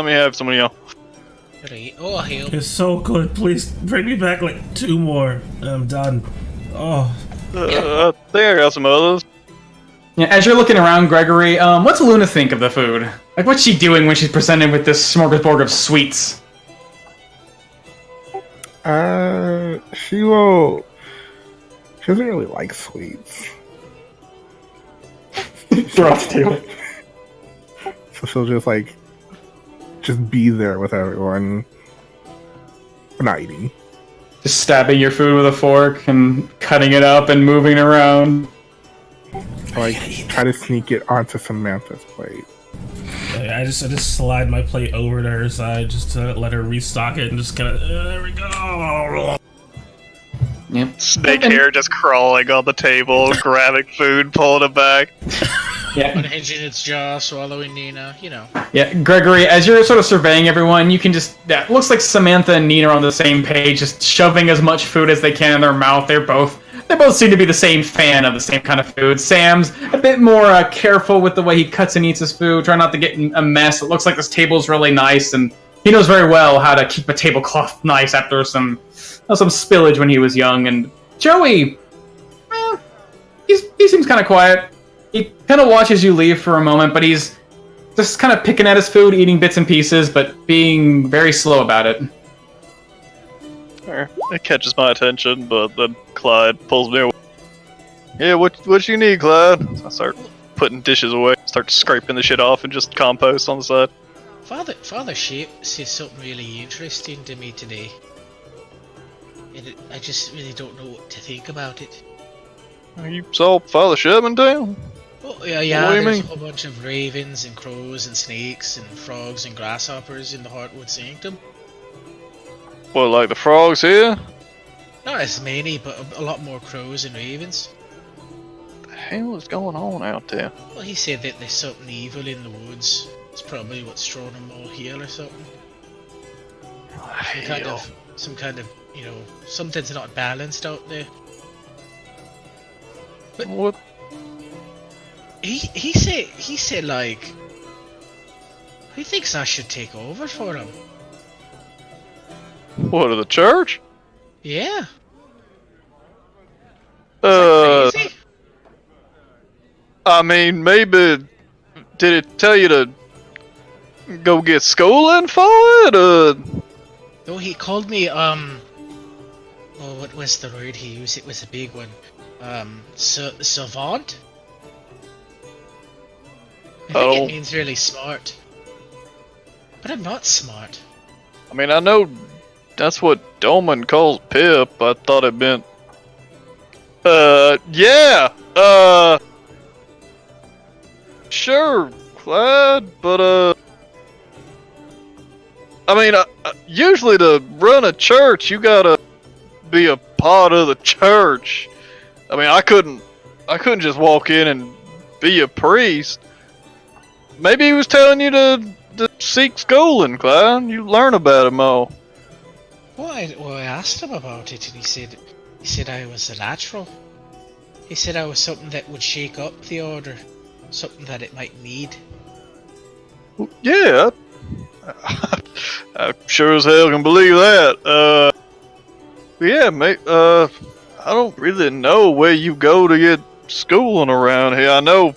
me have some of y'all. Right. Oh, hell. It's so good. Please bring me back like 2 more. I'm done. Oh. I think I got some others. Yeah, as you're looking around, Gregory, what's Luna think of the food? Like, what's she doing when she's presented with this smorgasbord of sweets? She will. She doesn't really like sweets. Throw off the table. So she'll just be there with everyone. But not eating. Just stabbing your food with a fork and cutting it up and moving it around. Like, try to sneak it onto Samantha's plate. I just slide my plate over to her side just to let her restock it and just kind of, there we go. Yep. Snake hair just crawling on the table, grabbing food, pulling it back. Yeah. Unhinging its jaw, swallowing Nina, you know. Yeah, Gregory, as you're sort of surveying everyone, you can just... Yeah, it looks like Samantha and Nina are on the same page, just shoving as much food as they can in their mouth. They both seem to be the same fan of the same kind of food. Sam's a bit more careful with the way he cuts and eats his food, trying not to get in a mess. It looks like this table's really nice, and he knows very well how to keep a tablecloth nice after some spillage when he was young. And Joey, he seems kind of quiet. He kind of watches you leave for a moment, but he's just kind of picking at his food, eating bits and pieces, but being very slow about it. It catches my attention, but then Clyde pulls me away. Yeah, what you need, Clyde? I start putting dishes away, start scraping the shit off and just compost on the side. Father Shape says something really interesting to me today. And I just really don't know what to think about it. You saw Father Sherman down? Oh, yeah, What do you there's mean? a whole bunch of ravens and crows and snakes and frogs and grasshoppers in the Heartwood Sanctum. What, like the frogs here? Not as many, but a lot more crows and ravens. What the hell is going on out there? Well, he said that there's something evil in the woods. It's probably what's drawn them all here or something. Some kind of, you know, something's not balanced out there. What? he said like he thinks I should take over for him. What, of the church? Yeah. Is that crazy? I mean, maybe, did it tell you to go get schooling for it? No, he called me what was the word he used? It was a big one. Savant? I think it means really smart. But I'm not smart. I mean, I know that's what Dolman calls Pip. I thought it meant... yeah! Sure, Clyde, but, I mean, usually to run a church, you gotta be a part of the church. I mean, I couldn't just walk in and be a priest. Maybe he was telling you to seek schooling, Clyde. You learn about him all. Well, I asked him about it, and he said I was a natural. He said I was something that would shake up the order, something that it might need. Yeah, I sure as hell can believe that. Yeah, mate. I don't really know where you go to get schooling around here. I know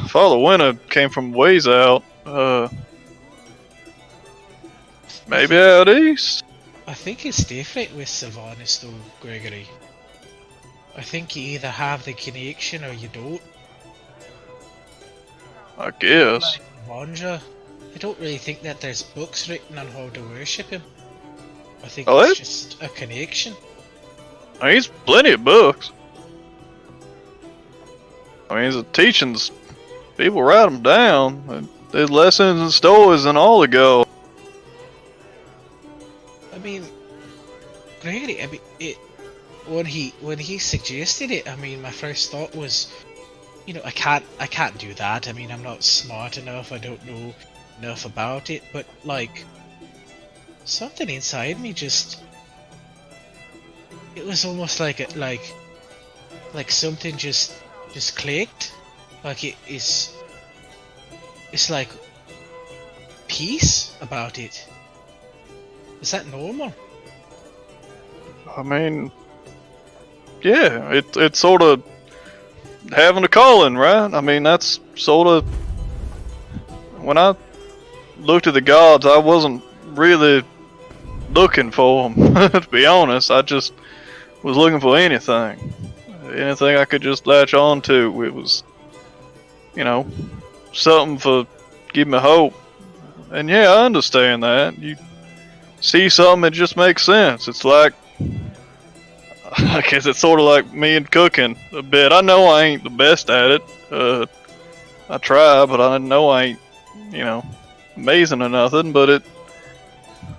Father Winter came from ways out. Maybe out east? I think it's different with Sylvanas though, Gregory. I think you either have the connection or you don't. I guess. Like Vanja, I don't really think that there's books written on how to worship him. I think it's just a connection. I mean, he's plenty of books. I mean, the teachings, people write them down. There's lessons and stories and all to go. I mean, Gregory, I mean, when he suggested it, I mean, my first thought was, you know, I can't do that. I mean, I'm not smart enough. I don't know enough about it. But like, something inside me just, it was almost like something just clicked. Like it's like peace about it. Is that normal? I mean, yeah, it's sort of having a calling, right? I mean, that's sort of, when I looked at the gods, I wasn't really looking for them, to be honest. I just was looking for anything I could just latch on to. It was, you know, something for give me hope. And yeah, I understand that. You see something, it just makes sense. It's like, I guess it's sort of like me and cooking a bit. I know I ain't the best at it. I try, but I know I ain't, you know, amazing or nothing. But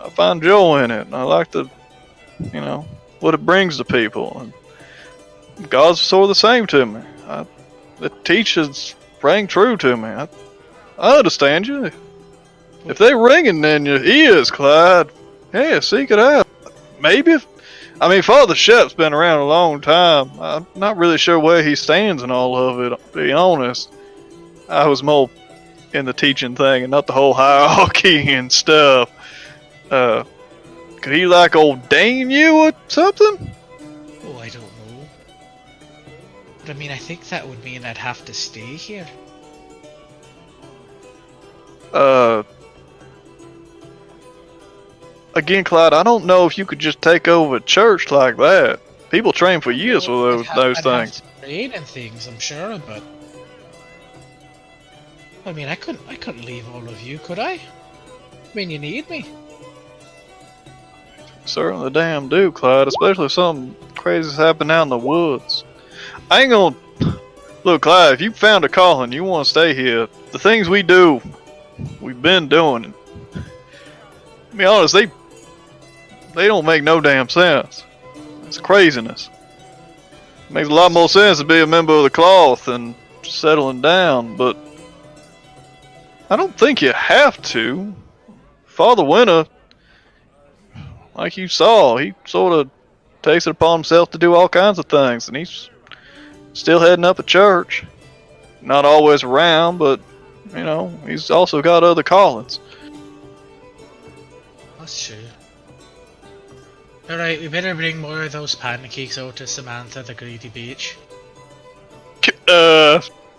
I find joy in it. And I like the, you know, what it brings to people. And God's sort of the same to me. The teachings rang true to me. I understand you. If they ringing in your ears, Clyde, yeah, seek it out. Maybe I mean, Father Shep's been around a long time. I'm not really sure where he stands in all of it, to be honest. I was more in the teaching thing and not the whole hierarchy and stuff. Could he like ordain you or something? Oh, I don't know. But I mean, I think that would mean I'd have to stay here. Again, Clyde, I don't know if you could just take over a church like that. People train for years for those I'd things. have to train and things, I'm sure, but I mean, I couldn't leave all of you, could I? I mean, you need me. Certainly damn do, Clyde, especially if something crazy's happened out in the woods. I ain't gonna... Look, Clyde, if you found a calling, you want to stay here, the things we do, we've been doing. To be honest, they don't make no damn sense. It's craziness. It makes a lot more sense to be a member of the cloth than settling down, but I don't think you have to. Father Winter, like you saw, he sort of takes it upon himself to do all kinds of things, and he's still heading up a church. not always around, but, you know, he's also got other callings. That's true. Alright, we better bring more of those pancakes out to Samantha the Greedy Beach.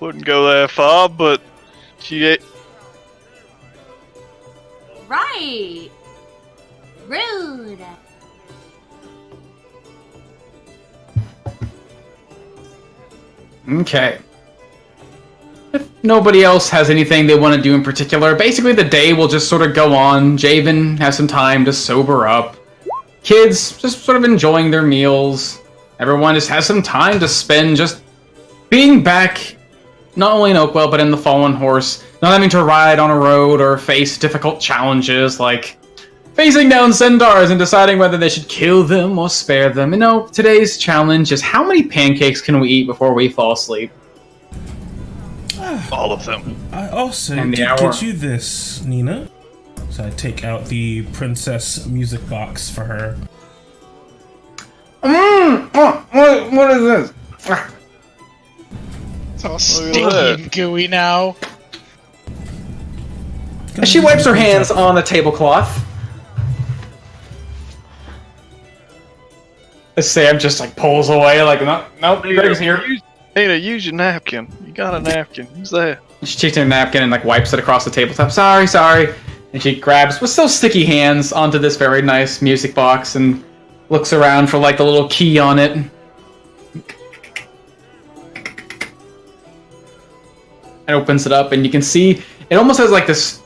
Wouldn't go that far, but she ate. Right. Rude. Okay. If nobody else has anything they want to do in particular, basically the day will just sort of go on. Javen has some time to sober up. Kids just sort of enjoying their meals. Everyone just has some time to spend just being back, not only in Oakwell, but in the Fallen Horse. Not having to ride on a road or face difficult challenges like facing down centaurs and deciding whether they should kill them or spare them. You know, today's challenge is how many pancakes can we eat before we fall asleep? All of them. I also And the did hour. get you this, Nina. So I take out the princess music box for her. What is this? It's all Look at sticky that. and gooey now. As she wipes her hands on the tablecloth, Sam just like pulls away, like, nope, Greg's here. Nina, use your napkin. You got a napkin. Use that. She takes her napkin and like wipes it across the tabletop. Sorry. And she grabs, with still sticky hands, onto this very nice music box and looks around for like the little key on it. And opens it up, and you can see it almost has like this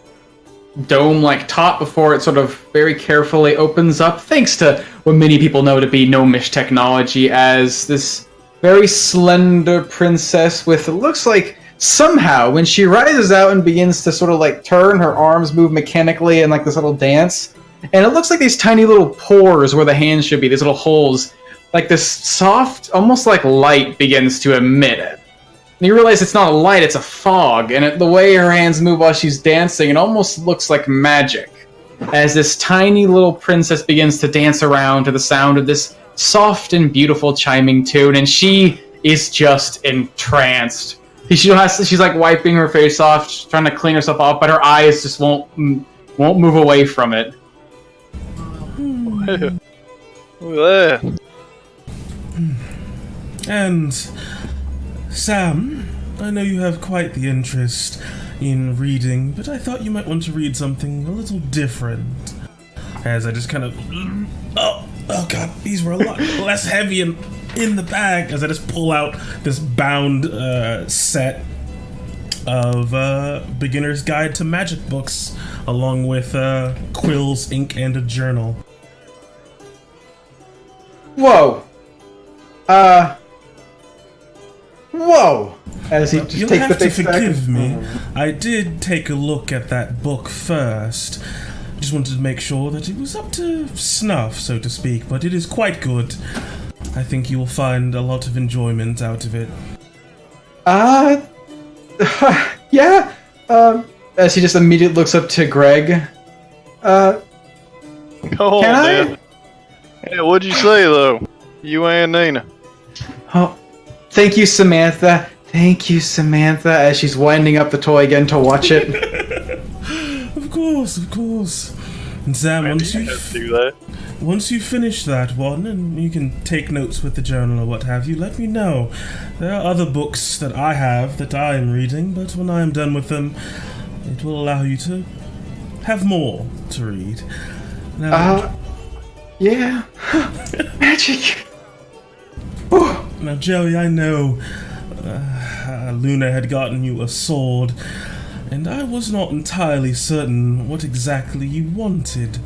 dome-like top before it sort of very carefully opens up, thanks to what many people know to be gnomish technology, as this very slender princess with, it looks like somehow when she rises out and begins to sort of like turn, her arms move mechanically in like this little dance, and it looks like these tiny little pores where the hands should be, these little holes, like this soft, almost like light begins to emit it. And you realize it's not a light, it's a fog, and the way her hands move while she's dancing, it almost looks like magic. As this tiny little princess begins to dance around to the sound of this soft and beautiful chiming tune, and she is just entranced. She's like wiping her face off, trying to clean herself off, but her eyes just won't move away from it. Look at that. And Sam, I know you have quite the interest in reading, but I thought you might want to read something a little different. As I just kind of... Oh god, these were a lot less heavy and in the bag. As I just pull out this bound set of Beginner's Guide to Magic books, along with quills, ink, and a journal. Whoa! Whoa! As he just You'll takes the have to big stack forgive of- me. I did take a look at that book first. Just wanted to make sure that it was up to snuff, so to speak, but it is quite good. I think you will find a lot of enjoyment out of it. Yeah. As he just immediately looks up to Greg. Oh, Can I? man. Yeah, what'd you say, though? You and Nina. Oh, thank you, Samantha. Thank you, Samantha, as she's winding up the toy again to watch it. Of course. And Sam, once You guys do that. you finish that one, and you can take notes with the journal or what have you, let me know. There are other books that I have that I am reading, but when I am done with them, it will allow you to have more to read. Now, Yeah. Magic. Oh. Now, Joey, I know Luna had gotten you a sword, and I was not entirely certain what exactly you wanted.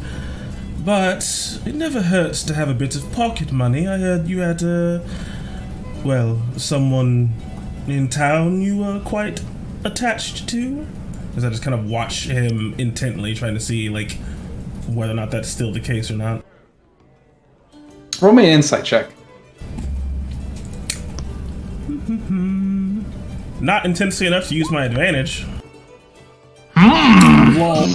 But it never hurts to have a bit of pocket money. I heard you had, someone in town you were quite attached to? As I just kind of watch him intently, trying to see, like, whether or not that's still the case or not. Roll me an insight check. Not intensely enough to use my advantage. Lol.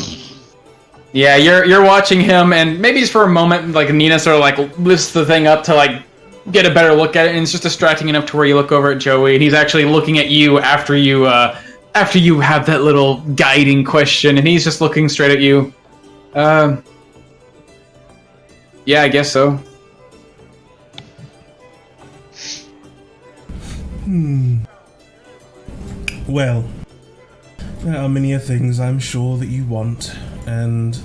Yeah, you're watching him, and maybe just for a moment, like Nina sort of like lifts the thing up to like get a better look at it, and it's just distracting enough to where you look over at Joey, and he's actually looking at you after you have that little guiding question, and he's just looking straight at you. Yeah, I guess so. Well, there are many things I'm sure that you want, and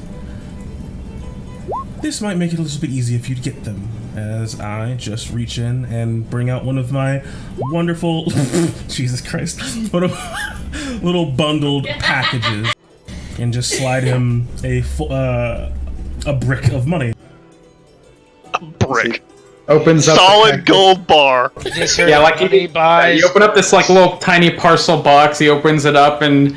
this might make it a little bit easier for you to get them, as I just reach in and bring out one of my wonderful, Jesus Christ, little bundled packages, and just slide him a brick of money. A brick. Opens up solid gold bar. Yeah, like you open up this like little tiny parcel box. He opens it up, and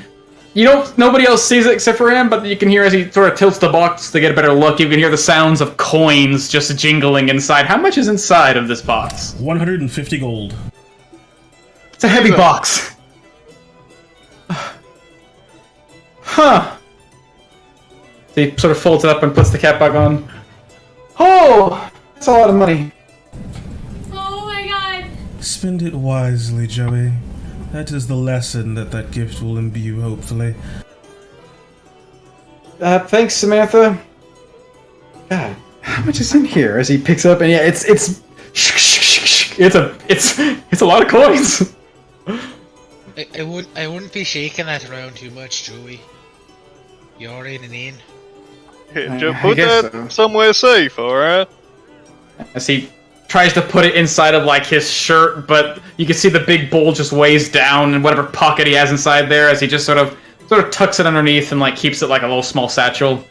nobody else sees it except for him. But you can hear as he sort of tilts the box to get a better look. You can hear the sounds of coins just jingling inside. How much is inside of this box? 150 gold. It's a heavy box. Huh. So he sort of folds it up and puts the cap back on. Oh, that's a lot of money. Oh my god. Spend it wisely, Joey. That is the lesson that gift will imbue, hopefully. Thanks, Samantha. God, how much is in here? As he picks up, and yeah, it's a lot of coins. I wouldn't be shaking that around too much, Joey. You're in and in. Just put that somewhere safe, alright? As he tries to put it inside of like his shirt, but you can see the big bowl just weighs down and whatever pocket he has inside there, as he just sort of tucks it underneath and like keeps it like a little small satchel.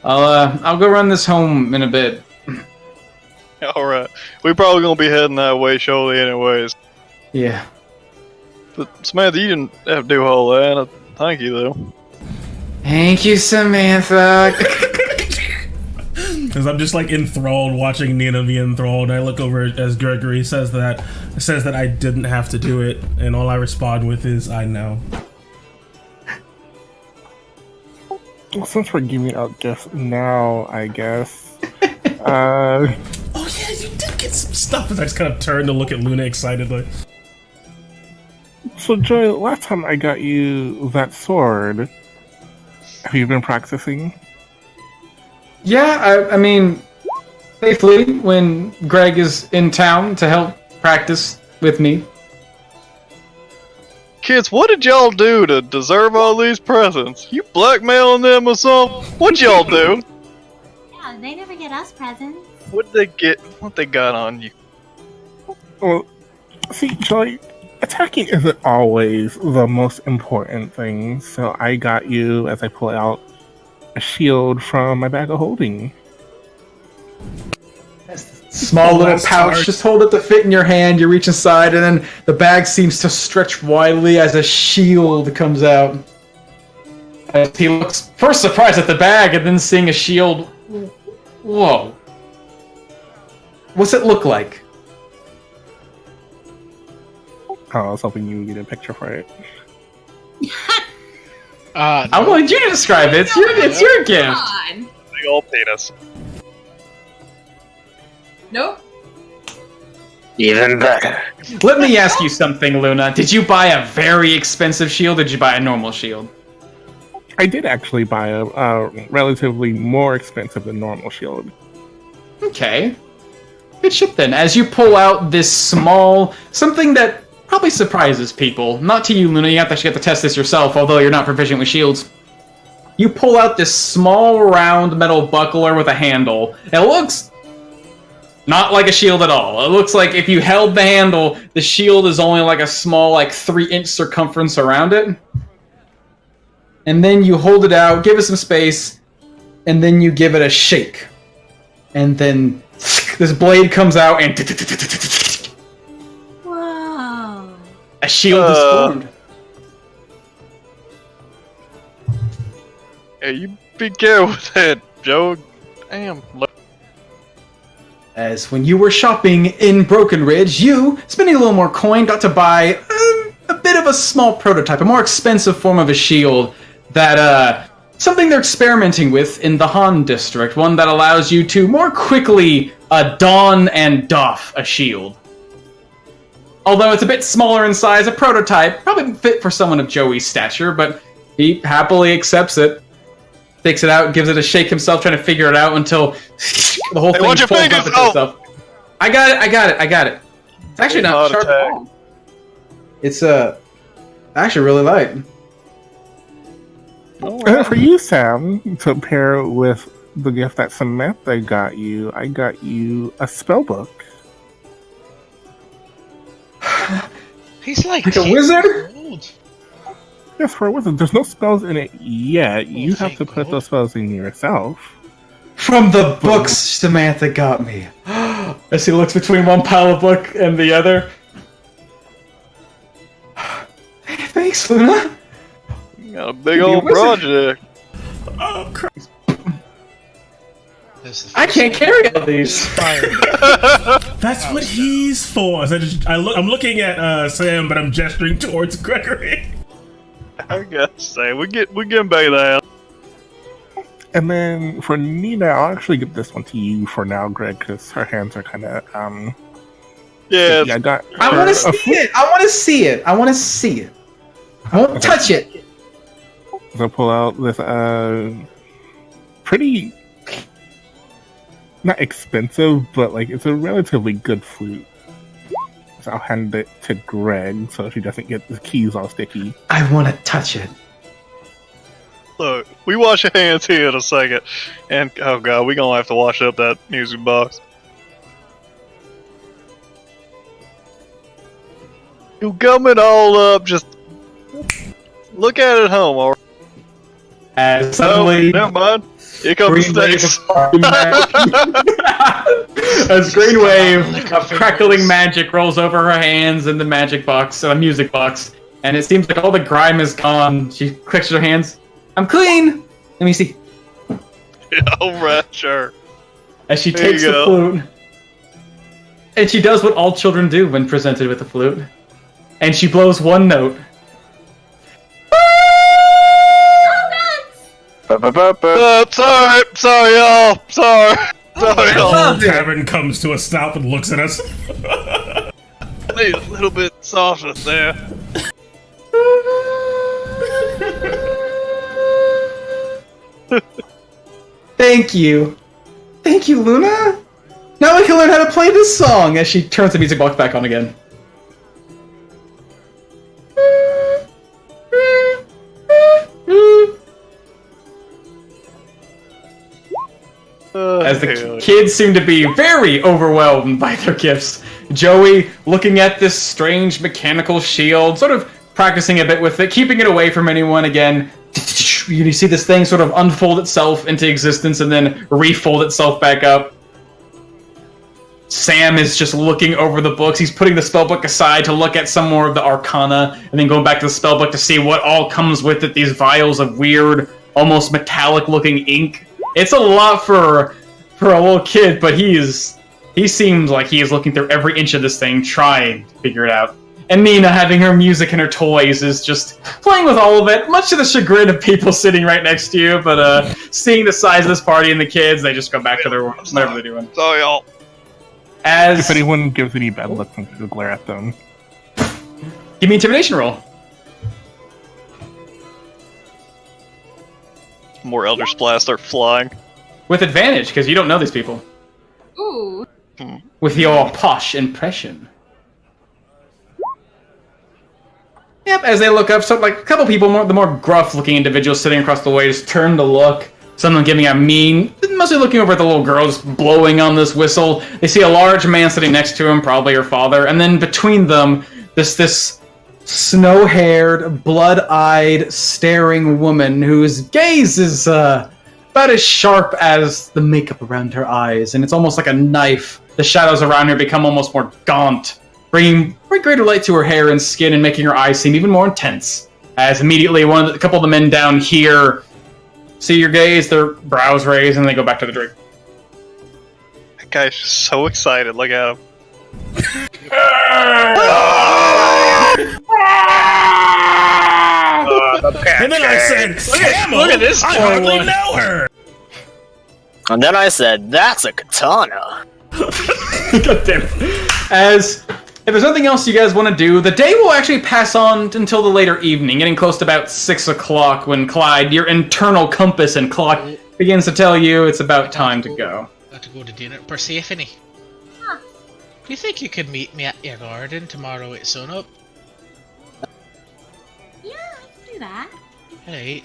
I'll go run this home in a bit. Alright. We probably gonna be heading that way shortly anyways. Yeah. But Samantha, you didn't have to do all that. Thank you though. Thank you, Samantha. Because I'm just like enthralled watching Nina be enthralled. I look over as Gregory says that I didn't have to do it, and all I respond with is I know. Well, since we're giving out gifts now, I guess. Oh yeah, you did get some stuff. And I just kind of turned to look at Luna excitedly. So Joy, last time I got you that sword, have you been practicing? Yeah, I mean, safely when Greg is in town to help practice with me. Kids, what did y'all do to deserve all these presents? You blackmailing them or something? What'd y'all do? Yeah, they never get us presents. What'd they get? What they got on you? Well, see, Joy, attacking isn't always the most important thing, so I got you as I pull out a shield from my bag of holding. Small little pouch, just hold it to fit in your hand, you reach inside, and then the bag seems to stretch widely as a shield comes out. As he looks first surprised at the bag, and then seeing a shield. Whoa. What's it look like? Oh, I was hoping you would get a picture for it. I wanted you to describe it. It's your gift. Come on. Big old penis. Nope. Even better. Let me ask you something, Luna. Did you buy a very expensive shield, or did you buy a normal shield? I did actually buy a relatively more expensive than normal shield. Okay. Good shit then. As you pull out this small, something that probably surprises people. Not to you, Luna. You have to actually get to test this yourself, although you're not proficient with shields. You pull out this small, round metal buckler with a handle. It looks not like a shield at all. It looks like if you held the handle, the shield is only like a small, like 3-inch circumference around it. And then you hold it out, give it some space, and then you give it a shake. And then this blade comes out and Whoa. a shield is formed. Hey, you be careful with that, Joe. Damn. As when you were shopping in Broken Ridge, you, spending a little more coin, got to buy a bit of a small prototype, a more expensive form of a shield that something they're experimenting with in the Han district, one that allows you to more quickly don and doff a shield. Although it's a bit smaller in size, a prototype, probably fit for someone of Joey's stature, but he happily accepts it, takes it out, gives it a shake himself, trying to figure it out until the whole thing folds up into itself. I got it. It's actually not sharp at all. It's actually really light. For you, Sam, to pair with the gift that Samantha got you, I got you a spell book. He's like a wizard? Old. Yes, for a wizard. There's no spells in it yet. You have to put those spells in yourself. From the books Samantha got me. As he looks between one pile of book and the other. Thanks, Luna. Got a big old project. Oh, crap. I can't carry all these. That's what he's for. So I'm looking at Sam, but I'm gesturing towards Gregory. I gotta say, we getting back that. And then for Nina, I'll actually give this one to you for now, Greg, because her hands are kind of Yeah, I got. I want to see it. I want to see it. I won't touch it. So pull out this pretty, not expensive, but like it's a relatively good flute. So I'll hand it to Greg so she doesn't get the keys all sticky. I want to touch it. look, we wash your hands here in a second, and oh god, we gonna have to wash up that music box. You gum it all up, just look at it at home, alright? As suddenly, never mind. Here comes the sticks. As green wave of crackling magic rolls over her hands in the magic box, music box, and it seems like all the grime is gone. She clicks her hands. I'm clean. Let me see. Alright, sure. As she There takes you the go. flute, and she does what all children do when presented with a flute, and she blows one note. Sorry, y'all. Sorry, The y'all. whole tavern comes to a stop and looks at us. Need a little bit softer there. Thank you. Thank you, Luna. Now we can learn how to play this song as she turns the music box back on again. As the kids seem to be very overwhelmed by their gifts. Joey looking at this strange mechanical shield, sort of practicing a bit with it, keeping it away from anyone again. You see this thing sort of unfold itself into existence and then refold itself back up. Sam is just looking over the books. He's putting the spellbook aside to look at some more of the arcana, and then going back to the spellbook to see what all comes with it. These vials of weird, almost metallic-looking ink. It's a lot for a little kid, but he seems like he is looking through every inch of this thing, trying to figure it out. And Nina, having her music and her toys, is just playing with all of it, much to the chagrin of people sitting right next to you. But seeing the size of this party and the kids, they just go back to their whatever they're doing. Sorry, y'all. If anyone gives any bad looks, I'm going to glare at them. Give me an intimidation roll. More Elder Splash start flying. With advantage, because you don't know these people. Ooh. With your posh impression. Yep, as they look up, so like a couple people, the more gruff-looking individuals sitting across the way, just turn to look. Some of them giving a mean, mostly looking over at the little girl, just blowing on this whistle. They see a large man sitting next to him, probably her father, and then between them, this snow-haired, blood-eyed, staring woman whose gaze is about as sharp as the makeup around her eyes, and it's almost like a knife. The shadows around her become almost more gaunt, bringing greater light to her hair and skin and making her eyes seem even more intense. As immediately a couple of the men down here see your gaze, their brows raise, and they go back to the drink. That guy's just so excited. Look at him. And then I said, Camel? Look at this I poor hardly one. know her! And then I said, that's a katana. God damn it. As if there's nothing else you guys want to do, the day will actually pass on until the later evening, getting close to about 6 o'clock when Clyde, your internal compass and clock, begins to tell you it's about time to go. Got to go to dinner. Persephone. Huh. Do you think you could meet me at your garden tomorrow at sunup? Yeah, I can do that. Hey.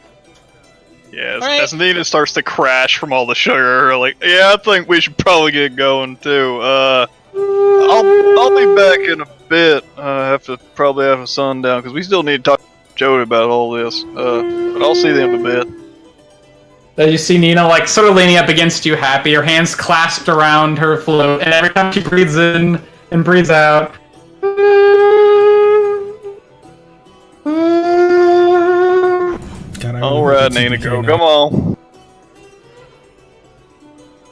Yeah, Alright. as Nina starts to crash from all the sugar, like, yeah, I think we should probably get going too. I'll be back in a bit. I have to probably have a sundown because we still need to talk to Jody about all this. But I'll see them in a bit. You see Nina, like, sort of leaning up against you, happy, her hands clasped around her float, and every time she breathes in and breathes out. God, I really All hope right, it's Nina, TPK go. now. Come on.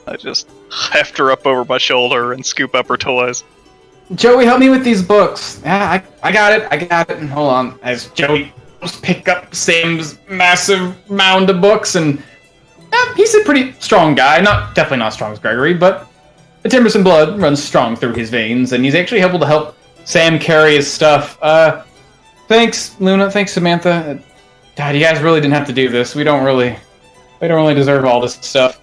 I just heft her up over my shoulder and scoop up her toys. Joey, help me with these books. Yeah, I got it. And hold on, as Joey pick up Sam's massive mound of books, and yeah, he's a pretty strong guy. Definitely not as strong as Gregory, but the Timberson blood runs strong through his veins, and he's actually able to help Sam carry his stuff. Thanks, Luna. Thanks, Samantha. God, you guys really didn't have to do this. We don't really deserve all this stuff.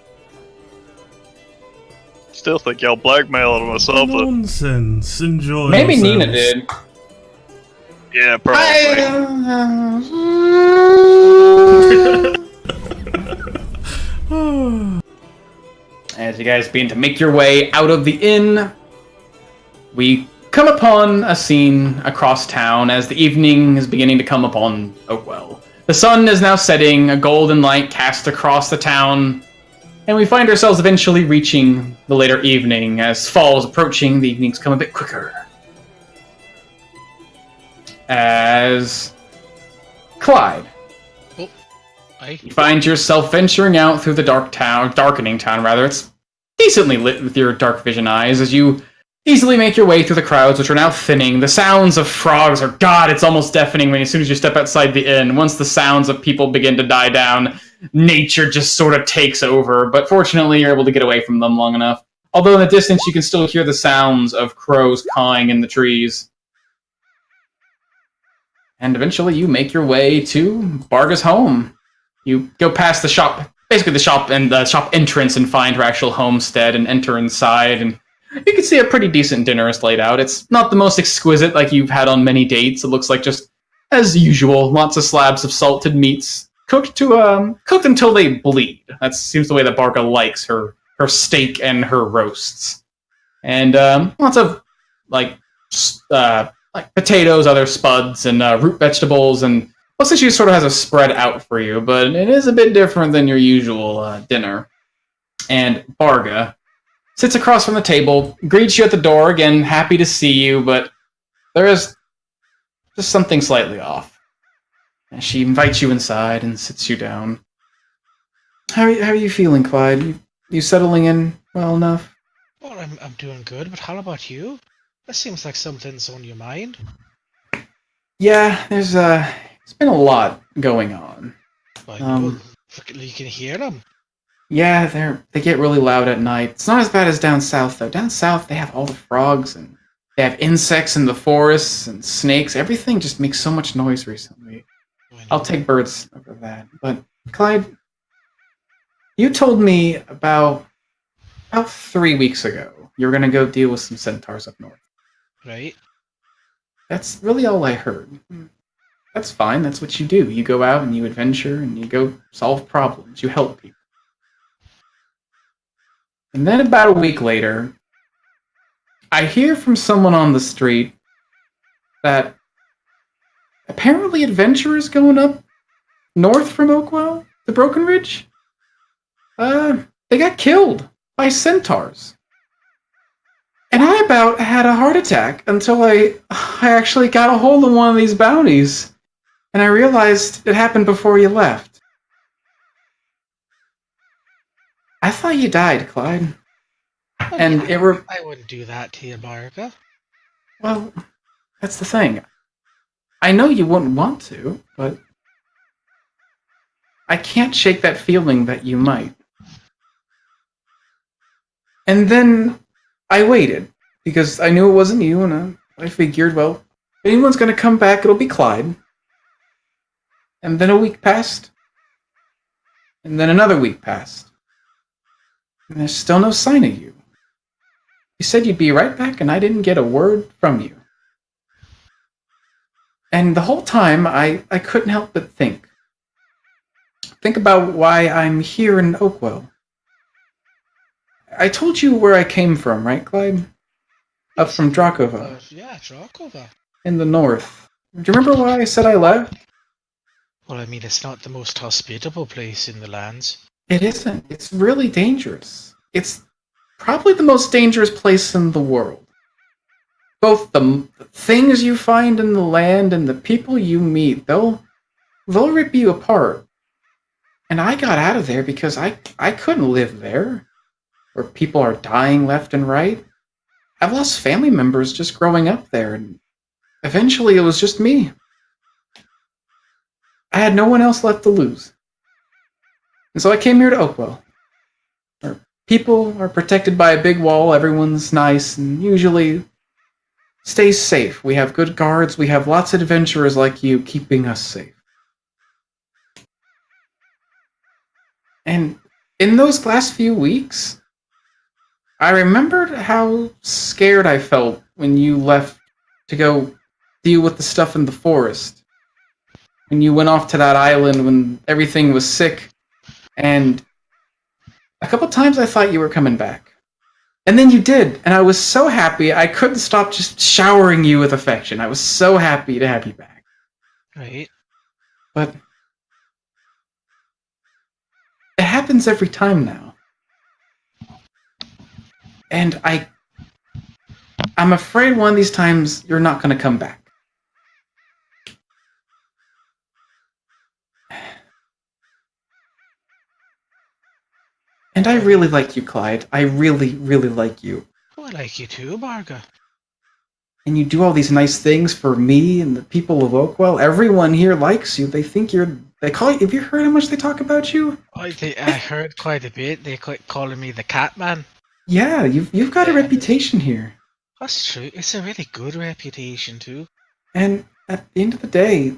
Still think y'all blackmailed him or something. Nonsense. Enjoy Maybe yourselves. Nina did. Yeah, probably. As you guys begin to make your way out of the inn, we come upon a scene across town as the evening is beginning to come upon Oakwell. The sun is now setting, a golden light cast across the town, and we find ourselves eventually reaching the later evening. As fall is approaching, the evenings come a bit quicker. As Clyde, Aye. you find yourself venturing out through the darkening town, rather. It's decently lit with your dark vision eyes as you easily make your way through the crowds, which are now thinning. The sounds of frogs are, God, it's almost deafening as soon as you step outside the inn. Once the sounds of people begin to die down, nature just sort of takes over, but fortunately you're able to get away from them long enough. Although in the distance you can still hear the sounds of crows cawing in the trees. And eventually you make your way to Barga's home. You go past the shop, basically the shop and the shop entrance, and find her actual homestead and enter inside, and you can see a pretty decent dinner is laid out. It's not the most exquisite like you've had on many dates. It looks like just as usual, lots of slabs of salted meats cooked until they bleed. That seems the way that Barga likes her steak and her roasts, and lots of like potatoes, other spuds, and root vegetables, and looks like she sort of has a spread out for you, but it is a bit different than your usual dinner. And Barga sits across from the table, greets you at the door, again, happy to see you, but there is just something slightly off. And she invites you inside and sits you down. How are you feeling, Clyde? You settling in well enough? Well, I'm doing good, but how about you? That seems like something's on your mind. Yeah, there's been a lot going on. Like, you can hear them. Yeah, they get really loud at night. It's not as bad as down south, though. Down south, they have all the frogs, and they have insects in the forests, and snakes. Everything just makes so much noise recently. I'll take birds over that. But, Clyde, you told me about 3 weeks ago you were going to go deal with some centaurs up north. Right? That's really all I heard. That's fine. That's what you do. You go out and you adventure, and you go solve problems. You help people. And then about a week later, I hear from someone on the street that apparently adventurers going up north from Oakwell, the Broken Ridge, they got killed by centaurs. And I about had a heart attack until I actually got a hold of one of these bounties, and I realized it happened before you left. I thought you died, Clyde. And I wouldn't do that to you, Barga. Well, that's the thing. I know you wouldn't want to, but I can't shake that feeling that you might. And then I waited, because I knew it wasn't you, and I figured, well, if anyone's going to come back, it'll be Clyde. And then a week passed. And then another week passed. And there's still no sign of you. You said you'd be right back, and I didn't get a word from you. And the whole time, I couldn't help but think. Think about why I'm here in Oakwell. I told you where I came from, right, Clyde? Up from Drakova. Yeah, Drakova. In the north. Do you remember why I said I left? Well, I mean, it's not the most hospitable place in the lands. It isn't. It's really dangerous. It's probably the most dangerous place in the world. Both the things you find in the land and the people you meet, they'll rip you apart. And I got out of there because I couldn't live there, where people are dying left and right. I've lost family members just growing up there, and eventually it was just me. I had no one else left to lose. And so I came here to Oakwell. Where people are protected by a big wall, everyone's nice, and usually stays safe. We have good guards, we have lots of adventurers like you keeping us safe. And in those last few weeks, I remembered how scared I felt when you left to go deal with the stuff in the forest. When you went off to that island when everything was sick, and a couple times I thought you were coming back. And then you did, and I was so happy I couldn't stop just showering you with affection. I was so happy to have you back. Right. But it happens every time now. And I'm afraid one of these times you're not going to come back. And I really like you, Clyde. I really, really like you. Oh, I like you too, Barga. And you do all these nice things for me and the people of Oakwell. Everyone here likes you. They think they call you. Have you heard how much they talk about you? I heard quite a bit. They quite calling me the Catman. Yeah, you've got a reputation here. That's true. It's a really good reputation too. And at the end of the day,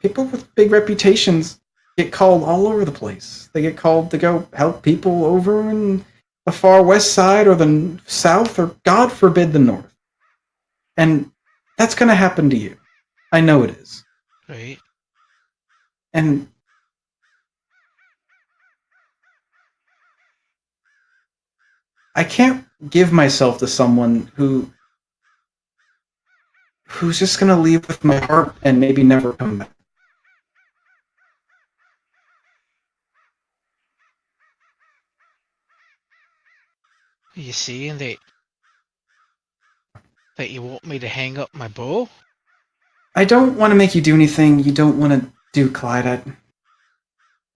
people with big reputations get called all over the place. They get called to go help people over in the far west side or the south or, God forbid, the north. And that's going to happen to you. I know it is. Right. And I can't give myself to someone who's just going to leave with my heart and maybe never come back. Are you saying that you want me to hang up my bow? I don't want to make you do anything you don't want to do, Clyde.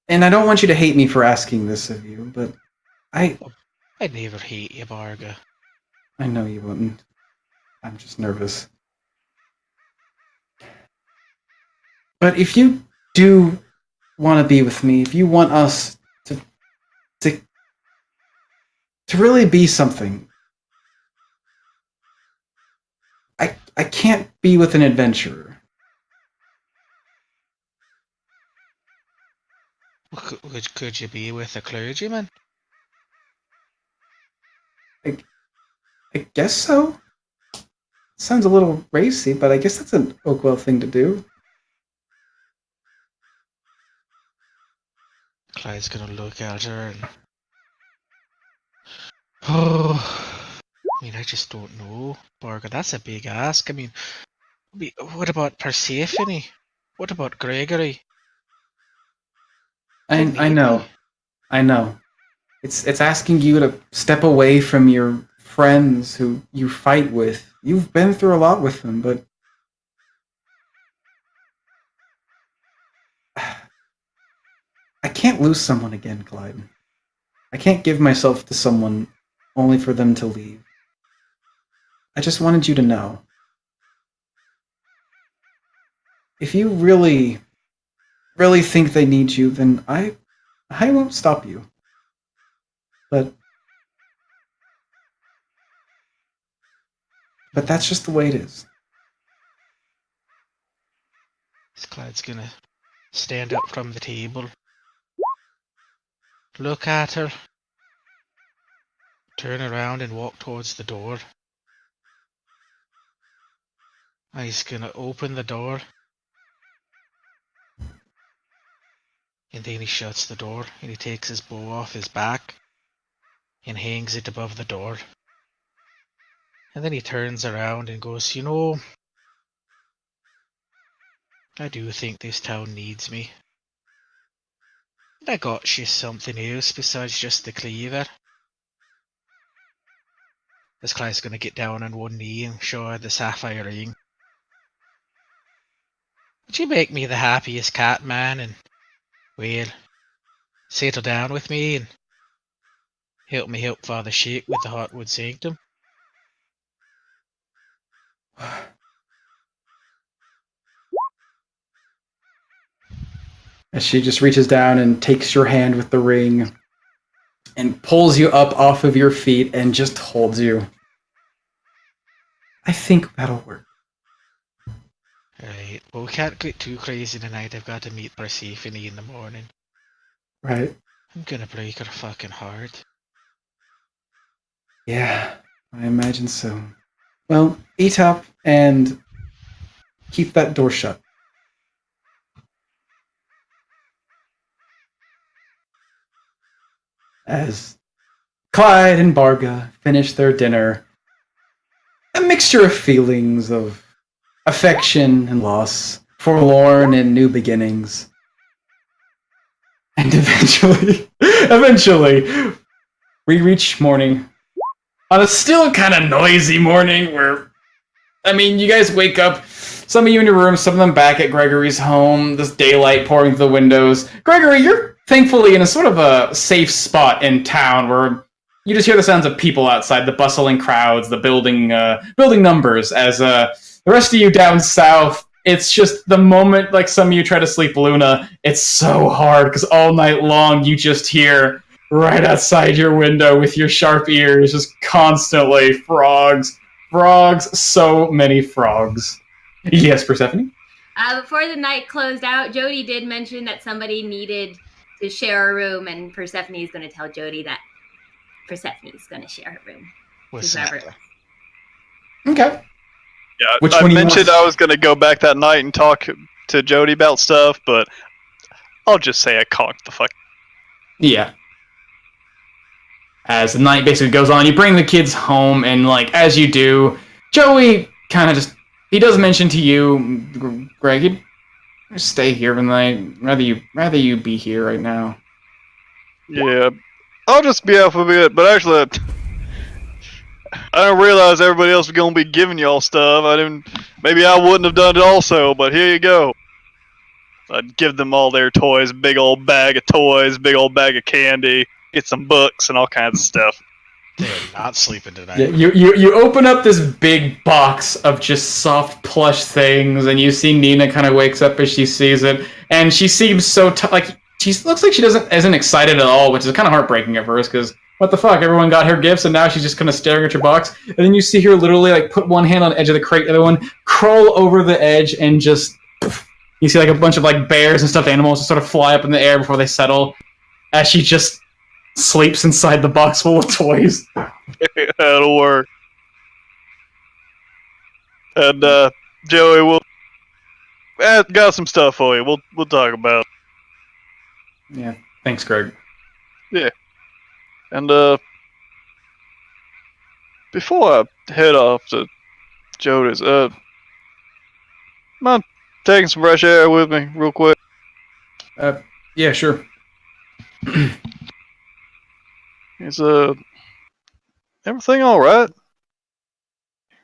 And I don't want you to hate me for asking this of you, but I'd never hate you, Barga. I know you wouldn't. I'm just nervous. But if you do want to be with me, if you want us to really be something, I can't be with an adventurer. Could you be with a clergyman? I guess so. Sounds a little racy, but I guess that's an Oakwell thing to do. Clyde's gonna look at her and... Oh... I mean, I just don't know, Barga. That's a big ask. I mean, what about Persephone? What about Gregory? I know. It's asking you to step away from your friends who you fight with. You've been through a lot with them, but I can't lose someone again, Clyde. I can't give myself to someone only for them to leave. I just wanted you to know. If you really really think they need you, then I won't stop you. But that's just the way it is. Clyde's gonna stand up from the table, look at her, turn around and walk towards the door. He's gonna open the door, and then he shuts the door, and he takes his bow off his back and hangs it above the door. And then he turns around and goes, I do think this town needs me. And I got you something else besides just the cleaver. This Clyde's gonna get down on one knee and show her the sapphire ring. Would you make me the happiest cat, man, and, well, settle down with me and help me help Father Shake with the Heartwood Sanctum? As she just reaches down and takes your hand with the ring and pulls you up off of your feet and just holds you. I think that'll work. Right, well, we can't get too crazy tonight. I've got to meet Persephone in the morning. Right? I'm gonna break her fucking heart. Yeah, I imagine so. Well, eat up and keep that door shut. As Clyde and Barga finish their dinner, a mixture of feelings of affection and loss, forlorn and new beginnings. And eventually, we reach morning. On a still kind of noisy morning where, you guys wake up, some of you in your room, some of them back at Gregory's home, this daylight pouring through the windows. Gregory, you're thankfully in a sort of a safe spot in town where you just hear the sounds of people outside, the bustling crowds, the building numbers, as the rest of you down south, it's just the moment, like some of you try to sleep Luna, it's so hard, because all night long you just hear, right outside your window with your sharp ears, just constantly frogs, so many frogs. Yes, Persephone? Before the night closed out, Jody did mention that somebody needed to share a room, and Persephone's going to tell Jody that Persephone's going to share her room. With to whoever- Sarah. Okay. Yeah, Which I one do you mentioned want? I was going to go back that night and talk to Jody about stuff, but I'll just say I conked the fuck. Yeah. As the night basically goes on, you bring the kids home, and as you do, Joey kind of he does mention to you, Greg, you'd stay here for the night. Rather you be here right now. Yeah, I'll just be out for a bit, but actually, I didn't realize everybody else was going to be giving y'all stuff. Maybe I wouldn't have done it also, but here you go. I'd give them all their toys, big old bag of toys, big old bag of candy, get some books and all kinds of stuff. They're not sleeping tonight. Yeah, you open up this big box of just soft plush things, and you see Nina kind of wakes up as she sees it, and she seems so she looks like she isn't excited at all, which is kind of heartbreaking at first, because what the fuck, everyone got her gifts, and now she's just kind of staring at your box, and then you see her literally put one hand on the edge of the crate, the other one crawl over the edge, and just you see a bunch of bears and stuffed animals just sort of fly up in the air before they settle, as she just sleeps inside the box full of toys. That'll work. And Joey, got some stuff for you. We'll talk about it. Yeah, thanks, Greg. Yeah. And before I head off to Jody's, mind taking some fresh air with me real quick? Yeah, sure. Is everything all right?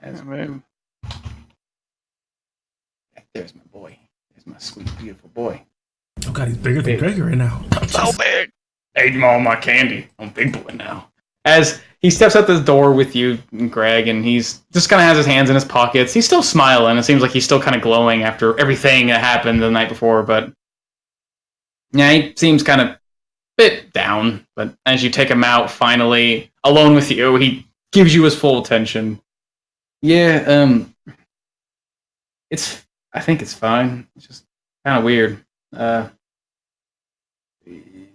As- Man. There's my boy. There's my sweet, beautiful boy. Oh god, he's bigger than Gregory now. So big. Ate all my candy. I'm a big boy now. As he steps out the door with you, Greg, and he's just kind of has his hands in his pockets. He's still smiling. It seems like he's still kind of glowing after everything that happened the night before, but Yeah, he seems kind of bit down, but as you take him out, finally, alone with you, he gives you his full attention. Yeah, I think it's fine. It's just kind of weird.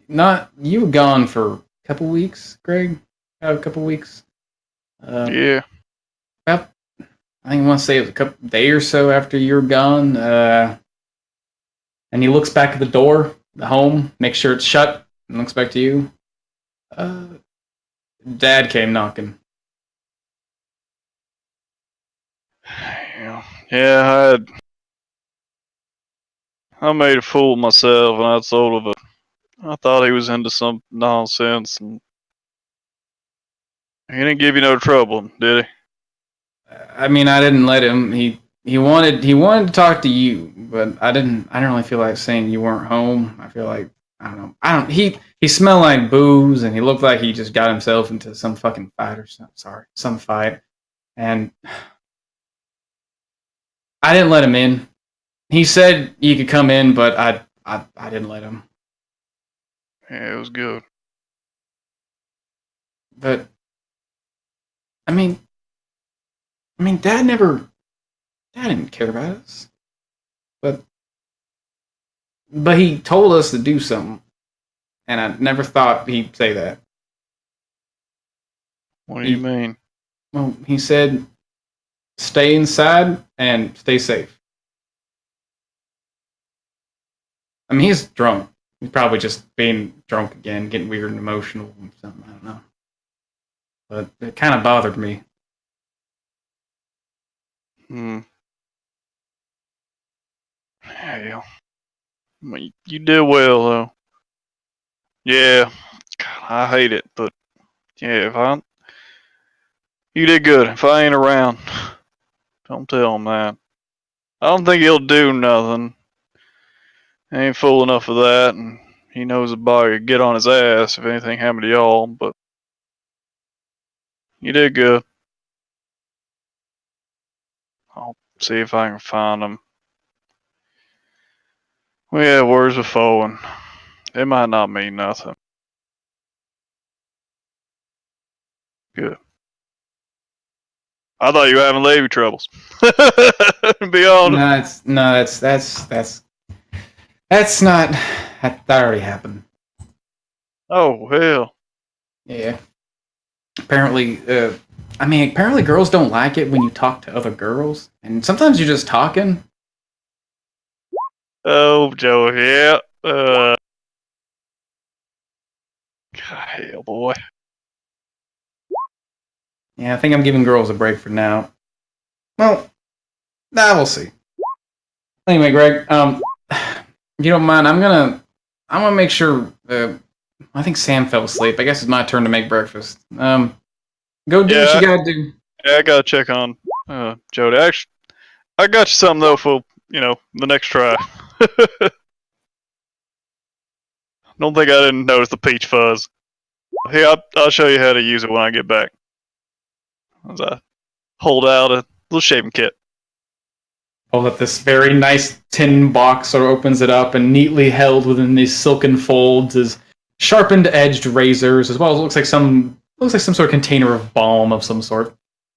Not you were gone for a couple weeks, Greg. A couple weeks. Yeah. About, I think I want to say it was a couple day or so after you were gone. And he looks back at the door, the home, makes sure it's shut, and looks back to you. Dad came knocking. Yeah, I made a fool of myself, and I told him I thought he was into some nonsense, and he didn't give you no trouble, did he? I mean, I didn't let him. He wanted to talk to you, but I didn't really feel like saying you weren't home. I feel like I don't know. He smelled like booze, and he looked like he just got himself into some fucking fight or something. Sorry, some fight, and I didn't let him in. He said you could come in, but I didn't let him. Yeah, it was good. But I mean, Dad didn't care about us. But he told us to do something, and I never thought he'd say that. What do you mean? Well, he said, "Stay inside and stay safe." I mean, he's drunk. He's probably just being drunk again, getting weird and emotional and something. I don't know. But it kind of bothered me. Yeah. I mean, you did well, though. Yeah. God, I hate it, but yeah, you did good. If I ain't around, don't tell him that. I don't think he'll do nothing. He ain't fool enough of that, and he knows the bar could get on his ass if anything happened to y'all, but you did good. I'll see if I can find him. We had words before, and it might not mean nothing. Good. I thought you were having lady troubles. Be honest. That's not. That already happened. Oh hell. Yeah. Apparently, apparently girls don't like it when you talk to other girls, and sometimes you're just talking. Oh, Joe, yeah. God, hell, boy. Yeah, I think I'm giving girls a break for now. Well, we'll see. Anyway, Greg, if you don't mind, I'm gonna make sure. I think Sam fell asleep. I guess it's my turn to make breakfast. Go do what you gotta do. Yeah, I gotta check on Jody. Actually, I got you something though for the next try. Don't think I didn't notice the peach fuzz. Here, I'll show you how to use it when I get back. As I hold out a little shaving kit. Hold up this very nice tin box, or opens it up, and neatly held within these silken folds is sharpened edged razors, as well as looks like some sort of container of balm of some sort.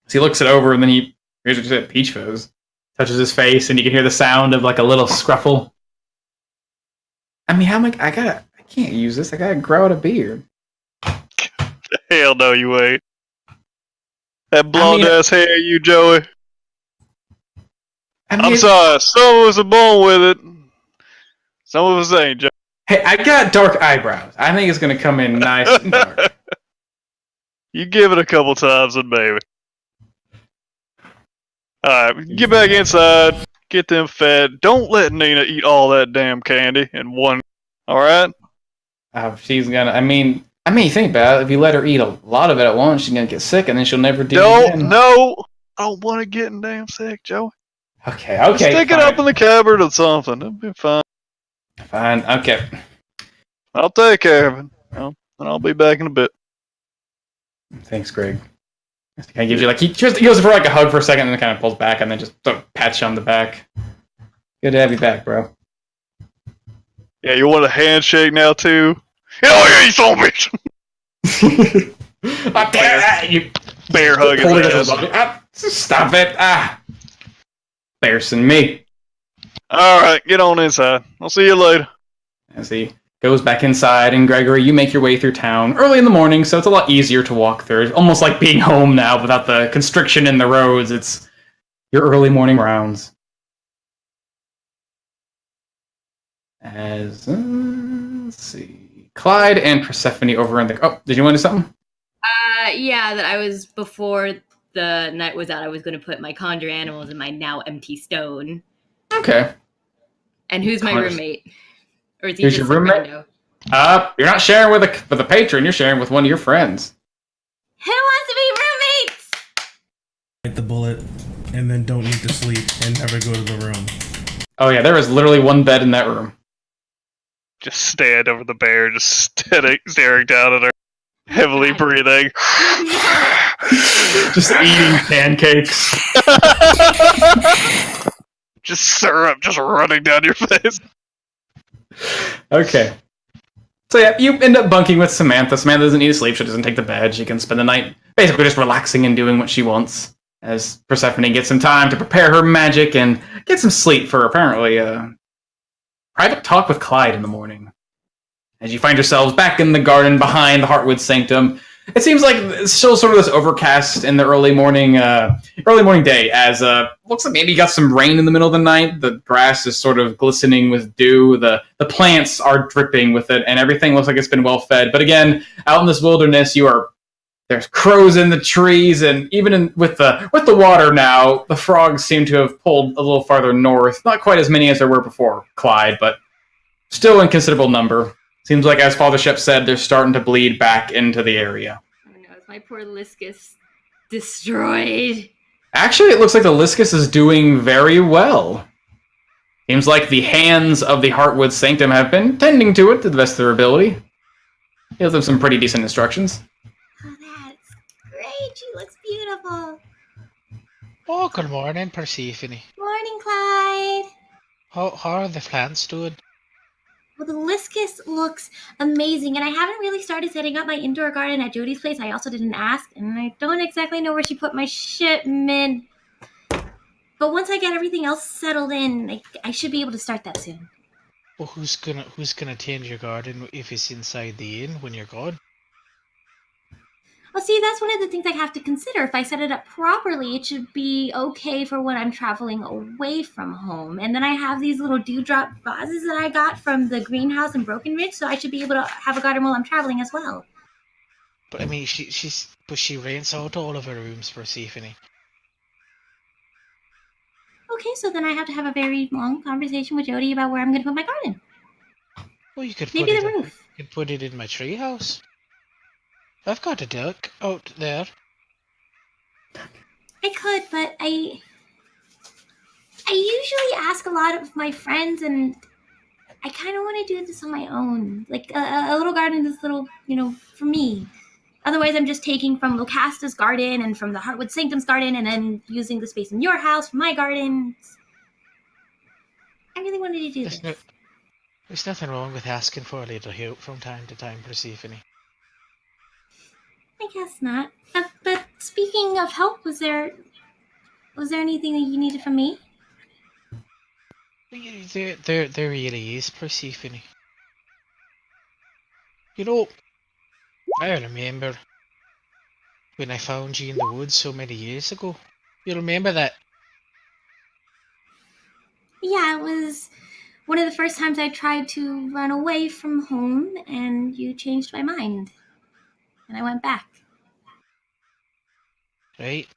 So he looks it over, and then here's what peach fuzz, touches his face, and you can hear the sound of like a little scruffle. I mean, I can't use this. I gotta grow out a beard. Hell no, you ain't. That blonde ass hair, you Joey. I'm sorry. Some of us are born with it. Some of us ain't, Joey. Hey, I got dark eyebrows. I think it's gonna come in nice and dark. You give it a couple times and maybe. Alright, get back inside. Get them fed. Don't let Nina eat all that damn candy in one. Alright? Oh, she's gonna. I mean, think about it. If you let her eat a lot of it at once, she's gonna get sick, and then she'll never do it again. No, I don't want to get damn sick, Joey. Okay. Stick it up in the cupboard or something. It'll be fine. Fine. Okay. I'll take care of it. And I'll be back in a bit. Thanks, Greg. He gives you he goes for like a hug for a second, and then kind of pulls back, and then just sort of pats you on the back. Good to have you back, bro. Yeah, you want a handshake now too? Hell yeah, you son of a bitch! I can't. You Bear hug his holding it ass. above it. Stop it! Embarrassing me. Alright, get on inside. I'll see you later. As he goes back inside, and Gregory, you make your way through town early in the morning, so it's a lot easier to walk through. It's almost like being home now without the constriction in the roads. It's your early morning rounds. As let's see, Clyde and Persephone over in the. Oh, did you want to do something? Yeah, that I was before the night was out. I was going to put my conjure animals in my now empty stone. Okay. And who's my Conjure- roommate? Or is he Who's just your a roommate? rando? You're not sharing with a patron. You're sharing with one of your friends. Who wants to be roommates? Hit the bullet, and then don't need to sleep and never go to the room. Oh yeah, there is literally one bed in that room. Just stand over the bear, just staring down at her, heavily breathing. Just eating pancakes. Just syrup just running down your face. Okay. So yeah, you end up bunking with Samantha. Samantha doesn't need to sleep. She doesn't take the bed. She can spend the night basically just relaxing and doing what she wants. As Persephone gets some time to prepare her magic and get some sleep for apparently a private talk with Clyde in the morning. As you find yourselves back in the garden behind the Heartwood Sanctum, it seems like it's still sort of this overcast in the early morning day. As looks like maybe you got some rain in the middle of the night. The grass is sort of glistening with dew. The plants are dripping with it, and everything looks like it's been well fed. But again, out in this wilderness, there's crows in the trees, and even with the water now, the frogs seem to have pulled a little farther north. Not quite as many as there were before Clyde, but still in considerable number. Seems like, as Father Shep said, they're starting to bleed back into the area. Oh no, is my poor Liscus destroyed? Actually, it looks like the Liscus is doing very well. Seems like the hands of the Heartwood Sanctum have been tending to it to the best of their ability. Gives them some pretty decent instructions. Oh, that's great. She looks beautiful. Oh, good morning, Persephone. Morning, Clyde. How are the plants doing? Well, the Liscus looks amazing, and I haven't really started setting up my indoor garden at Jody's place. I also didn't ask, and I don't exactly know where she put my shipment. But once I get everything else settled in, I should be able to start that soon. Well, who's gonna tend your garden if it's inside the inn when you're gone? Well, see, that's one of the things I have to consider. If I set it up properly, it should be okay for when I'm traveling away from home. And then I have these little dewdrop vases that I got from the greenhouse in Broken Ridge, so I should be able to have a garden while I'm traveling as well. But I mean, she rents out all of her rooms, Persephone. Okay, so then I have to have a very long conversation with Jody about where I'm going to put my garden. Well, you could Maybe the roof. You could put it in my treehouse. I've got a duck out there. I could, but I usually ask a lot of my friends, and I kind of want to do this on my own. Like a little garden, this little, for me. Otherwise, I'm just taking from Locasta's garden and from the Heartwood Sanctum's garden and then using the space in your house for my garden. I really wanted to do this. There's nothing wrong with asking for a little help from time to time, Persephone. I guess not. But speaking of help, was there anything that you needed from me? There really is, Persephone. You know, I remember when I found you in the woods so many years ago. You remember that? Yeah, it was one of the first times I tried to run away from home, and you changed my mind. And I went back. Right?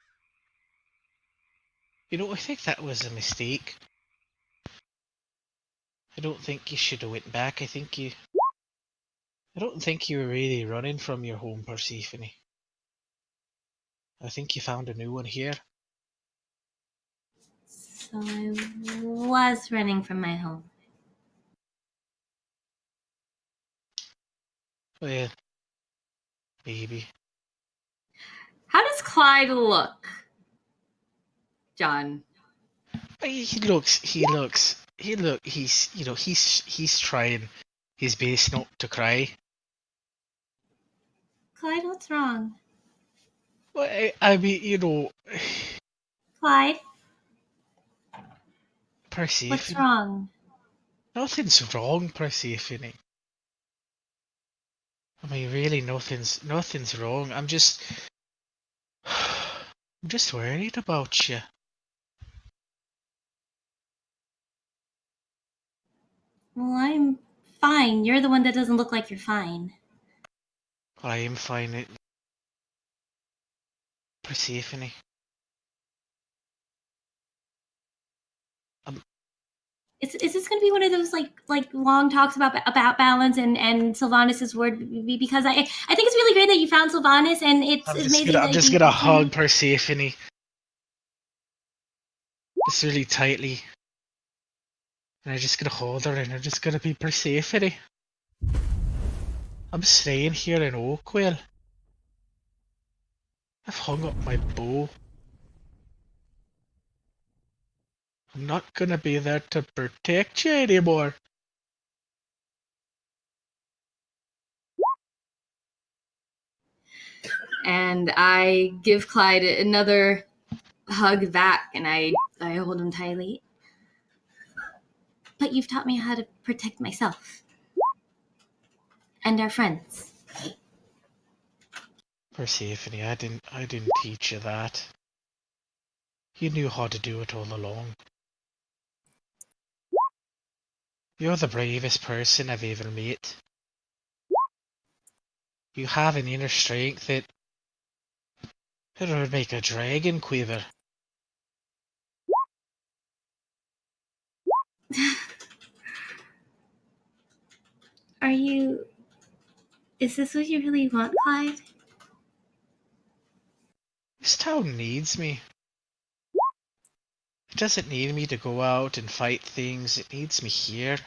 You know, I think that was a mistake. I don't think you should have went back. I don't think you were really running from your home, Persephone. I think you found a new one here. So I was running from my home. Well, maybe. How does Clyde look, John? He looks look, he's trying his best not to cry. Clyde, what's wrong? Well, I mean, Clyde, what's Persephone. wrong? Nothing's wrong, Persephone. I mean, really, nothing's wrong. I'm just worried about you. Well, I'm fine. You're the one that doesn't look like you're fine. I am fine, Persephone. Is this going to be one of those like long talks about balance and Sylvanas' word? Because I think it's really great that you found Sylvanas, and it's amazing. I'm just gonna hug Persephone, just really tightly, and I'm just gonna hold her, and I'm just gonna be Persephone. I'm staying here in Oakville. I've hung up my bow. I'm not gonna be there to protect you anymore. And I give Clyde another hug back, and I hold him tightly. But you've taught me how to protect myself and our friends. Persephone, I didn't teach you that. You knew how to do it all along. You're the bravest person I've ever met. You have an inner strength that would make a dragon quiver. Is this what you really want, Clyde? This town needs me. It doesn't need me to go out and fight things, it needs me here.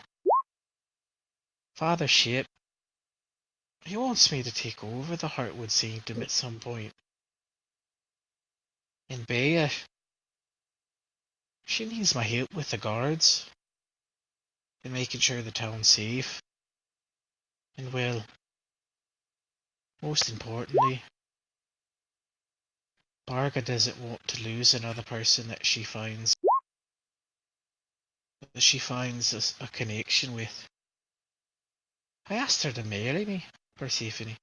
Father Ship, he wants me to take over the Heartwood Sanctum at some point. And Bea, she needs my help with the guards. And making sure the town's safe. And well, most importantly, Barga doesn't want to lose another person that she finds a connection with. I asked her to marry me, Persephone.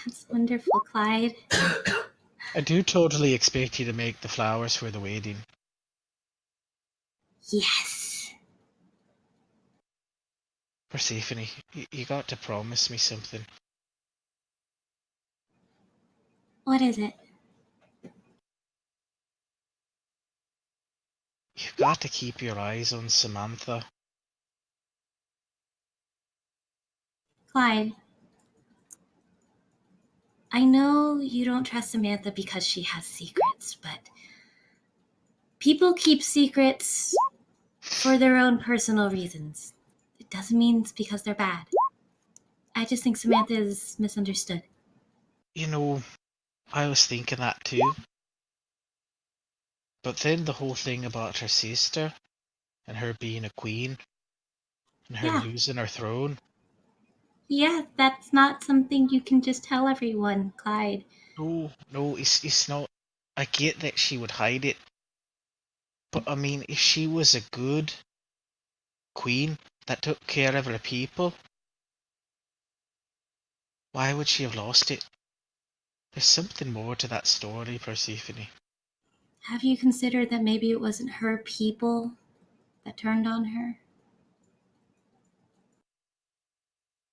That's wonderful, Clyde. I do totally expect you to make the flowers for the wedding. Yes. Persephone, you got to promise me something. What is it? You've got to keep your eyes on Samantha. Clyde, I know you don't trust Samantha because she has secrets, but people keep secrets for their own personal reasons. It doesn't mean it's because they're bad. I just think Samantha is misunderstood. You know, I was thinking that too. But then the whole thing about her sister, and her being a queen, and her losing her throne. Yeah, that's not something you can just tell everyone, Clyde. No, it's not. I get that she would hide it. But I mean, if she was a good queen that took care of her people, why would she have lost it? There's something more to that story, Persephone. Have you considered that maybe it wasn't her people that turned on her?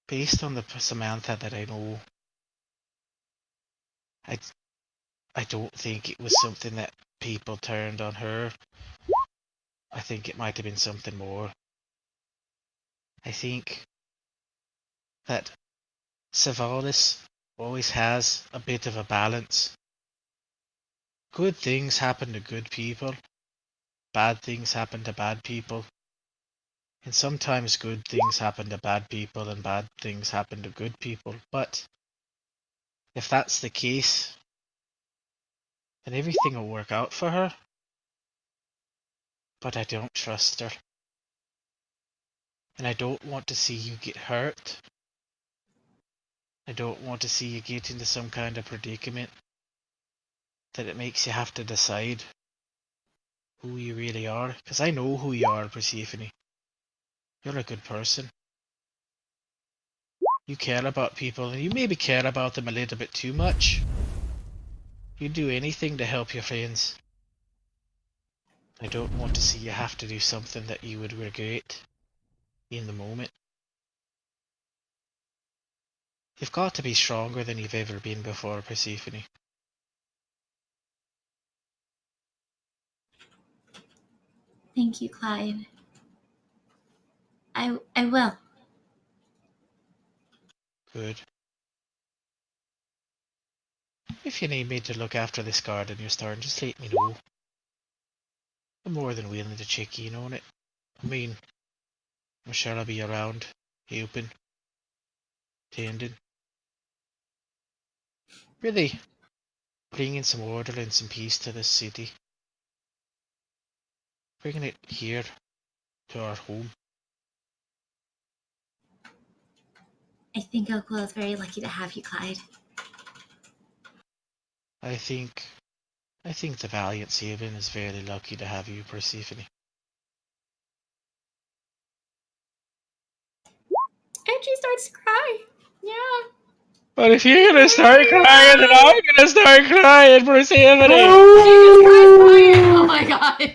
Based on the Samantha that I know, I don't think it was something that people turned on her. I think it might have been something more. I think that Savalis always has a bit of a balance. Good things happen to good people, bad things happen to bad people, and sometimes good things happen to bad people and bad things happen to good people. But if that's the case, then everything will work out for her. but I don't trust her. And I don't want to see you get hurt. I don't want to see you get into some kind of predicament that it makes you have to decide who you really are. Because I know who you are, Persephone. You're a good person. You care about people, and you maybe care about them a little bit too much. You'd do anything to help your friends. I don't want to see you have to do something that you would regret in the moment. You've got to be stronger than you've ever been before, Persephone. Thank you, Clyde. I will. Good. If you need me to look after this garden you're starting, just let me know. I'm more than willing to check in on it. I mean, I'm sure I'll be around, helping, tending. Really bringing some order and some peace to this city. Bringing it here, to our home. I think Oakwell is very lucky to have you, Clyde. I think the Valiant Seven is very lucky to have you, Persephone. And she starts to cry. Yeah. But if you're gonna start crying, then I'm gonna start crying, Persephone! She just cries crying. Oh my god.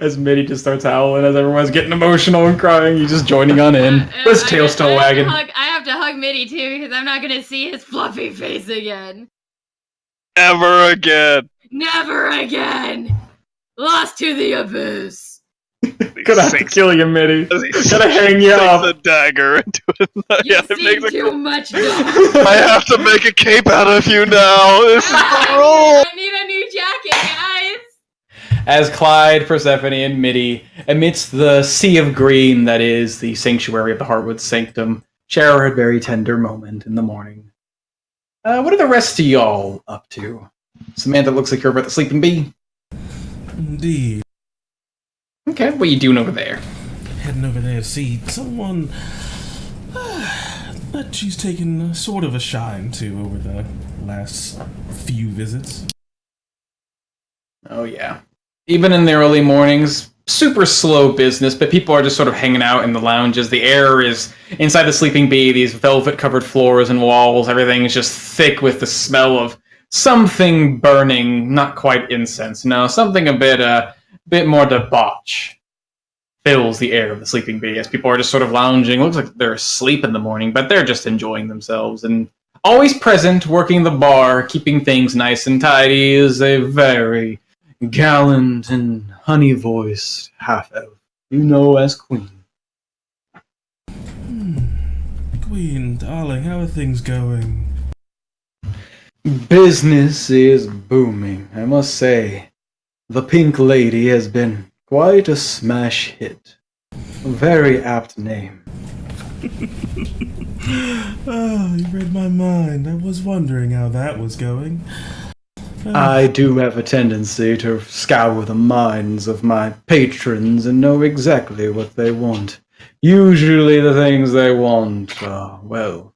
As Mitty just starts howling, as everyone's getting emotional and crying, you're just joining on in. His tail's still wagging. I have to hug Mitty too, because I'm not gonna see his fluffy face again. Never again. Never again. Lost to the abyss. Gotta have to kill you, Mitty. Gotta hang you Takes up. the dagger into it. You it makes see a too much dog. I have to make a cape out of you now. This is the rule. I need a new jacket, guys. As Clyde, Persephone, and Mitty, amidst the sea of green that is the sanctuary of the Heartwood Sanctum, share a very tender moment in the morning. What are the rest of y'all up to? Samantha, looks like you're over at the Sleeping Bee. Indeed. Okay, what are you doing over there? Heading over there to see someone that she's taken sort of a shine to over the last few visits. Oh, yeah. Even in the early mornings, super slow business, but people are just sort of hanging out in the lounges. The air is inside the Sleeping Bee, these velvet-covered floors and walls. Everything is just thick with the smell of something burning, not quite incense. No, something a bit more debauch fills the air of the Sleeping Bee as people are just sort of lounging. Looks like they're asleep in the morning, but they're just enjoying themselves. And always present, working the bar, keeping things nice and tidy, is a very gallant and honey-voiced half-elf, you know as Queen. Queen, darling, how are things going? Business is booming, I must say. The Pink Lady has been quite a smash hit. A very apt name. Oh, you read my mind. I was wondering how that was going. I do have a tendency to scour the minds of my patrons and know exactly what they want. Usually the things they want are, well,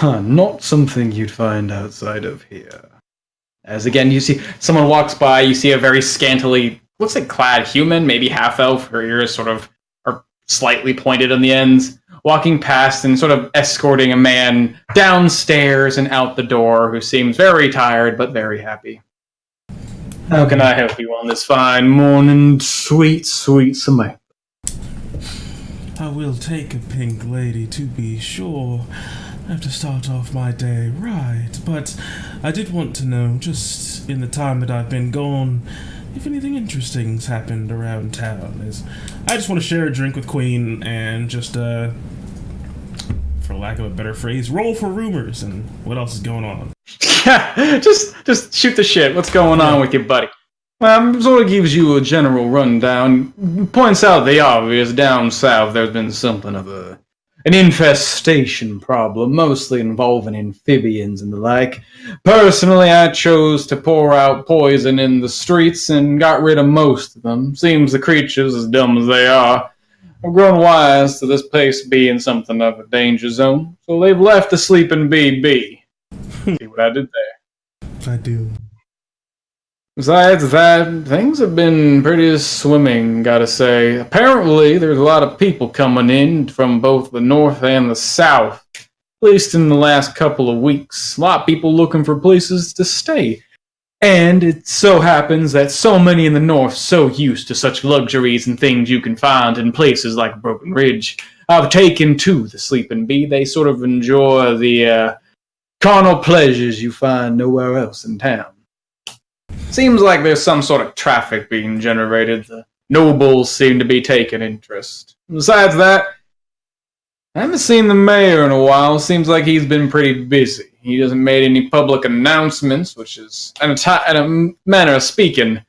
not something you'd find outside of here. As again, you see someone walks by, you see a very scantily, looks like clad human, maybe half-elf, her ears sort of are slightly pointed on the ends, walking past and sort of escorting a man downstairs and out the door who seems very tired but very happy. How can I help you on this fine morning, sweet, sweet Samantha? I will take a pink lady, to be sure. I have to start off my day right, but I did want to know, just in the time that I've been gone, if anything interesting's happened around town. I just want to share a drink with Queen and just, for lack of a better phrase, roll for rumors and what else is going on. Yeah, just shoot the shit. What's going on with you, buddy? Sort of gives you a general rundown. Points out the obvious. Down south, there's been something of a an infestation problem, mostly involving amphibians and the like. Personally, I chose to pour out poison in the streets and got rid of most of them. Seems the creatures, as dumb as they are, have grown wise to this place being something of a danger zone, so they've left the sleeping bee be. See what I did there? I do. Besides that, things have been pretty swimming, gotta say. Apparently, there's a lot of people coming in from both the north and the south, at least in the last couple of weeks. A lot of people looking for places to stay. And it so happens that so many in the north, so used to such luxuries and things you can find in places like Broken Ridge, have taken to the Sleeping Bee. They sort of enjoy the carnal pleasures you find nowhere else in town. Seems like there's some sort of traffic being generated. The nobles seem to be taking interest. Besides that, I haven't seen the mayor in a while. Seems like he's been pretty busy. He hasn't made any public announcements, which is, in a manner of speaking,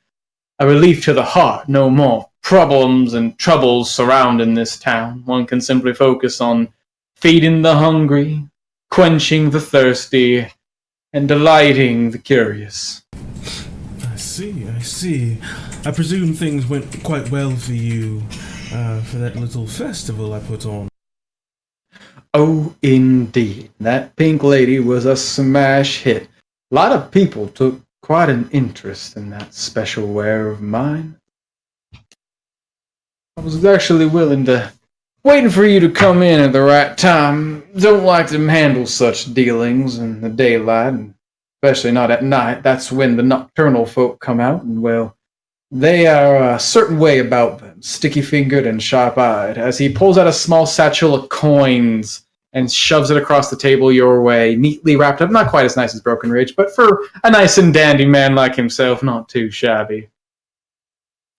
a relief to the heart. No more problems and troubles surrounding this town. One can simply focus on feeding the hungry, quenching the thirsty, and delighting the curious. I see. I presume things went quite well for you for that little festival I put on. Oh, indeed. That pink lady was a smash hit. A lot of people took quite an interest in that special wear of mine. I was actually waiting for you to come in at the right time. Don't like to handle such dealings in the daylight, and especially not at night. That's when the nocturnal folk come out, and, well, they are a certain way about them, sticky-fingered and sharp-eyed, as he pulls out a small satchel of coins and shoves it across the table your way, neatly wrapped up. Not quite as nice as Broken Ridge, but for a nice and dandy man like himself, not too shabby.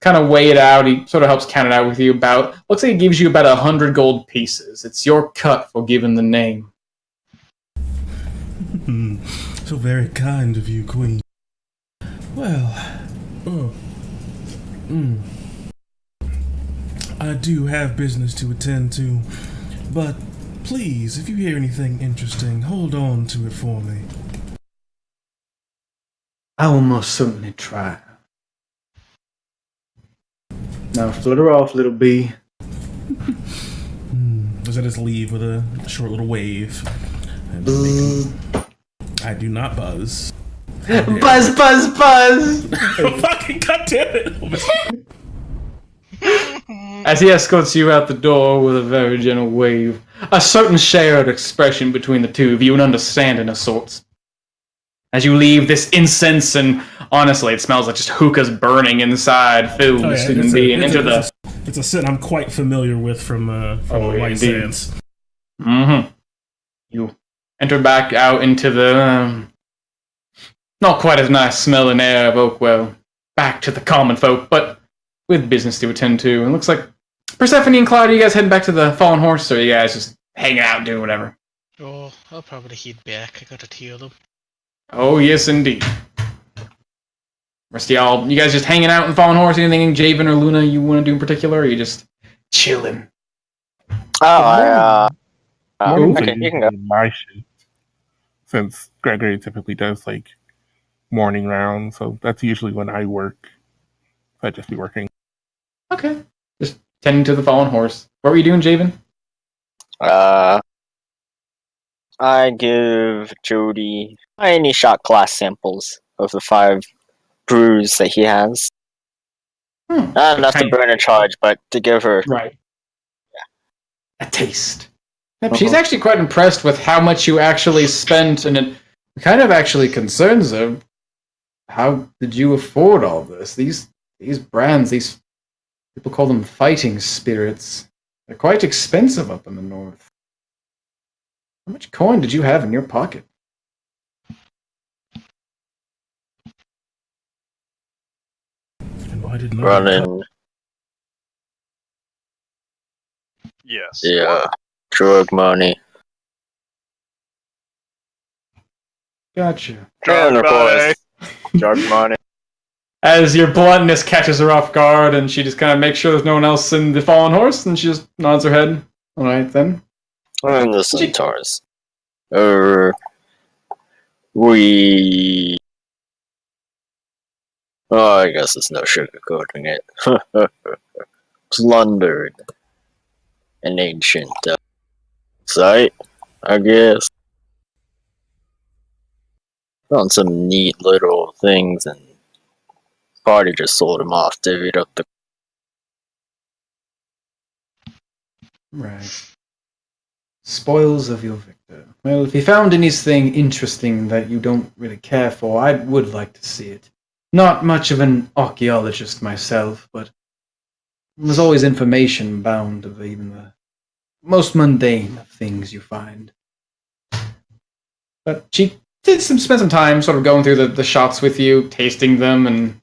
Kind of weigh it out. He sort of helps count it out with you. Looks like he gives you about 100 gold pieces. It's your cut for giving the name. So very kind of you, Queen. Well, I do have business to attend to, but please, if you hear anything interesting, hold on to it for me. I will most certainly try. Now flutter off, little bee. Does I just leave with a short little wave? I do not buzz. Buzz, buzz, buzz! Fucking goddamn it! As he escorts you out the door with a very gentle wave, a certain shared expression between the two of you, an understanding of sorts. As you leave, this incense, and honestly, it smells like just hookahs burning inside, fills It's a scent I'm quite familiar with from White Sands. Mm-hmm. You enter back out into the not quite as nice smelling air of Oakwell. Back to the common folk, but with business to attend to. And it looks like Persephone and Cloud, are you guys heading back to the Fallen Horse, or are you guys just hanging out doing whatever? Oh, I'll probably head back. I gotta tell them. Oh, yes, indeed. Rest of y'all, you guys just hanging out in Fallen Horse? Anything Javen or Luna you want to do in particular, or are you just chilling? Oh, Mornings okay, are you can go. usually my shift, since Gregory typically does like morning rounds, so that's usually when I work. I'd just be working. Okay. Just tending to the Fallen Horse. What were you doing, Javen? I give Jody tiny shot glass samples of the 5 brews that he has. Not enough to burn a charge, but to give her Right. A taste. Yep, she's actually quite impressed with how much you actually spent, and it kind of actually concerns her. How did you afford all this? These brands, these people call them fighting spirits. They're quite expensive up in the north. How much coin did you have in your pocket? And why didn't running. Yes. Yeah, drug money. Gotcha. And of course, drug money. As your bluntness catches her off guard, and she just kind of makes sure there's no one else in the Fallen Horse, and she just nods her head. All right, then. And the centaurs. We. Oh, I guess there's no sugarcoating it. Plundered an ancient site, I guess. Found some neat little things, and party just sold them off, divvied up the. Right. Spoils of your victor. Well, if you found anything interesting that you don't really care for, I would like to see it. Not much of an archaeologist myself, but there's always information bound of even the most mundane of things you find. But she did spend some time sort of going through the shots with you, tasting them, and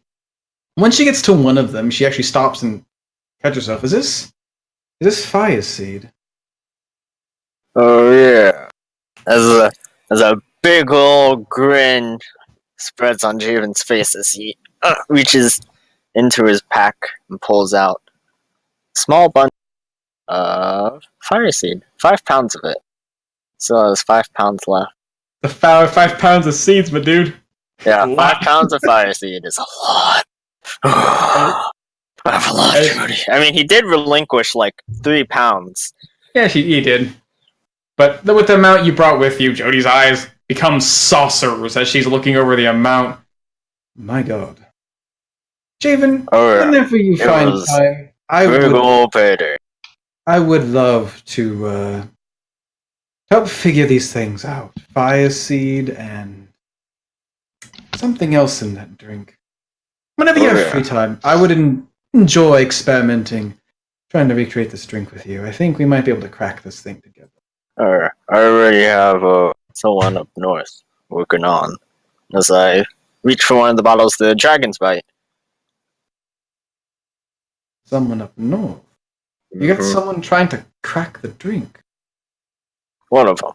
when she gets to one of them, she actually stops and catches herself. Is this fire seed? Oh yeah. As a big old grin spreads on Javen's face as he reaches into his pack and pulls out a small bunch of fire seed. 5 pounds of it. So there's 5 pounds left. The 5 pounds of seeds, my dude. Yeah, Wow. 5 pounds of fire seed is a lot. I have a lot, Jody. I mean, he did relinquish like 3 pounds. Yeah, he did. But with the amount you brought with you, Jody's eyes become saucers as she's looking over the amount. My God. Javen, whenever you find time, I would love to help figure these things out. Fire seed and something else in that drink. Whenever you have free time, I would enjoy experimenting, trying to recreate this drink with you. I think we might be able to crack this thing together. I already have someone up north working on as I reach for one of the bottles the dragon's bite. Someone up north? You got someone trying to crack the drink? One of them.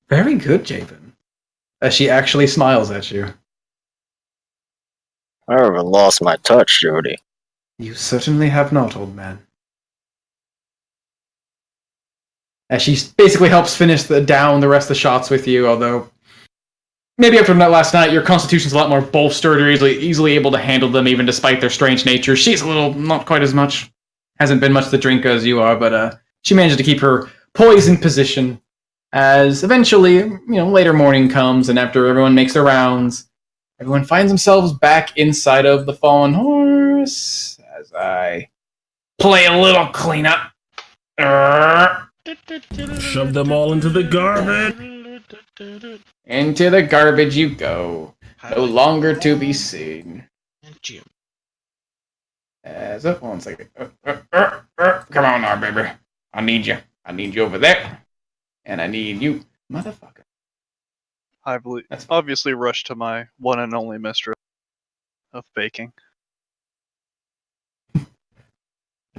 Very good, Javen. As she actually smiles at you. I haven't lost my touch, Jody. You certainly have not, old man. As she basically helps finish down the rest of the shots with you, although maybe after last night, your constitution's a lot more bolstered. You're easily able to handle them, even despite their strange nature. She's a little, not quite as much. Hasn't been much the drinker as you are, but she managed to keep her poise in position. As eventually, later morning comes, and after everyone makes their rounds, everyone finds themselves back inside of the Fallen Horse. As I play a little cleanup. Shove them all into the garbage. Into the garbage you go. No longer to be seen. Jim. As up, 1 second. Come on now, baby. I need you. I need you over there. And I need you, motherfucker. I've obviously rushed to my one and only mistress of baking. The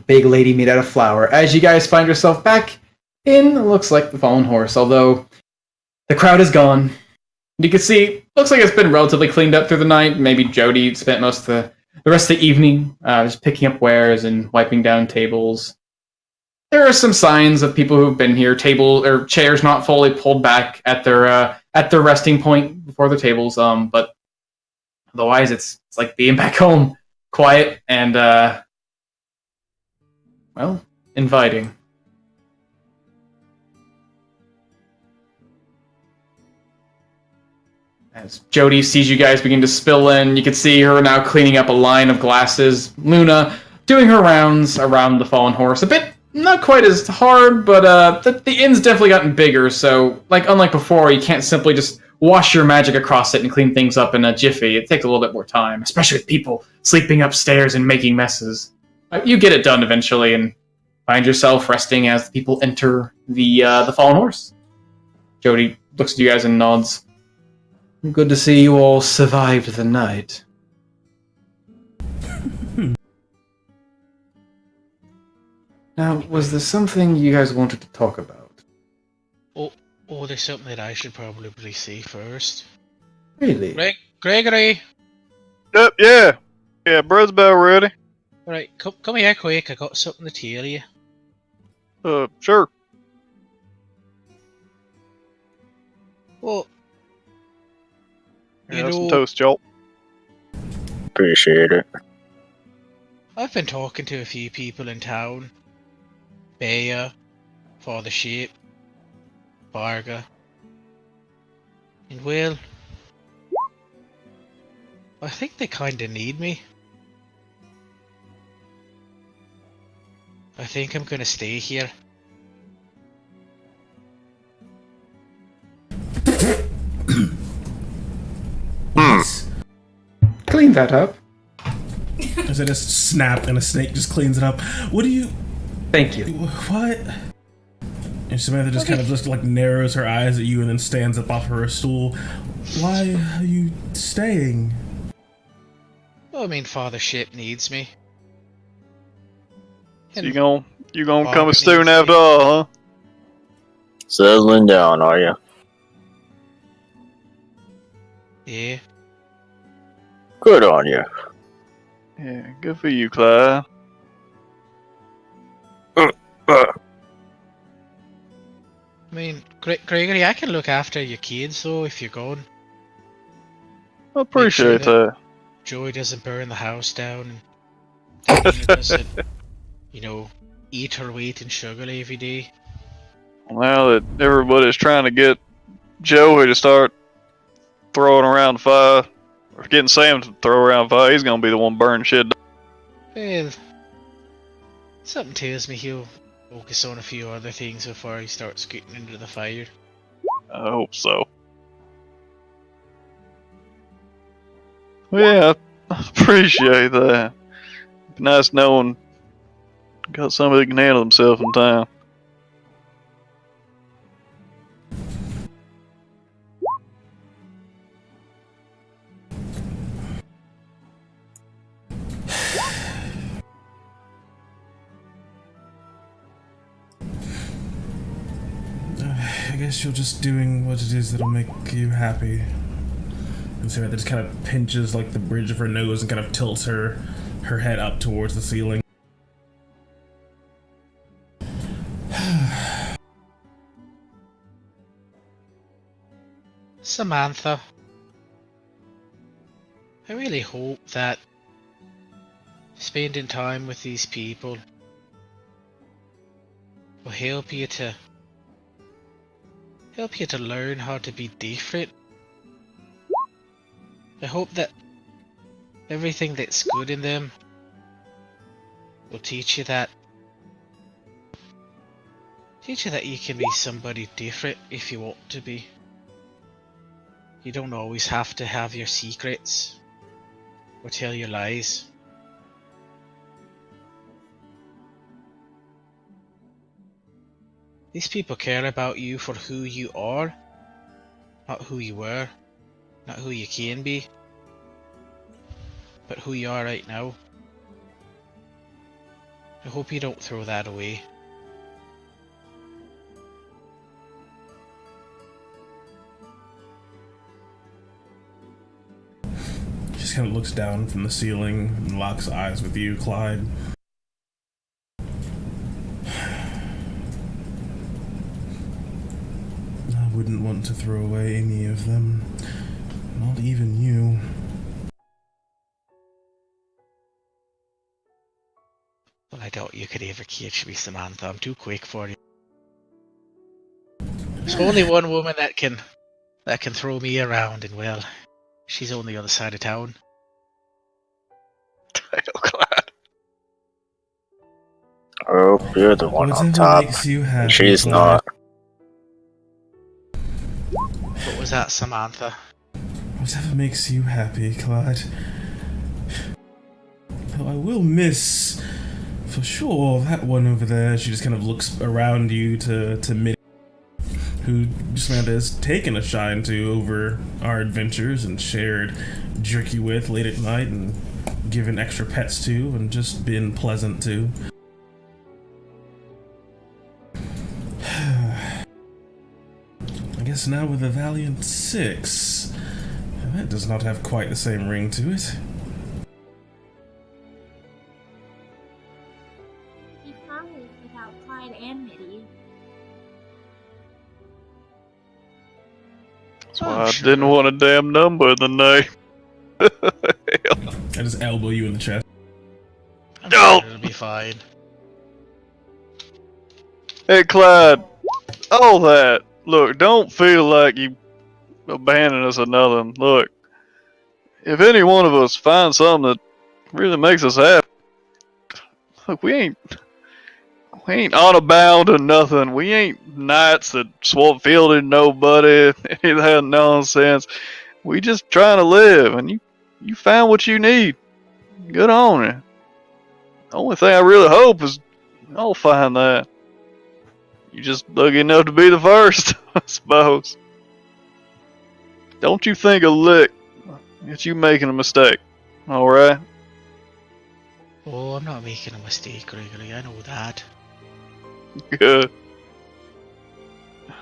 big lady made out of flour. As you guys find yourself back in, it looks like the Fallen Horse, although the crowd is gone. You can see, looks like it's been relatively cleaned up through the night. Maybe Jody spent most of the rest of the evening just picking up wares and wiping down tables. There are some signs of people who've been here, table or chairs not fully pulled back at their resting point before the tables. But otherwise, it's like being back home, quiet and inviting. As Jody sees you guys begin to spill in, you can see her now cleaning up a line of glasses. Luna doing her rounds around the Fallen Horse. A bit, not quite as hard, but the inn's definitely gotten bigger, so unlike before, you can't simply just wash your magic across it and clean things up in a jiffy. It takes a little bit more time, especially with people sleeping upstairs and making messes. You get it done eventually and find yourself resting as the people enter the Fallen Horse. Jody looks at you guys and nods. Good to see you all survived the night. Now, was there something you guys wanted to talk about? Oh, there's something that I should probably say first. Really? Gregory! Yep, yeah. Yeah, bro's about ready. Alright, come here quick, I got something to tell you. Sure. Well, Here, you have some know, toast, Jolt. Appreciate it. I've been talking to a few people in town. Bea, Father Sheep, Varga. And well, I think they kinda need me. I think I'm gonna stay here. What? Clean that up. As I just snap and a snake just cleans it up. What do you... Thank you. What? And Samantha just kind of just like narrows her eyes at you and then stands up off her stool. Why are you staying? Well, I mean, Father Ship needs me. So you gonna Varga come soon needs me. after all, huh? Settling down, are you? Yeah. Good on you. Yeah, good for you, Clyde. I mean, Gregory, I can look after your kids though if you're gone. I appreciate that. Joey doesn't burn the house down, and Tina doesn't, eat her weight in sugar every day. Now that everybody's trying to get Joey to start throwing around the fire, or getting Sam to throw around the fire, he's gonna be the one burning shit. Well, something tells me he'll focus on a few other things before he starts getting into the fire. I hope so. Well, yeah, I appreciate that. Be nice knowing got somebody that can handle himself in time. I guess you're just doing what it is that'll make you happy. And Samantha just kind of pinches like the bridge of her nose and kind of tilts her head up towards the ceiling. Samantha, I really hope that spending time with these people will help you to learn how to be different. I hope that everything that's good in them will teach you that you can be somebody different if you want to be. You don't always have to have your secrets or tell your lies. These people care about you for who you are, not who you were, not who you can be, but who you are right now. I hope you don't throw that away. Just kind of looks down from the ceiling and locks eyes with you, Clyde. I wouldn't want to throw away any of them. Not even you. Well, I doubt you could ever catch me, Samantha. I'm too quick for you. There's only one woman that can throw me around, and well, she's on the other side of town. I know, Clyde. I hope you're the one on Whatever top. makes you happy, And she's Clyde. not. What was that, Samantha? Whatever makes you happy, Clyde. Though I will miss, for sure, that one over there. She just kind of looks around you to Minnie, who Samantha has taken a shine to over our adventures and shared jerky with late at night and given extra pets to and just been pleasant to. I guess now with the Valiant 6, that does not have quite the same ring to it. I sure. didn't want a damn number in the name. I just elbow you in the chest. I'm No. sure it'll be fine. Hey, Clyde. All that. Look, don't feel like you abandon us or nothing. Look, if any one of us finds something that really makes us happy, look, we ain't honor bound or nothing. We ain't knights that swap fielded nobody, any of that nonsense. We just trying to live, and you found what you need. Good on you. The only thing I really hope is I'll find that. You just lucky enough to be the first, I suppose. Don't you think a lick that you making a mistake, alright? Oh, I'm not making a mistake, Gregory. I know that. Good.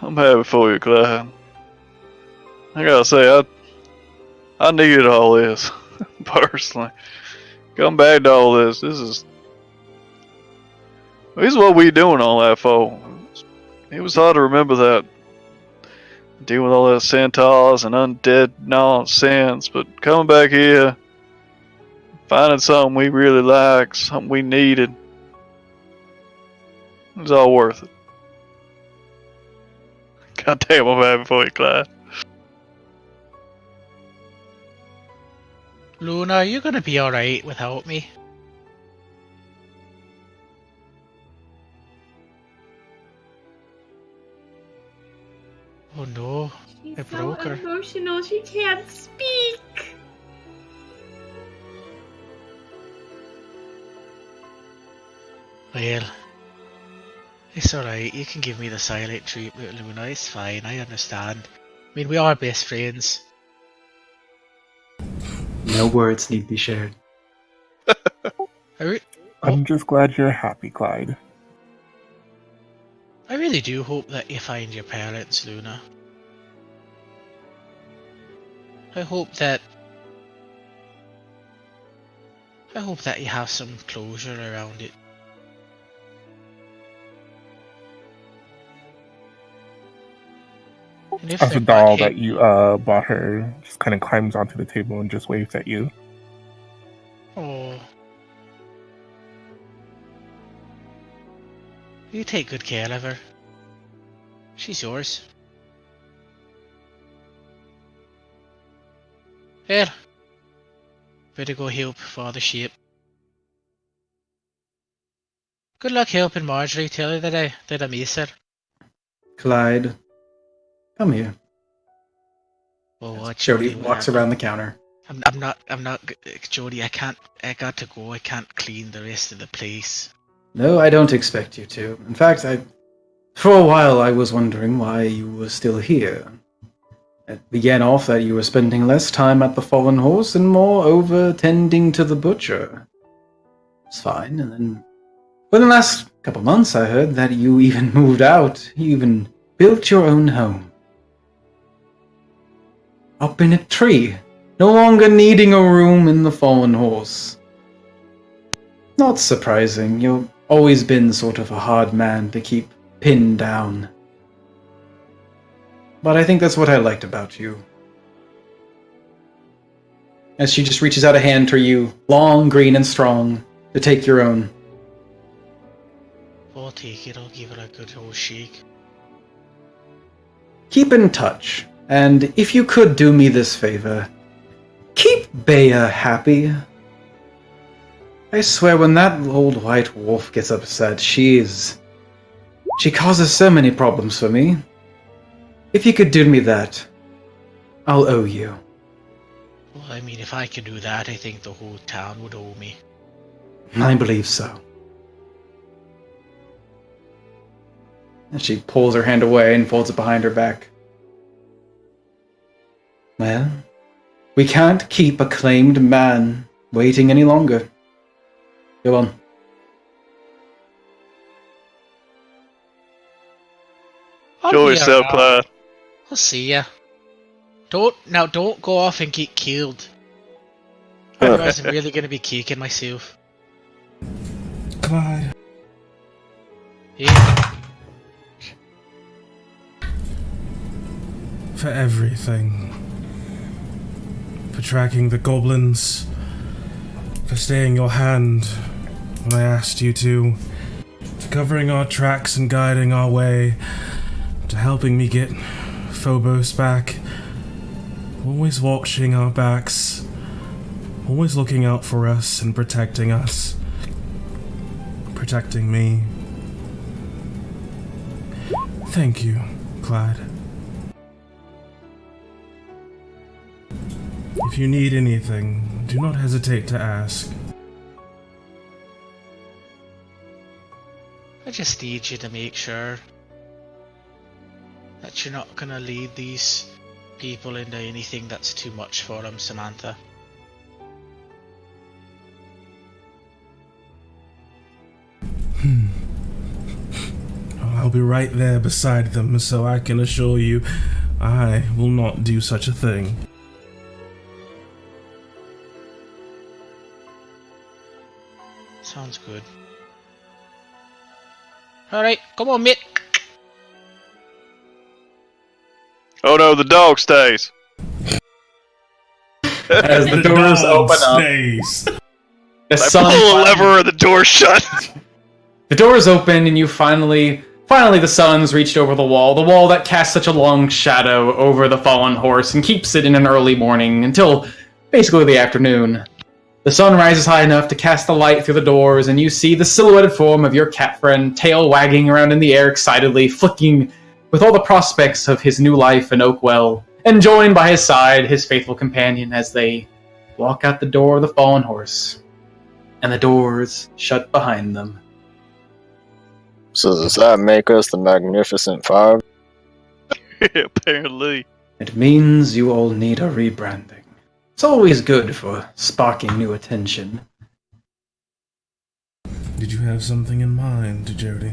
I'm happy for you, Clyde. I gotta say, I needed all this, personally. Come back to all this. This is what we doing all that for. It was hard to remember that. Dealing with all that centaurs and undead nonsense, but coming back here, finding something we really like, something we needed, it was all worth it. God damn, I'm happy for you, Clyde. Luna, are you gonna be alright without me? Oh no, I She's so broke her. emotional, she can't speak. Well, it's alright. You can give me the silent treatment, Luna. It's fine. I understand. I mean, we are best friends. No words need be shared. I'm just glad you're happy, Clyde. I really do hope that you find your parents, Luna. I hope that you have some closure around it. And if As they're a doll not that you bought her just kind of climbs onto the table and just waves at you. Oh. You take good care of her. She's yours. Well, better go help Father Shape. Good luck helping Marjorie. Tell her that I miss her. Clyde, come here. Oh, what, Jody what walks happened? around the counter. I'm not, Jody, I got to go. I can't clean the rest of the place. No, I don't expect you to. In fact, for a while I was wondering why you were still here. It began off that you were spending less time at the Fallen Horse and more over tending to the butcher. It's fine, and then for the last couple months I heard that you even moved out. You even built your own home. Up in a tree, no longer needing a room in the Fallen Horse. Not surprising, you've always been sort of a hard man to keep pinned down. But I think that's what I liked about you. As she just reaches out a hand to you, long, green, and strong, to take your own. I'll take it. I'll give her a good old shake. Keep in touch, and if you could do me this favor, keep Bea happy. I swear when that old white wolf gets upset, she causes so many problems for me. If you could do me that, I'll owe you. Well, I mean, if I could do that, I think the whole town would owe me. I believe so. And she pulls her hand away and folds it behind her back. Well, we can't keep a claimed man waiting any longer. Go on. I'll Enjoy be yourself, around. Clyde. I'll see ya. Don't go off and get killed. Otherwise, I'm really gonna be kicking myself. Clyde. Yeah. For everything. everything. For tracking the goblins. For staying your hand when I asked you to. For covering our tracks and guiding our way. To helping me get Phobos back. Always watching our backs. Always looking out for us and protecting us. Protecting me. Thank you, Clyde. If you need anything, do not hesitate to ask. I just need you to make sure that you're not gonna lead these people into anything that's too much for them, Samantha. I'll be right there beside them, so I can assure you I will not do such a thing. Sounds good. Alright, come on, mate. Oh no, the dog stays. As the doors open up, Stays. the I sun pull a lever and the door shut. The doors open, and you finally the sun's reached over the wall that casts such a long shadow over the fallen horse and keeps it in an early morning until basically the afternoon. The sun rises high enough to cast the light through the doors, and you see the silhouetted form of your cat friend, tail wagging around in the air excitedly, flicking with all the prospects of his new life in Oakwell, and joined by his side his faithful companion as they walk out the door of the fallen horse, and the doors shut behind them. So does that make us the Magnificent Five? Apparently. It means you all need a rebranding. It's always good for sparking new attention. Did you have something in mind, Jody?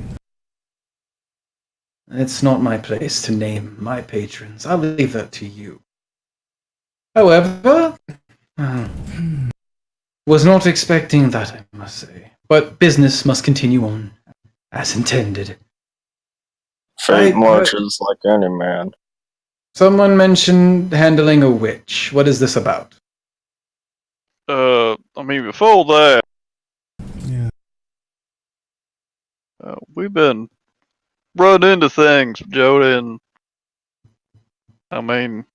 It's not my place to name my patrons. I'll leave that to you. However, was not expecting that, I must say. But business must continue on as intended. Fate marches like any man. Someone mentioned handling a witch. What is this about? I mean, before that, Yeah. we've been running into things, Jody, and I mean,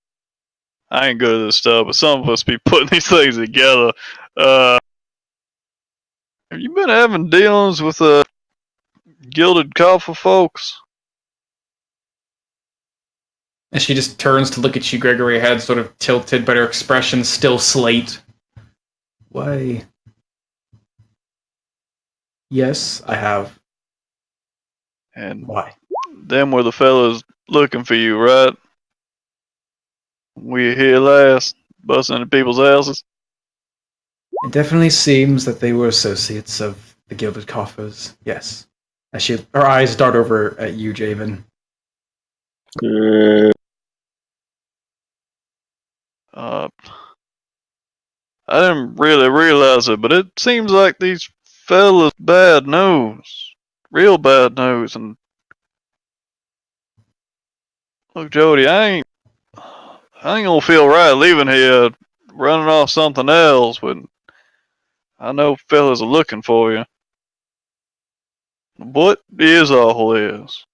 I ain't good at this stuff, but some of us be putting these things together. Have you been having dealings with Gilded Coffer folks? And she just turns to look at you, Gregory, head sort of tilted, but her expression still slate. Why? Yes, I have. And Why? them were the fellas looking for you, right? We here last, busting into people's houses. It definitely seems that they were associates of the Gilded Coffers. Yes. As her eyes dart over at you, Javen. I didn't really realize it, but it seems like these fellas bad news. Real bad news. And look, Jody, I ain't gonna feel right leaving here running off something else when I know fellas are looking for you. What is all this?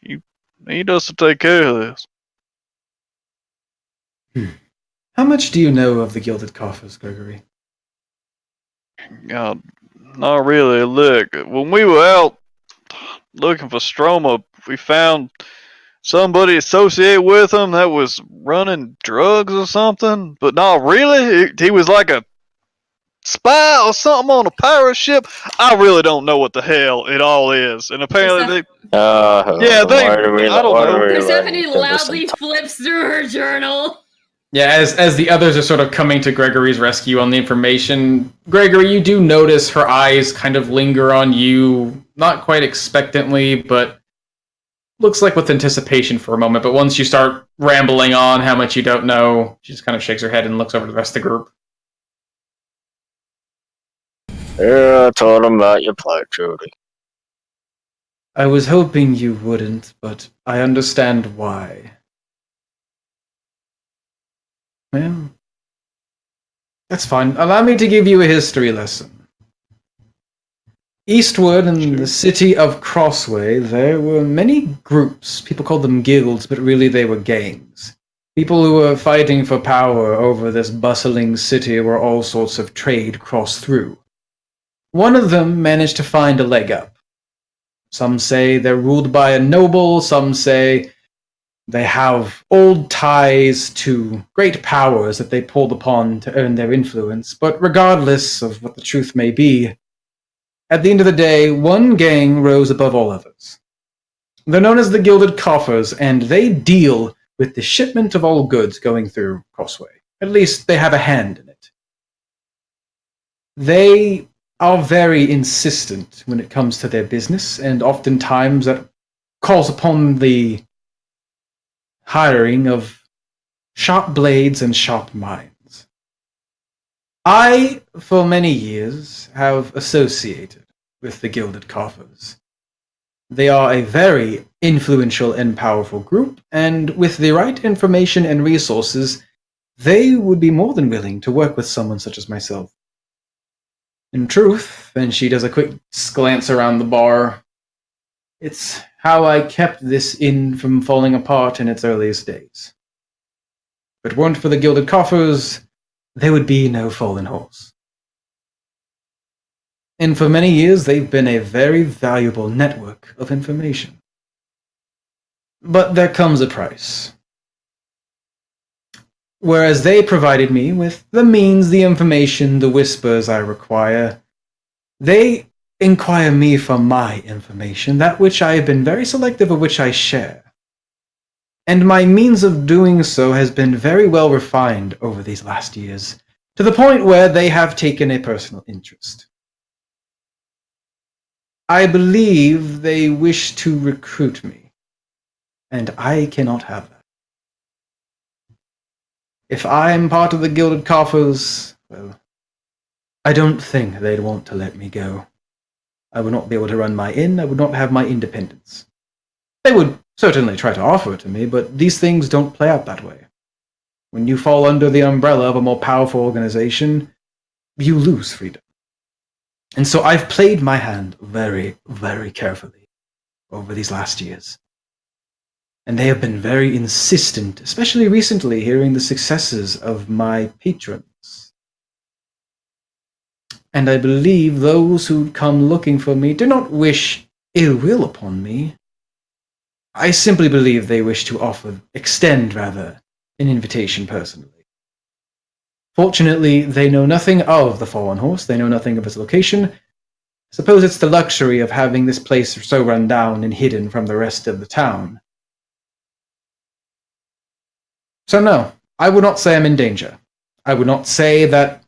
You need us to take care of this. How much do you know of the Gilded Coffers, Gregory? God, not really. Look, when we were out looking for Stroma, we found somebody associated with him that was running drugs or something, but not really. He was like a spy or something on a pirate ship. I really don't know what the hell it all is. And apparently I don't know. Persephone loudly flips through her journal. Yeah, as the others are sort of coming to Gregory's rescue on the information, Gregory, you do notice her eyes kind of linger on you, not quite expectantly, but looks like with anticipation for a moment. But once you start rambling on how much you don't know, she just kind of shakes her head and looks over to the rest of the group. Yeah, I told him about your plight, Jody. I was hoping you wouldn't, but I understand why. Well, that's fine. Allow me to give you a history lesson. Eastward in the city of Crossway, there were many groups. People called them guilds, but really they were gangs. People who were fighting for power over this bustling city where all sorts of trade crossed through. One of them managed to find a leg up. Some say they're ruled by a noble, some say they have old ties to great powers that they pulled upon to earn their influence, but regardless of what the truth may be, at the end of the day, one gang rose above all others. They're known as the Gilded Coffers, and they deal with the shipment of all goods going through Crossway. At least they have a hand in it. They are very insistent when it comes to their business, and oftentimes that calls upon the hiring of sharp blades and sharp minds. I, for many years, have associated with the Gilded Coffers. They are a very influential and powerful group, and with the right information and resources, they would be more than willing to work with someone such as myself. In truth, and she does a quick glance around the bar, it's how I kept this inn from falling apart in its earliest days. If it weren't for the Gilded Coffers, there would be no Fallen Horse. And for many years, they've been a very valuable network of information. But there comes a price. Whereas they provided me with the means, the information, the whispers I require, they inquire me for my information, that which I have been very selective of which I share. And my means of doing so has been very well refined over these last years, to the point where they have taken a personal interest. I believe they wish to recruit me, and I cannot have that. If I'm part of the Gilded Coffers, well, I don't think they'd want to let me go. I would not be able to run my inn, I would not have my independence. They would certainly try to offer it to me, but these things don't play out that way. When you fall under the umbrella of a more powerful organization, you lose freedom. And so I've played my hand very, very carefully over these last years. And they have been very insistent, especially recently, hearing the successes of my patrons. And I believe those who come looking for me do not wish ill will upon me. I simply believe they wish to extend an invitation personally. Fortunately, they know nothing of the Fallen Horse, they know nothing of its location. Suppose it's the luxury of having this place so run down and hidden from the rest of the town. So no, I would not say I'm in danger. I would not say that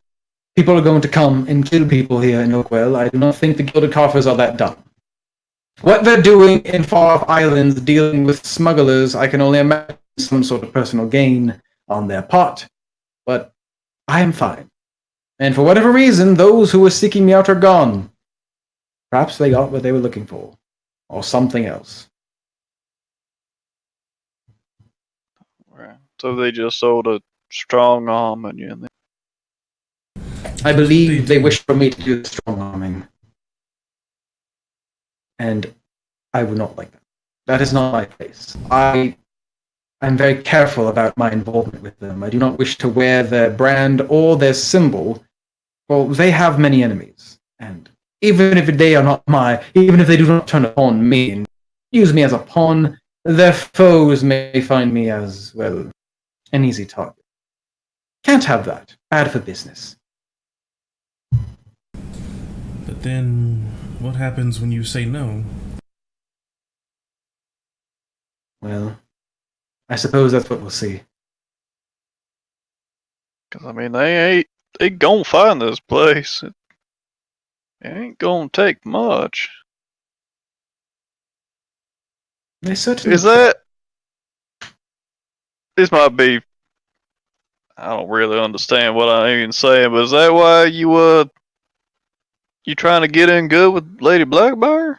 people are going to come and kill people here in Oakwell. I do not think the Gilded Coffers are that dumb. What they're doing in far-off islands dealing with smugglers, I can only imagine some sort of personal gain on their part. But I am fine. And for whatever reason, those who were seeking me out are gone. Perhaps they got what they were looking for. Or something else. Right. So they just sold a strong arm on you. And I believe they wish for me to do the strong arming. And I would not like that. That is not my place. I'm very careful about my involvement with them. I do not wish to wear their brand or their symbol. Well, they have many enemies. And even if they are not even if they do not turn upon me and use me as a pawn, their foes may find me as, well, an easy target. Can't have that. Bad for business. But then, what happens when you say no? Well, I suppose that's what we'll see. Because, I mean, they gonna find this place. It ain't gonna take much. They certainly Is that... This might be... I don't really understand what I'm even saying, but is that why you trying to get in good with Lady Blackbear?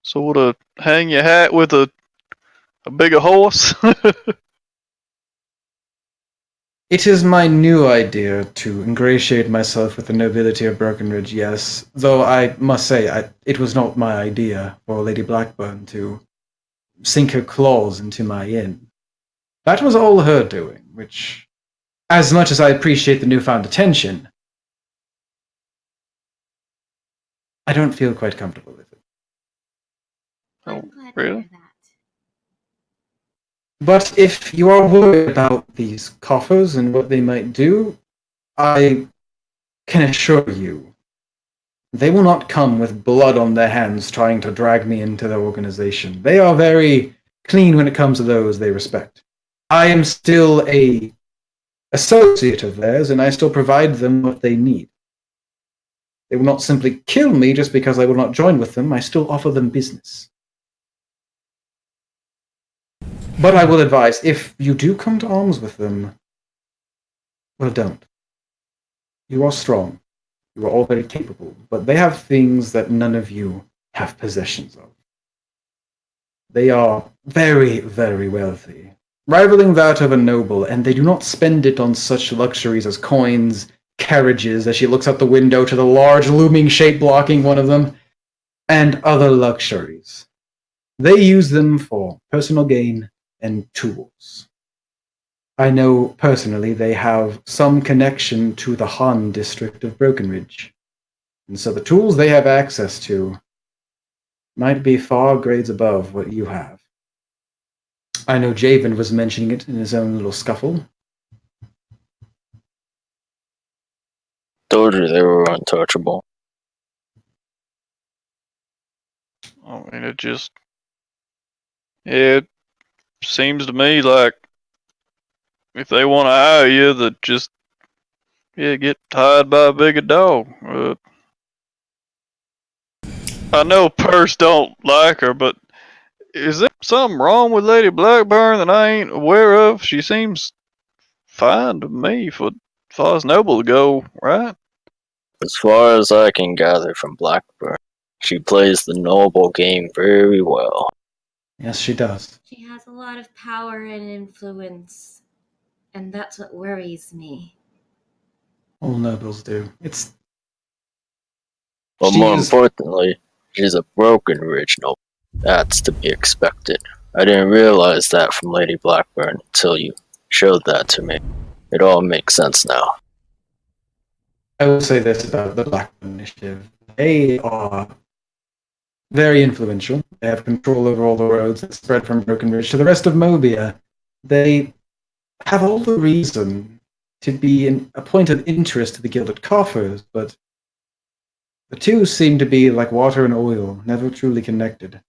Sort of hang your hat with a bigger horse? It is my new idea to ingratiate myself with the nobility of Brokenridge, yes. Though I must say, it was not my idea for Lady Blackburn to sink her claws into my inn. That was all her doing, which, as much as I appreciate the newfound attention, I don't feel quite comfortable with it. I'm glad really? to hear that. But if you are worried about these coffers and what they might do, I can assure you, they will not come with blood on their hands trying to drag me into their organization. They are very clean when it comes to those they respect. I am still a associate of theirs, and I still provide them what they need. They will not simply kill me just because I will not join with them. I still offer them business. But I will advise, if you do come to arms with them, well, don't. You are strong. You are all very capable, but they have things that none of you have possessions of. They are very, very wealthy, rivaling that of a noble, and they do not spend it on such luxuries as coins, carriages, as she looks out the window to the large looming shape blocking one of them, and other luxuries. They use them for personal gain and tools. I know personally they have some connection to the Han district of Brokenridge, and so the tools they have access to might be far grades above what you have. I know Javen was mentioning it in his own little scuffle. Told you they were untouchable. I mean, it seems to me like if they want to hire you, that just get tied by a bigger dog. I know Purse don't like her, but is there something wrong with Lady Blackburn that I ain't aware of? She seems fine to me for far as noble to go, right? As far as I can gather from Blackburn, she plays the noble game very well. Yes, she does. She has a lot of power and influence, and that's what worries me. All nobles do. But She more is- importantly, she's a Brokenridge noble. That's to be expected. I didn't realize that from Lady Blackburn until you showed that to me. It all makes sense now. I will say this about the Blackburn Initiative. They are very influential. They have control over all the roads that spread from Brokenridge to the rest of Mobia. They have all the reason to be a point of interest to the Gilded Coffers, but the two seem to be like water and oil, never truly connected.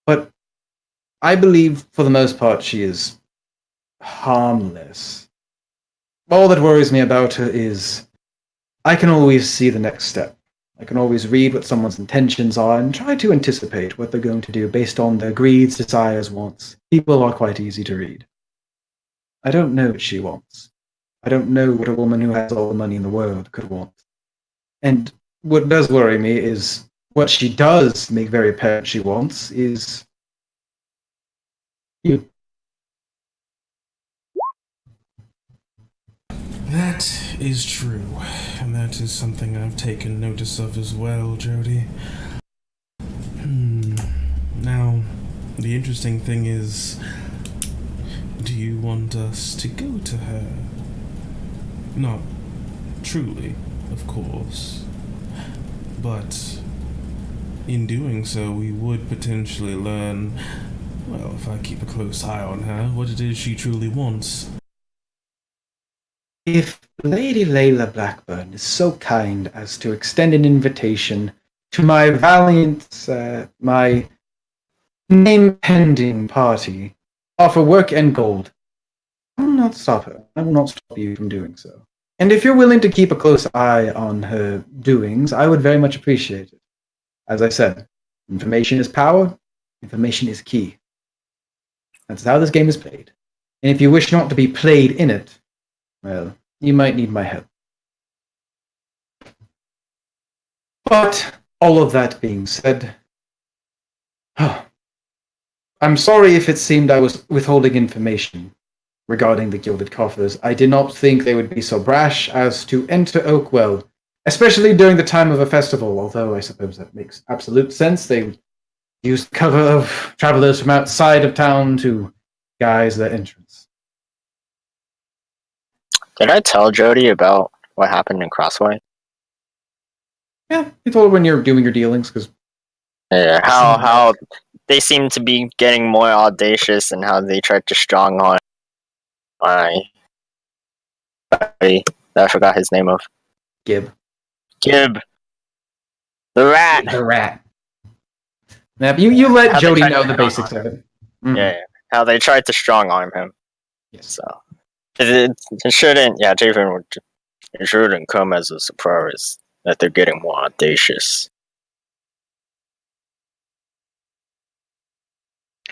But I believe, for the most part, she is harmless. All that worries me about her is I can always see the next step. I can always read what someone's intentions are and try to anticipate what they're going to do based on their greeds, desires, wants. People are quite easy to read. I don't know what she wants. I don't know what a woman who has all the money in the world could want. And what does worry me is what she does make very apparent she wants is you. That is true, and that is something I've taken notice of as well, Jody. Now, the interesting thing is, do you want us to go to her? Not truly, of course, but in doing so, we would potentially learn, well, if I keep a close eye on her, what it is she truly wants. If Lady Layla Blackburn is so kind as to extend an invitation to my valiant, my name-pending party, offer work and gold, I will not stop her. I will not stop you from doing so. And if you're willing to keep a close eye on her doings, I would very much appreciate it. As I said, information is power, information is key. That's how this game is played. And if you wish not to be played in it, well, you might need my help. But, all of that being said, I'm sorry if it seemed I was withholding information. regarding the gilded coffers. I did not think they would be so brash as to enter Oakwell, especially during the time of a festival, although I suppose that makes absolute sense. They used cover of travelers from outside of town to guise their entrance. Did I tell Jody about what happened in Crossway? Yeah, you told her when you're doing your dealings, because Yeah, how they seem to be getting more audacious and how they tried to strong arm my buddy that I forgot his name of. Gib. Gib. The rat. The rat. Now, you let How they Jody tried know to the strong basics arm of it. Yeah, how they tried to strong arm him. Yes. So it shouldn't. Yeah, Javen would. It shouldn't come as a surprise that they're getting more audacious.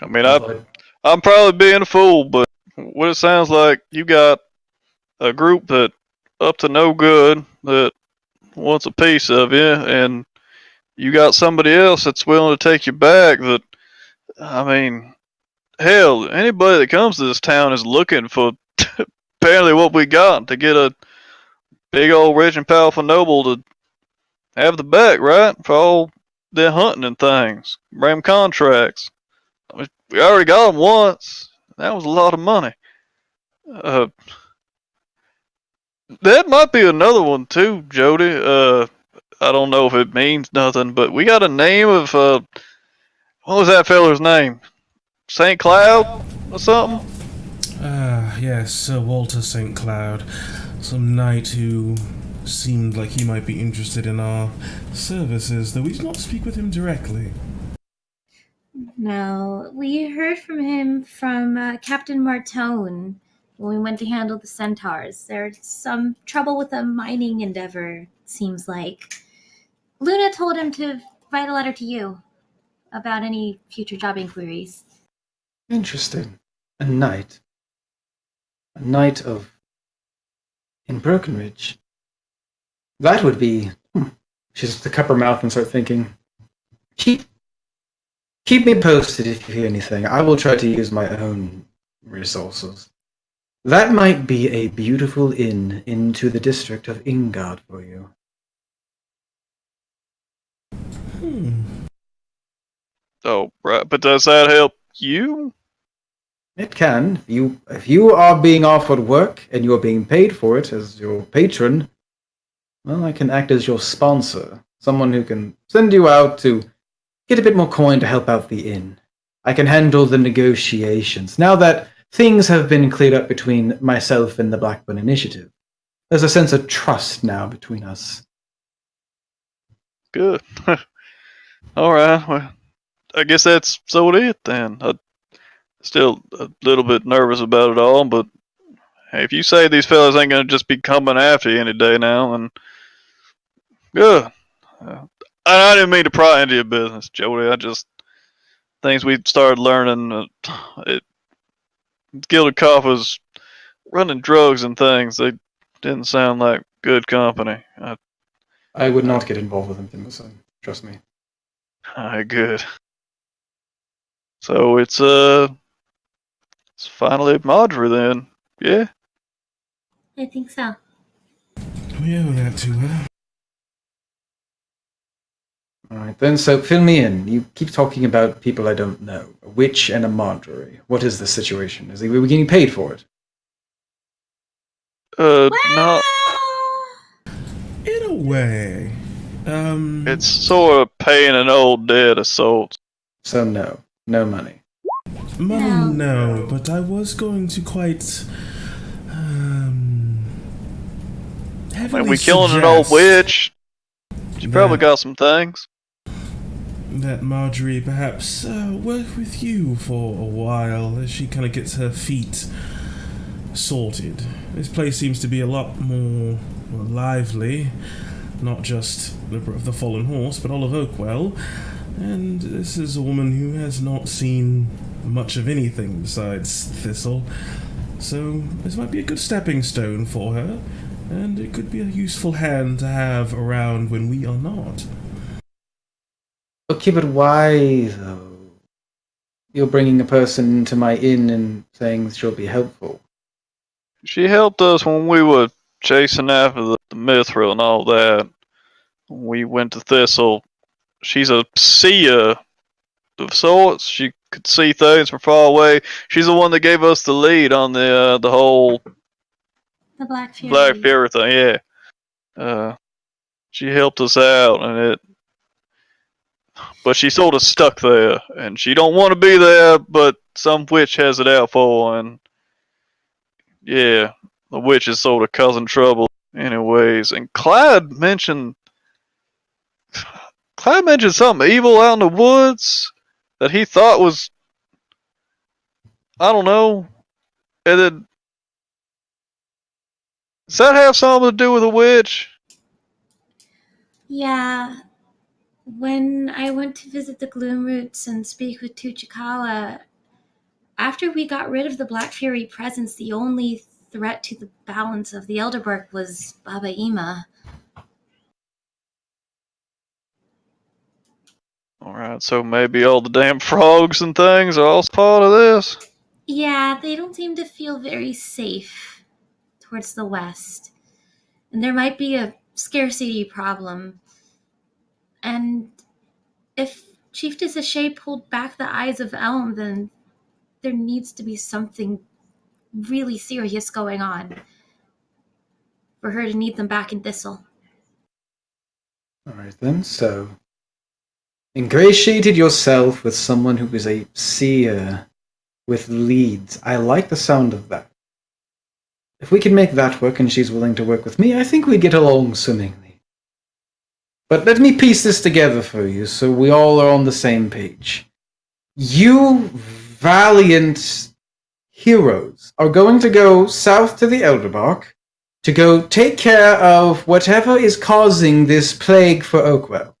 I mean, I'm probably being a fool, but what it sounds like, you got a group that up to no good that wants a piece of you, and you got somebody else that's willing to take you back. That, I mean, hell, anybody that comes to this town is looking for apparently what we got to get a big old rich and powerful noble to have the back, right? For all their hunting and things, bring them contracts. I mean, we already got them once. That was a lot of money. That might be another one too, Jody. I don't know if it means nothing, but we got a name of what was that feller's name? St. Cloud or something? Yes, Sir Walter St. Cloud. Some knight who seemed like he might be interested in our services, though we did not speak with him directly. No, we heard from him from Captain Martone when we went to handle the centaurs. There's some trouble with a mining endeavor, seems like. Luna told him to write a letter to you about any future job inquiries. Interesting. A knight. A knight of... in Brokenridge. That would be... She just to cup her mouth and start thinking. Keep me posted if you hear anything. I will try to use my own resources. That might be a beautiful inn into the district of Ingard for you. Oh, right. But does that help you? It can. If you are being offered work and you're being paid for it as your patron, well, I can act as your sponsor. Someone who can send you out to get a bit more coin to help out the inn. I can handle the negotiations. Now that things have been cleared up between myself and the Blackburn Initiative, there's a sense of trust now between us. Good. All right. Well, I guess that's so it then. I'm still a little bit nervous about it all, but hey, if you say these fellas ain't gonna just be coming after you any day now, then good. I didn't mean to pry into your business, Jody. I just things we started learning. Gilded Coffers running drugs and things. They didn't sound like good company. I would not get involved with them, Timberson. Trust me. Alright, good. So it's finally Marjorie then. Yeah? I think so. We owe that to her. Alright then, so fill me in. You keep talking about people I don't know. A witch and a Marjorie. What is the situation? Are we getting paid for it? Not. In a way. It's sort of paying an old debt of sorts. So no. No money. Money, no, but I was going to quite, When we killing an old witch, she probably got some things. That Marjorie perhaps work with you for a while as she kind of gets her feet sorted. This place seems to be a lot more lively, not just the Fallen Horse, but all of Oakwell. And this is a woman who has not seen much of anything besides Thistle, so this might be a good stepping stone for her, and it could be a useful hand to have around when we are not. Okay, but why, though? You're bringing a person to my inn and saying she'll be helpful. She helped us when we were chasing after the mithril and all that. We went to Thistle. She's a seer of sorts. She could see things from far away. She's the one that gave us the lead on the whole The Black Fury. Black Fury thing. Yeah. She helped us out, but she's sort of stuck there, and she don't want to be there. But some witch has it out for her, and yeah, the witch is sort of causing trouble, anyways. And Clyde mentioned something evil out in the woods that he thought was, I don't know. And then, does that have something to do with a witch? Yeah. When I went to visit the Gloomroots and speak with Tuchikawa, after we got rid of the Black Fury presence, the only threat to the balance of the Elderberg was Baba Ima. Alright, so maybe all the damn frogs and things are also part of this? Yeah, they don't seem to feel very safe towards the west. And there might be a scarcity problem. And if Chiefess Ashay pulled back the eyes of Elm, then there needs to be something really serious going on for her to need them back in Thistle. Alright then, so ingratiated yourself with someone who is a seer with leads. I like the sound of that. If we can make that work and she's willing to work with me, I think we get along swimmingly. But let me piece this together for you so we all are on the same page. You valiant heroes are going to go south to the Elderbark to go take care of whatever is causing this plague for Oakwell.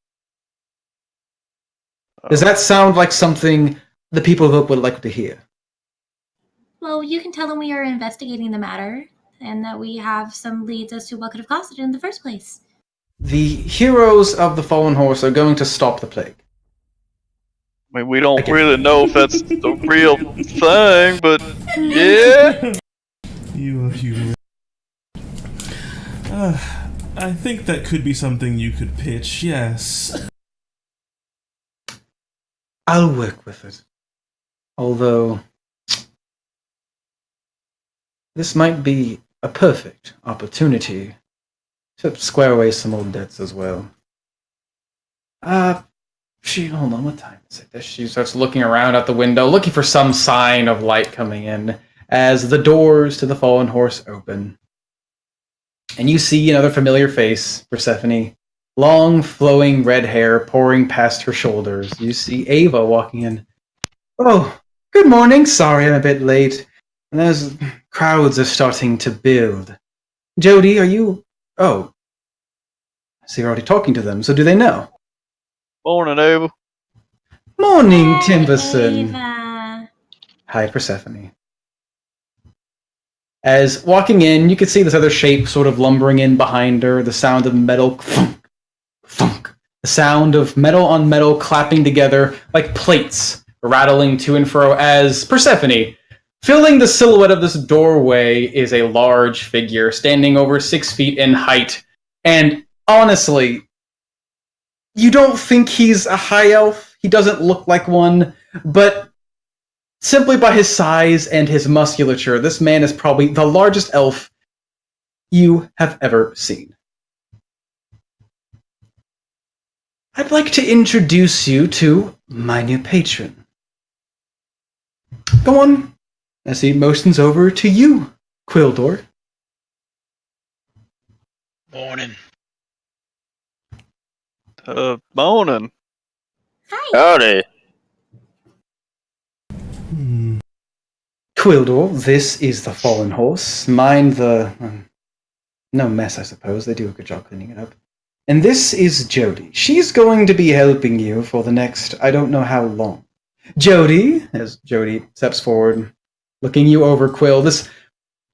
Does that sound like something the people of Oak would like to hear? Well, you can tell them we are investigating the matter and that we have some leads as to what could have caused it in the first place. The heroes of the Fallen Horse are going to stop the plague. I mean, we don't really know if that's the real thing, but yeah. You have humor. I think that could be something you could pitch, yes. I'll work with it. Although, this might be a perfect opportunity to square away some old debts as well. Hold on, what time is it? She starts looking around out the window, looking for some sign of light coming in, as the doors to the Fallen Horse open. And you see another familiar face, Persephone. Long, flowing red hair pouring past her shoulders. You see Ava walking in. Oh, good morning. Sorry I'm a bit late. And those crowds are starting to build. Jody, are you... Oh. So you're already talking to them, so do they know? Morning, Ava. Morning, Hey, Timberson. Ava. Hi, Persephone. As walking in, you could see this other shape sort of lumbering in behind her, the sound of metal thunk, thunk. The sound of metal on metal clapping together like plates rattling to and fro as Persephone, filling the silhouette of this doorway, is a large figure standing over 6 feet in height. And honestly, you don't think he's a high elf. He doesn't look like one, but simply by his size and his musculature, this man is probably the largest elf you have ever seen. I'd like to introduce you to my new patron. Go on, as he motions over to you, Quildor. Morning. Morning. Hi. Howdy. Quildor, this is the Fallen Horse. Mind the... no mess, I suppose. They do a good job cleaning it up. And this is Jody. She's going to be helping you for the next, I don't know how long. Jody, as Jody steps forward, looking you over, Quill, this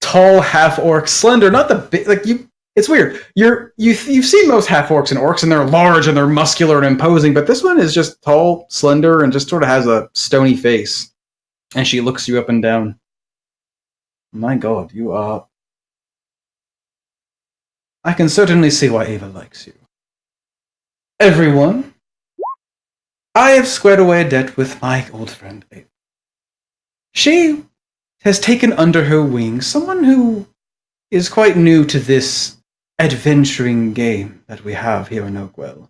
tall half-orc, slender, not the big, like you, it's weird. You've seen most half-orcs and orcs, and they're large and they're muscular and imposing, but this one is just tall, slender, and just sort of has a stony face. And she looks you up and down. My god, you are I can certainly see why Ava likes you. Everyone, I have squared away a debt with my old friend Ava. She has taken under her wing someone who is quite new to this adventuring game that we have here in Oakwell.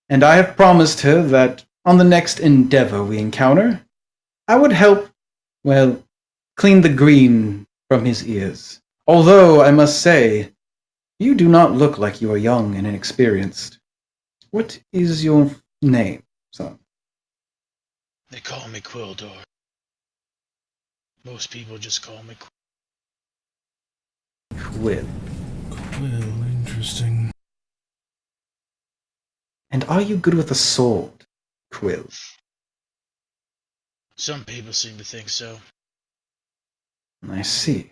And I have promised her that on the next endeavor we encounter, I would help, well, clean the green from his ears. Although, I must say, you do not look like you are young and inexperienced. What is your name, son? They call me Quildor. Most people just call me Quill. Well, interesting. And are you good with a sword, Quill? Some people seem to think so. I see.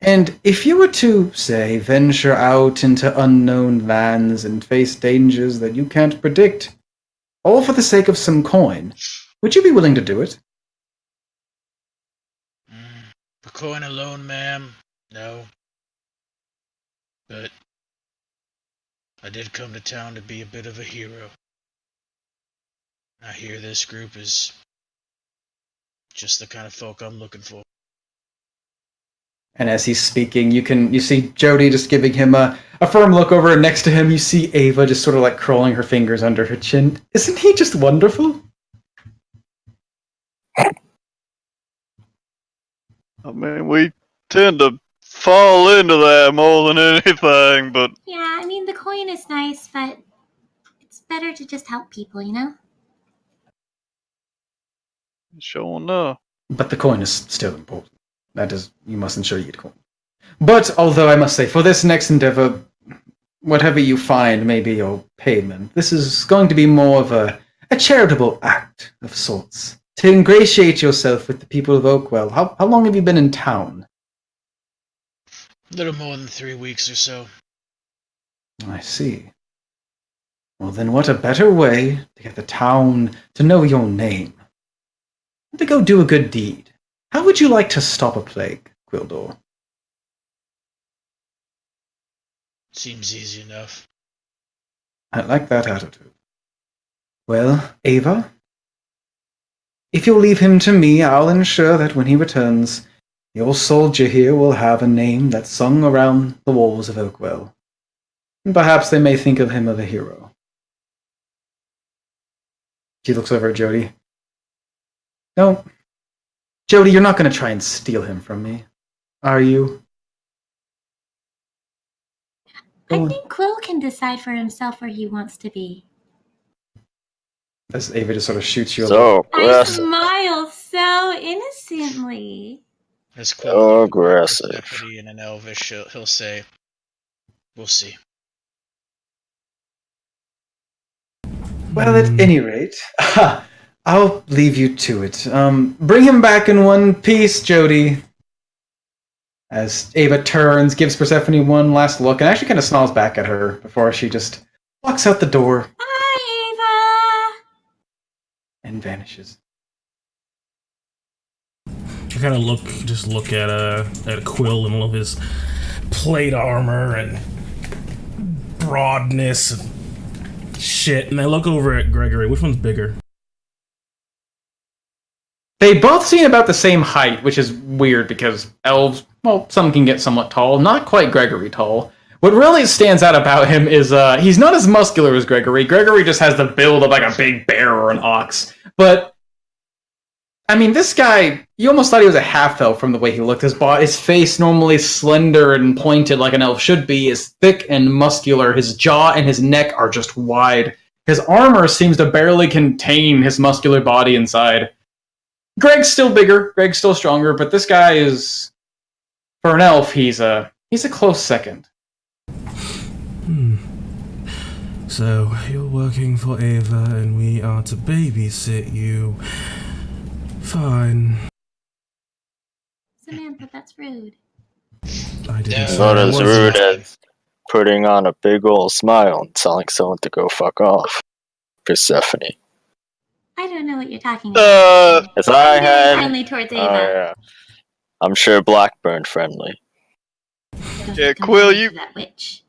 And if you were to, say, venture out into unknown lands and face dangers that you can't predict, all for the sake of some coin, would you be willing to do it? For coin alone, ma'am, no. But I did come to town to be a bit of a hero. I hear this group is just the kind of folk I'm looking for. And as he's speaking, you see Jody just giving him a firm look over, and next to him you see Ava just sort of like curling her fingers under her chin. Isn't he just wonderful? I mean, we tend to fall into that more than anything, but Yeah, I mean, the coin is nice, but it's better to just help people, you know? sure enough. But the coin is still important. That is, you must ensure you get coin. But although I must say, for this next endeavor, whatever you find may be your payment. This is going to be more of a charitable act of sorts. To ingratiate yourself with the people of Oakwell. How long have you been in town? A little more than 3 weeks or so. I see. Well then, what a better way to get the town to know your name. To go do a good deed. How would you like to stop a plague, Quildor? Seems easy enough. I like that attitude. Well, Ava, if you'll leave him to me, I'll ensure that when he returns, your soldier here will have a name that's sung around the walls of Oakwell. And perhaps they may think of him as a hero. She looks over at Jody. No, Jody, you're not going to try and steal him from me, are you? I think Quill can decide for himself where he wants to be. As Ava just sort of shoots you a So look. I aggressive. smile so innocently. As So Quill aggressive. deputy in an Elvish, he'll say, "We'll see." Well, at any rate, I'll leave you to it. Bring him back in one piece, Jody. As Ava turns, gives Persephone one last look, and actually kind of snarls back at her before she just walks out the door Bye, Ava! and vanishes. I kind of look at Quill and all of his plate armor and broadness and shit, and I look over at Gregory. Which one's bigger? They both seem about the same height, which is weird because elves, well, some can get somewhat tall, not quite Gregory tall. What really stands out about him is he's not as muscular as Gregory. Gregory just has the build of like a big bear or an ox. But, I mean, this guy, you almost thought he was a half-elf from the way he looked. His face, normally slender and pointed like an elf should be, is thick and muscular. His jaw and his neck are just wide. His armor seems to barely contain his muscular body inside. Greg's still bigger, Greg's still stronger, but this guy is, for an elf, he's a close second. So, you're working for Ava and we are to babysit you. Fine. Samantha, that's rude. I didn't Yeah. say Not it as wasn't. rude as putting on a big old smile and telling someone to go fuck off. Persephone. I don't know what you're talking about. As I I'm very had. friendly towards Oh, Ava. yeah. I'm sure Blackburn friendly. stuff Yeah, that comes Quill, out you- of that witch.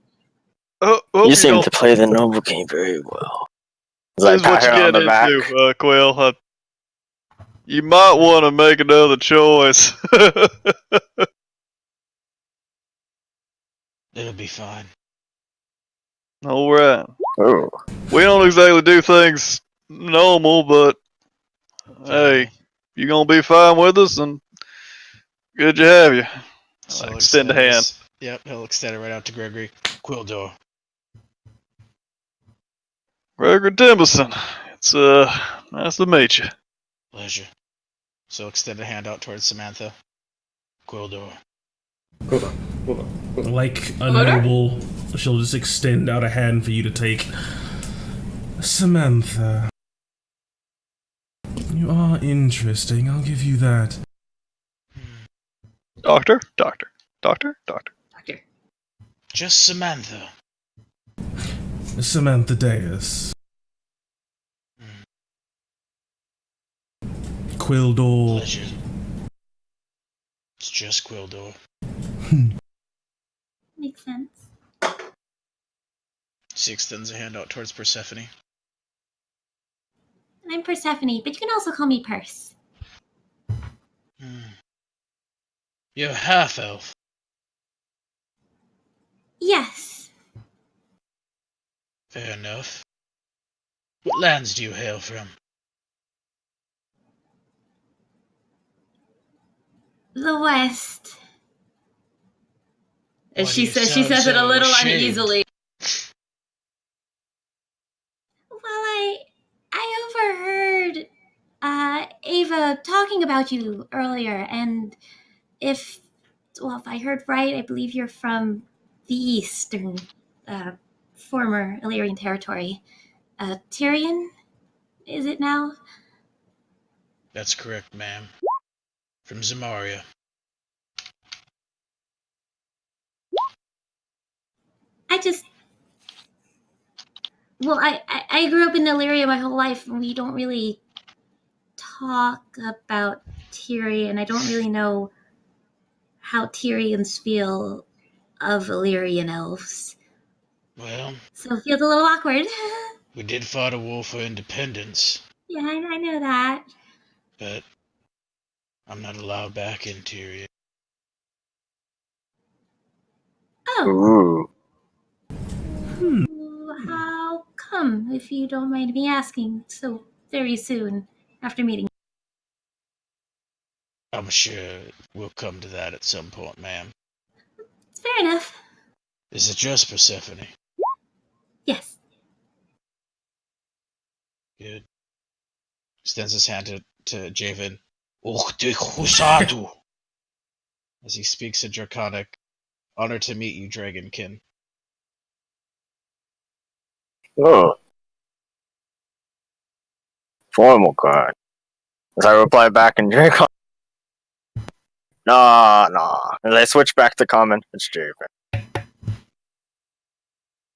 Oh, You seem don't- to play the noble game very well. As This I is what pat you're her on the getting back. into, Quill. You might want to make another choice. It'll be fine. All right. Oh, We don't exactly do things normal, but Fair hey, you gonna be fine with us, and good to have you. So I'll extend a hand. this- Yep, he'll extend it right out to Gregory. Quildor. Gregory Timberson, it's nice to meet you. Pleasure. So extend a hand out towards Samantha. Quildor. Hold on. Like a noble, she'll just extend out a hand for you to take. Samantha. You are interesting, I'll give you that. Doctor. Doctor. Just Samantha. Samantha Deus. Quildor. Pleasure. It's just Quildor. Makes sense. She extends a hand out towards Persephone. And I'm Persephone, but you can also call me Purse. You're half elf. Yes. Fair enough. What lands do you hail from? The West. As Why she do you says, she sound says it a so little ashamed? uneasily. Well, I overheard Ava talking about you earlier, and if I heard right, I believe you're from the eastern, former Illyrian territory. Tyrion, is it now? That's correct, ma'am. From Zamaria. I grew up in Illyria my whole life, and we don't really talk about Tyrion. I don't really know how Tyrians feel of Illyrian elves. Well, So it feels a little awkward. we did fight a war for independence, Yeah, I know that. but I'm not allowed back in Tyrion. Oh, ooh. how come, if you don't mind me asking, so very soon after meeting? I'm sure we'll come to that at some point, ma'am. Fair enough. Is it just Persephone? Yes. Good. Extends his hand to Javen. Husadu! As he speaks in Draconic. Honor to meet you, Dragonkin. Oh. Formal card. As I reply back in Draco. Nah. As I switch back to common, it's Javen.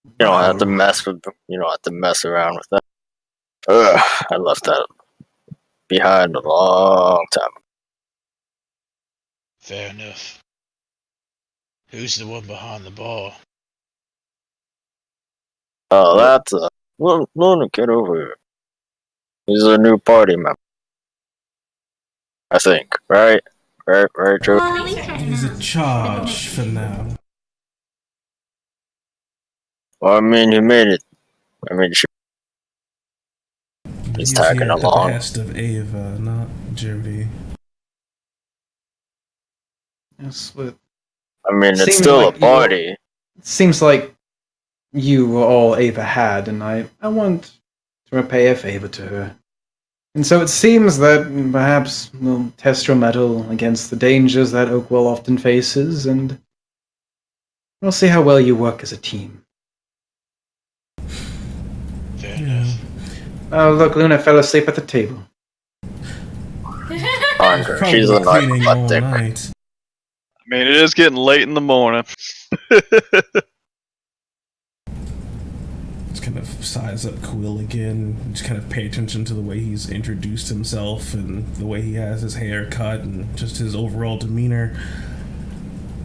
You don't have to mess with. You don't have to mess around with that. Ugh, I left that behind a long time. Fair enough. Who's the one behind the bar? Oh, that's Luna, get over here. He's a new party member. I think, right? Right, Joe? Well, at least right He's now. a charge for now. Well, I mean, he made it. I mean, he's tagging here at the along. behest of Ava, not Jody. Yes, but I mean, it's Seems still like a party. it seems like you were all Ava had, and I want to repay a favor to her. And so it seems that perhaps we'll test your mettle against the dangers that Oakwell often faces, and we'll see how well you work as a team. Fair enough. Oh, look, Luna fell asleep at the table. Andre, Probably she's a night cleaning all dick. night. I mean, it is getting late in the morning. Just kind of size up Quill again. Just kind of pay attention to the way he's introduced himself and the way he has his hair cut and just his overall demeanor.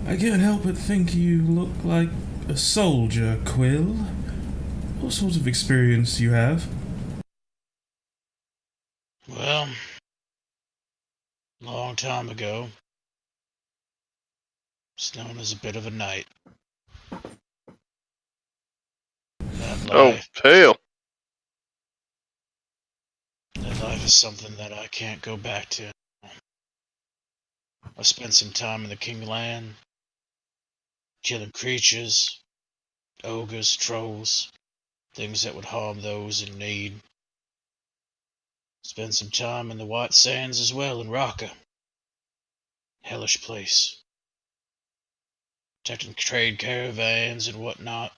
I can't help but think you look like a soldier, Quill. What sort of experience do you have? Well, long time ago, it's known as a bit of a knight. That Oh, life, hell. that life is something that I can't go back to. I spent some time in the King Land, killing creatures, ogres, trolls, things that would harm those in need. Spent some time in the White Sands as well, in Raqqa. Hellish place. Protecting trade caravans and whatnot.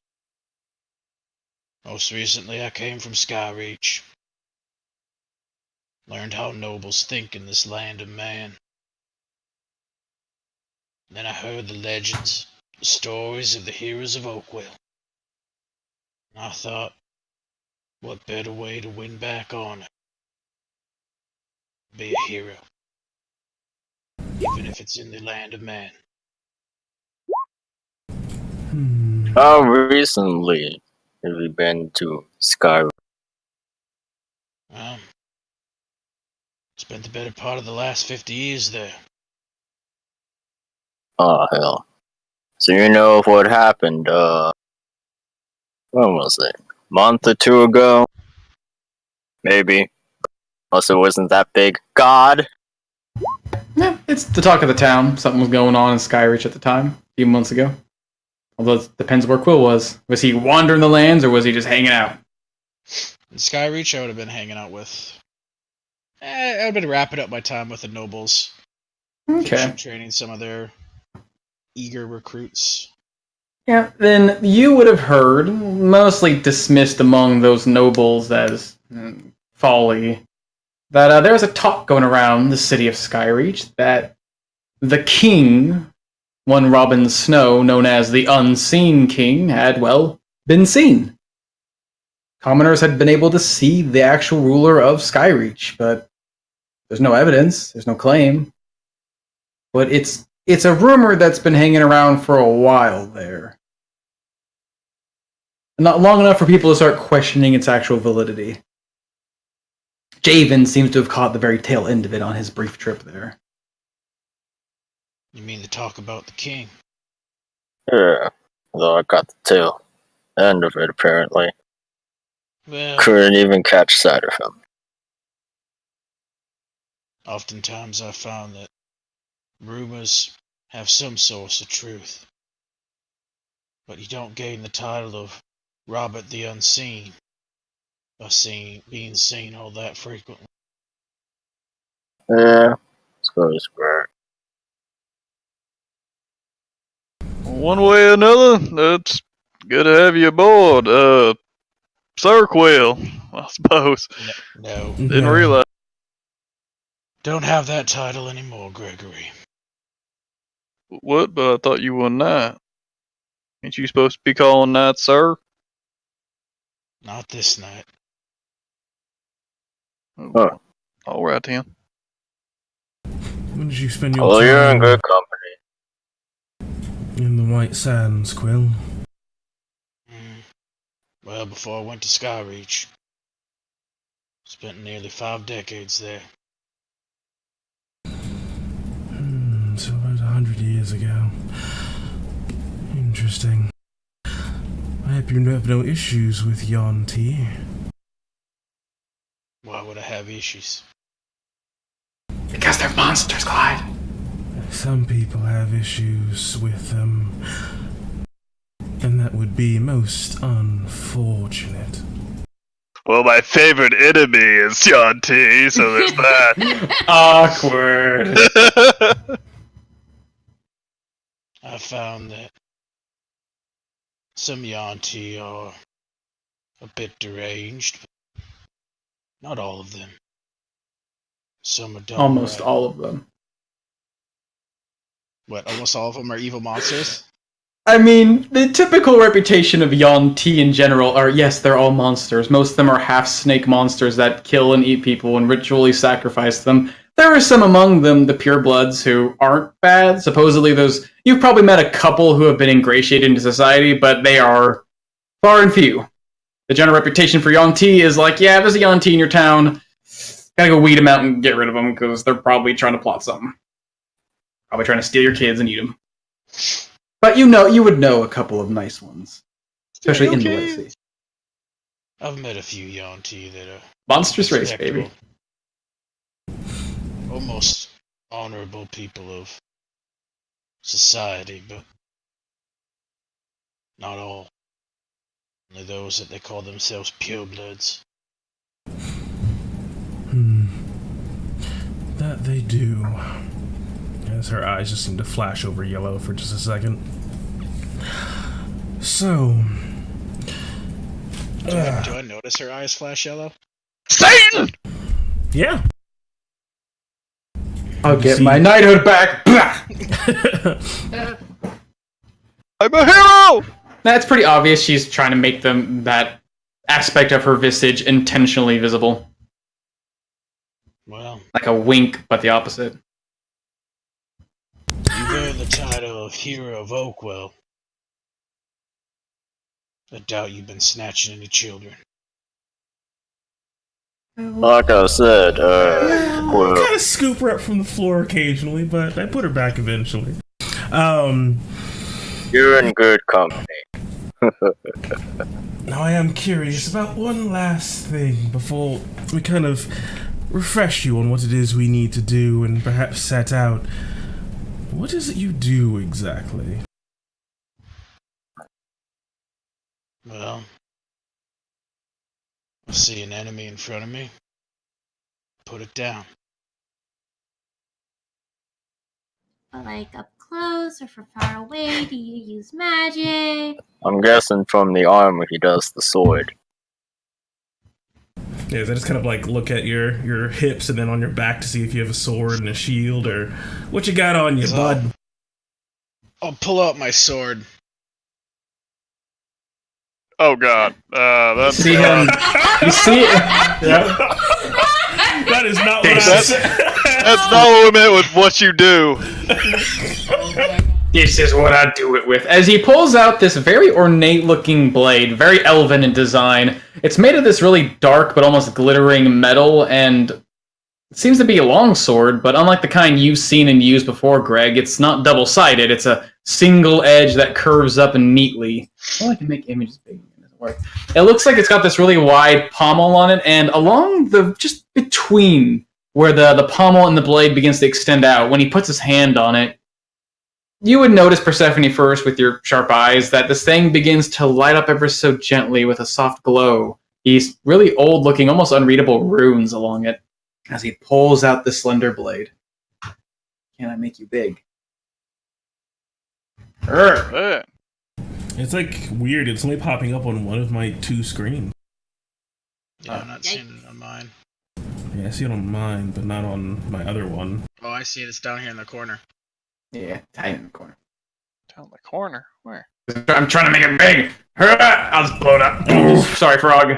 Most recently, I came from Skyreach. Learned how nobles think in this land of man. Then I heard the legends, the stories of the heroes of Oakwell. And I thought, what better way to win back honor? Be a hero. Even if it's in the land of man. How recently have you been to Skyrim? Well, spent the better part of the last 50 years there. Oh, hell. So you know of what happened, when was it? Month or two ago? Maybe. Unless it wasn't that big. God! Yeah, it's the talk of the town. Something was going on in Skyreach at the time, a few months ago. Although it depends where Quill was. Was he wandering the lands, or was he just hanging out? In Skyreach, I would have been hanging out with. I would have been wrapping up my time with the nobles. Okay. Finishing training some of their eager recruits. Yeah, then you would have heard, mostly dismissed among those nobles as folly, that there was a talk going around the city of Skyreach that the king, one Robin Snow, known as the Unseen King, had, well, been seen. Commoners had been able to see the actual ruler of Skyreach, but there's no evidence, there's no claim. But it's a rumor that's been hanging around for a while there. Not long enough for people to start questioning its actual validity. Javen seems to have caught the very tail end of it on his brief trip there. You mean the talk about the king? Yeah. Although I got the tail end of it, apparently. Well, Couldn't even catch sight of him. oftentimes I found that rumors have some source of truth. But you don't gain the title of Robert the Unseen by being seen all that frequently. Yeah. Suppose we're One way or another, it's good to have you aboard. Sir Quill, I suppose. No, Didn't realize. don't have that title anymore, Gregory. What? But I thought you were not. Ain't you supposed to be calling that, sir? Not this night. Huh. All right, then. When did you spend your Oh, you're in time good company. in the White Sands, Quill? Well, before I went to Skyreach, spent nearly 5 decades there. So about 100 years ago. Interesting. I hope you have no issues with Yuan-Ti. Why would I have issues? Because they're monsters, Clyde. Some people have issues with them. And that would be most unfortunate. Well, my favorite enemy is Sean T, so there's that. Awkward. I found that some Yuan-Ti are a bit deranged, but not all of them. Some are dumb. Almost all of them. What, almost all of them are evil monsters? I mean, the typical reputation of Yuan-Ti in general are, yes, they're all monsters. Most of them are half-snake monsters that kill and eat people and ritually sacrifice them. there are some among them, the purebloods, who aren't bad. Supposedly, you've probably met a couple who have been ingratiated into society, but they are far and few. The general reputation for Yuan-Ti is like, yeah, there's a Yuan-Ti in your town, gotta go weed them out and get rid of them, because they're probably trying to plot something. Probably trying to steal your kids and eat them. But you would know a couple of nice ones. Especially in the legacy. I've met a few Yuan-Ti that are Monstrous race, baby. Almost honorable people of society, but not all. Only those that they call themselves purebloods. That they do. As her eyes just seem to flash over yellow for just a second. So... Do I notice her eyes flash yellow? Satan! Yeah. I'll get my knighthood back! I'm a hero! That's pretty obvious. She's trying to make that aspect of her visage intentionally visible. Well, like a wink, but the opposite. You bear the title of Hero of Oakwell. I doubt you've been snatching any children. Like I said, I kind of scoop her up from the floor occasionally, but I put her back eventually. You're in good company. Now I am curious about one last thing before we kind of refresh you on what it is we need to do and perhaps set out. What is it you do exactly? Well, I see an enemy in front of me. Put it down. But like up close or from far away, do you use magic? I'm guessing from the armor he does the sword. Yeah, I just kind of like look at your hips and then on your back to see if you have a sword and a shield or what you got on you, bud. I'll pull out my sword. Oh god. That's see him. You see it? Yeah. That is not what I said. That's not what we meant with what you do. This is what I do it with. As he pulls out this very ornate-looking blade, very elven in design. It's made of this really dark but almost glittering metal, and it seems to be a long sword, but unlike the kind you've seen and used before, Greg, it's not double-sided. It's a single edge that curves up and neatly. Oh, I can make images big. It doesn't work. It looks like it's got this really wide pommel on it, and along just between where the pommel and the blade begins to extend out, when he puts his hand on it, you would notice, Persephone, first with your sharp eyes, that this thing begins to light up ever so gently with a soft glow. These really old-looking, almost unreadable runes along it as he pulls out the slender blade. Can I make you big? Yeah. It's like weird. It's only popping up on one of my two screens. Yeah, I'm not seeing it on mine. Yeah, I see it on mine, but not on my other one. Oh, I see it. It's down here in the corner. Yeah, tight in the corner. Down the corner? Where? I'm trying to make it big! I'll just blow it up. Oof, sorry, frog.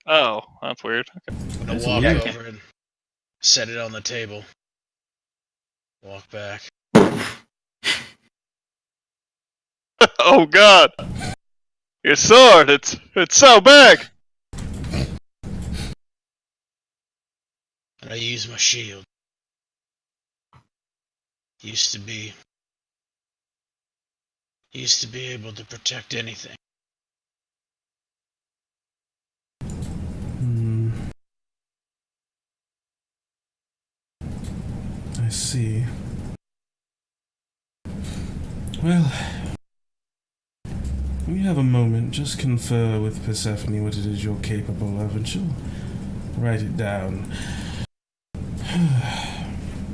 Oh, that's weird. Okay. I'm gonna walk over and set it on the table. Walk back. Oh god! Your sword, it's so big! And I use my shield. Used to be able to protect anything. I see. Well, when you have a moment, just confer with Persephone what it is you're capable of, and she'll write it down.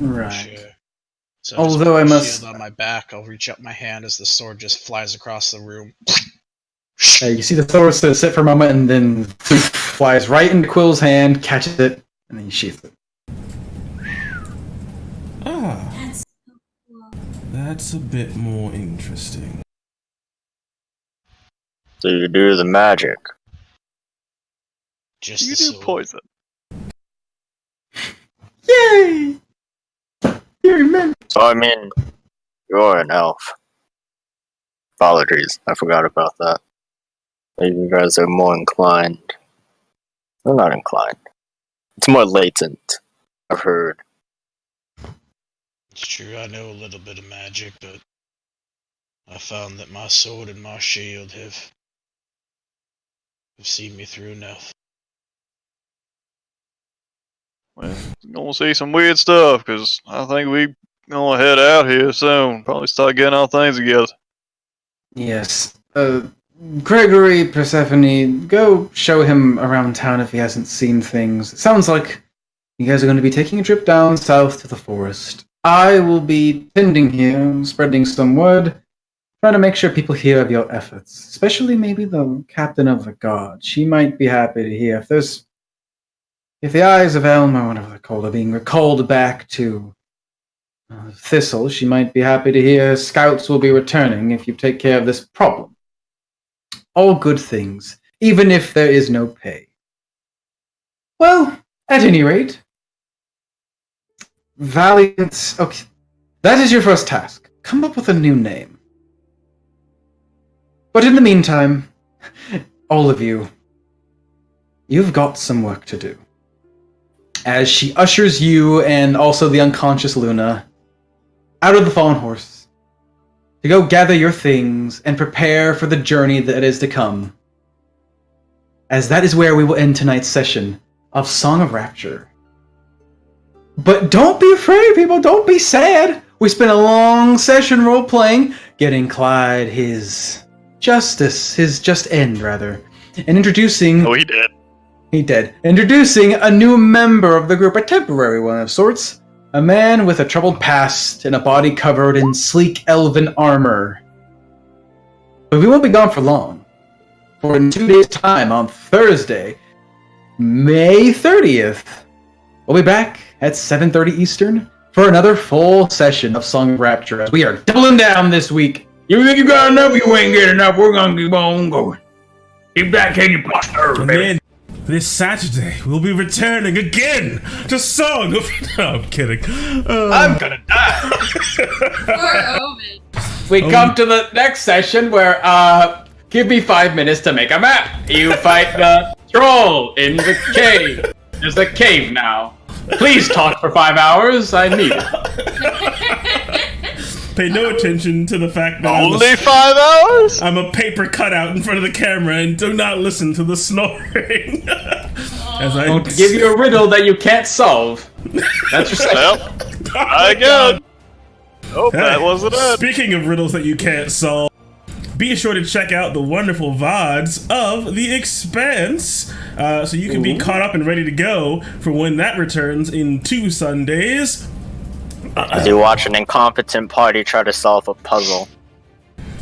Right. Sure. So Although I must... shield on my back, I'll reach up my hand as the sword just flies across the room. You see the sword sit for a moment and then flies right into Quill's hand, catches it, and then he sheaths it. Ah, That's so cool. that's a bit more interesting. So you do the magic. Just You the do sword. poison. Yay! So, I mean, you're an elf. Apologies, I forgot about that. Maybe you guys are more inclined. Well, not inclined. It's more latent, I've heard. It's true, I know a little bit of magic, but I found that my sword and my shield have seen me through enough. Well, gonna see some weird stuff, because I think we gonna head out here soon. Probably start getting our things together. Yes. Gregory, Persephone, go show him around town if he hasn't seen things. It sounds like you guys are going to be taking a trip down south to the forest. I will be tending here, spreading some word, trying to make sure people hear of your efforts, especially maybe the captain of the guard. She might be happy to hear if the eyes of Elm, or whatever they're called, are being recalled back to Thistle. She might be happy to hear scouts will be returning if you take care of this problem. All good things, even if there is no pay. Well, at any rate, Valiant. Okay, that is your first task. Come up with a new name. But in the meantime, all of you, you've got some work to do. As she ushers you and also the unconscious Luna out of the Fallen Horse to go gather your things and prepare for the journey that is to come. As that is where we will end tonight's session of Song of Rapture. But don't be afraid, people. Don't be sad. We spent a long session role-playing, getting Clyde his just end, rather. And introducing... Oh, he did. He did. Introducing a new member of the group, a temporary one of sorts. A man with a troubled past and a body covered in sleek elven armor. But we won't be gone for long. For in 2 days' time, on Thursday, May 30th, we'll be back at 7:30 Eastern for another full session of Song of Rapture, as we are doubling down this week. You think you got enough? You ain't getting enough. We're gonna keep on going. Keep that candy buster, baby. This Saturday, we'll be returning again to Song of... No, I'm kidding. I'm gonna die. Poor Omen. We come to the next session where, give me 5 minutes to make a map. You fight the troll in the cave. There's a cave now. Please talk for 5 hours. I need it. Pay no attention to the fact that Only 5 hours? I'm a paper cutout in front of the camera, and do not listen to the snoring. As I I'll give you a riddle that you can't solve. That's your second. Well, I got. Oh, that wasn't it. Speaking of riddles that you can't solve, be sure to check out the wonderful VODs of The Expanse, so you can be caught up and ready to go for when that returns in 2 Sundays. As you watch an incompetent party try to solve a puzzle.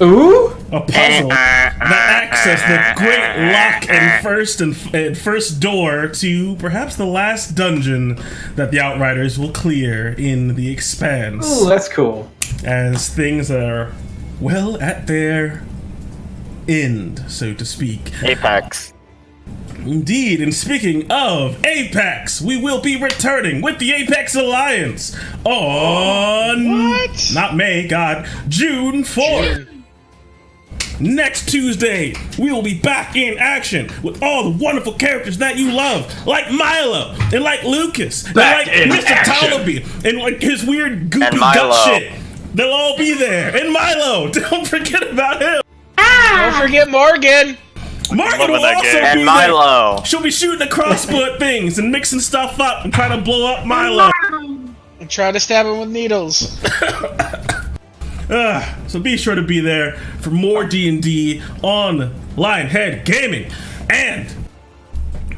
Ooh? A puzzle that access the great lock and first door to perhaps the last dungeon that the Outriders will clear in The Expanse. Ooh, that's cool. As things are, well, at their end, so to speak. Apex. Indeed, and speaking of Apex, we will be returning with the Apex Alliance on... What? Not May, God. June 4th. Next Tuesday, we will be back in action with all the wonderful characters that you love, like Milo, and like Lucas, Back and in like Mr. action. Tolby, and like his weird goopy And Milo. gut shit. They'll all be there. And Milo, don't forget about him. Don't forget Morgan! Morgan Loving will that also game. be And there. Milo. She'll be shooting a crossbow at things and mixing stuff up and trying to blow up Milo. And try to stab him with needles. So be sure to be there for more D&D on Lionhead Gaming. And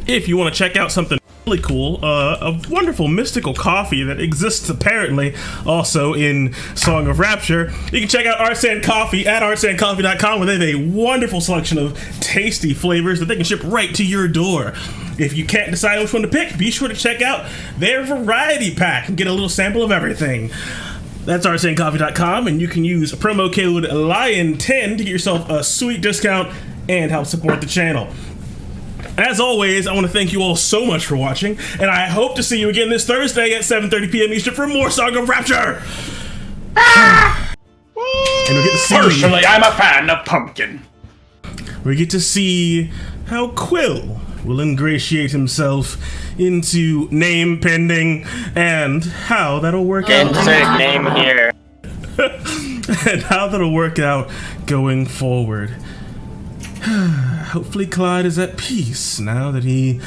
if you want to check out something really cool, a wonderful mystical coffee that exists apparently also in Song of Rapture, you can check out Artisan Coffee at artisancoffee.com, where they have a wonderful selection of tasty flavors that they can ship right to your door. If you can't decide which one to pick, be sure to check out their variety pack and get a little sample of everything. That's artisancoffee.com, and you can use promo code LION10 to get yourself a sweet discount and help support the channel. As always, I want to thank you all so much for watching, and I hope to see you again this Thursday at 7:30 p.m. Eastern for more Song of Rapture. And we get to see. Personally, I'm a fan of pumpkin. We get to see how Quill will ingratiate himself into name pending and how that'll work out. Insert name here. And how that'll work out going forward. Hopefully Clyde is at peace now that he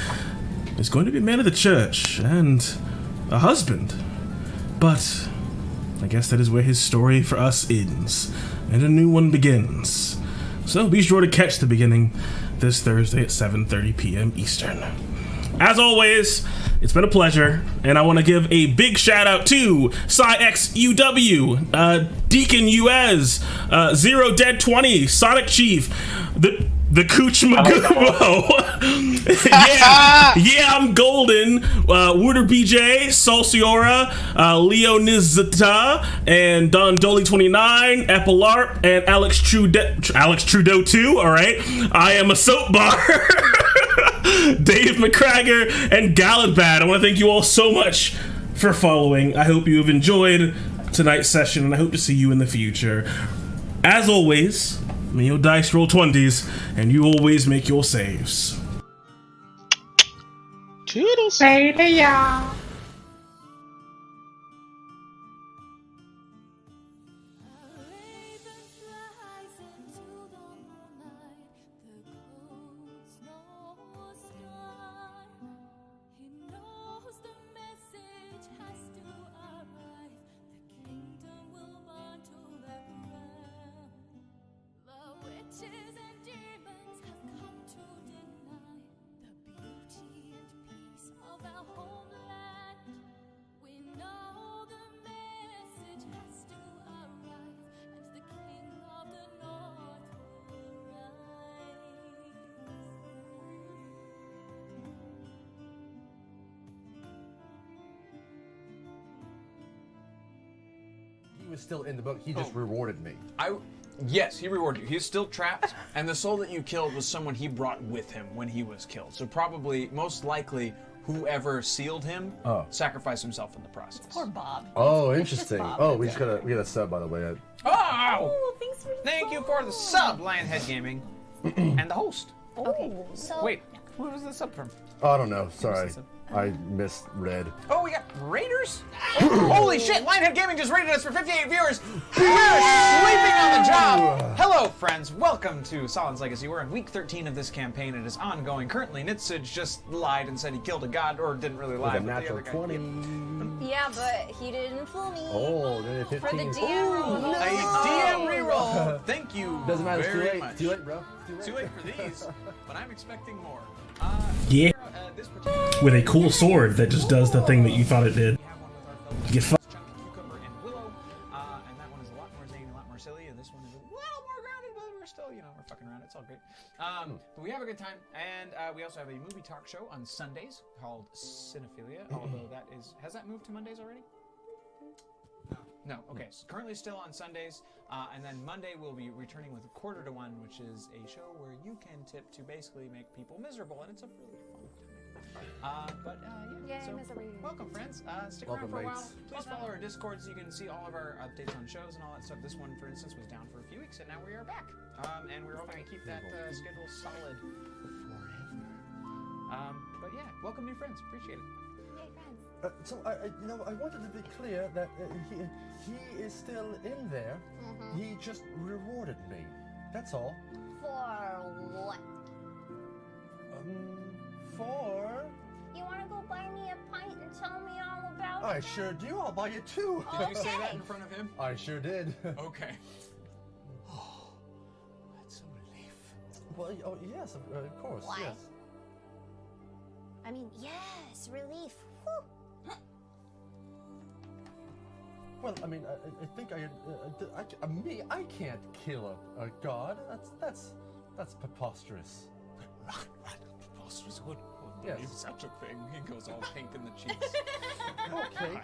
is going to be a man of the church and a husband. But I guess that is where his story for us ends, and a new one begins. So be sure to catch the beginning this Thursday at 7:30 p.m. Eastern. As always, it's been a pleasure, and I want to give a big shout out to CyXUW, Deacon Uez, Zero Dead 20, Sonic Chief, the Cooch Magubo. yeah, I'm golden. Wooder BJ, Salsiora, Leo Nizata, and Don Dolly 29, Epilarp, and Alex Trudeau 2. All right, I am a soap bar. Dave McCragger and Galladbad. I want to thank you all so much for following. I hope you have enjoyed tonight's session, and I hope to see you in the future. As always, may your dice roll 20s, and you always make your saves. Toodles. Was still in the book. He just rewarded me. Yes, he rewarded you. He's still trapped, and the soul that you killed was someone he brought with him when he was killed. So probably, most likely, whoever sealed him sacrificed himself in the process. Poor Bob. Oh, interesting. Oh, we got a sub, by the way. Oh! Thanks for the Thank sub. you for the sub, Lionhead Gaming, and the host. Okay, so Wait, who was the sub from? Oh, I don't know. Sorry. I misread. Oh, we got Raiders? Holy shit, Lionhead Gaming just rated us for 58 viewers. We're sleeping on the job. Hello, friends. Welcome to Saladin's Legacy. We're in week 13 of this campaign. It is ongoing. Currently, Nitsage just lied and said he killed a god, or didn't really lie. With a natural 20. yeah, but he didn't fool me. Oh, then 15. For the DM roll. A DM reroll. Thank you. Doesn't matter. Very It's too late. much. Too late, bro. Too late for these, but I'm expecting more. Yeah. With a cool sword that just does the thing that you thought it did. You get fucked. Chunky Cucumber and Willow, and that one is a lot more zany, a lot more silly, and this one is a little more grounded, but we're still, we're fucking around. It's all great. But we have a good time, and we also have a movie talk show on Sundays called Cinephilia, although has that moved to Mondays already? No. Okay. So currently still on Sundays, and then Monday we'll be returning with 1/4 to 1, which is a show where you can tip to basically make people miserable, and it's a really fun time. So welcome, friends. Stick around for a while. Please follow our Discord so you can see all of our updates on shows and all that stuff. This one, for instance, was down for a few weeks, and now we are back. And we're hoping to keep that schedule solid forever. But yeah, welcome new friends. Appreciate it. So I wanted to be clear that he is still in there. He just rewarded me. That's all. For what? For. You want to go buy me a pint and tell me all about I sure do. I'll buy you two. Did you say that in front of him? I sure did. Okay. Oh, that's a relief. Well, yes, of course. Why? Yes. I mean, yes, relief. Whew. Well, I mean, I think I can't kill a god. That's preposterous. Right. Preposterous. Who would Yes. believe such a thing? He goes all pink in the cheeks. Okay.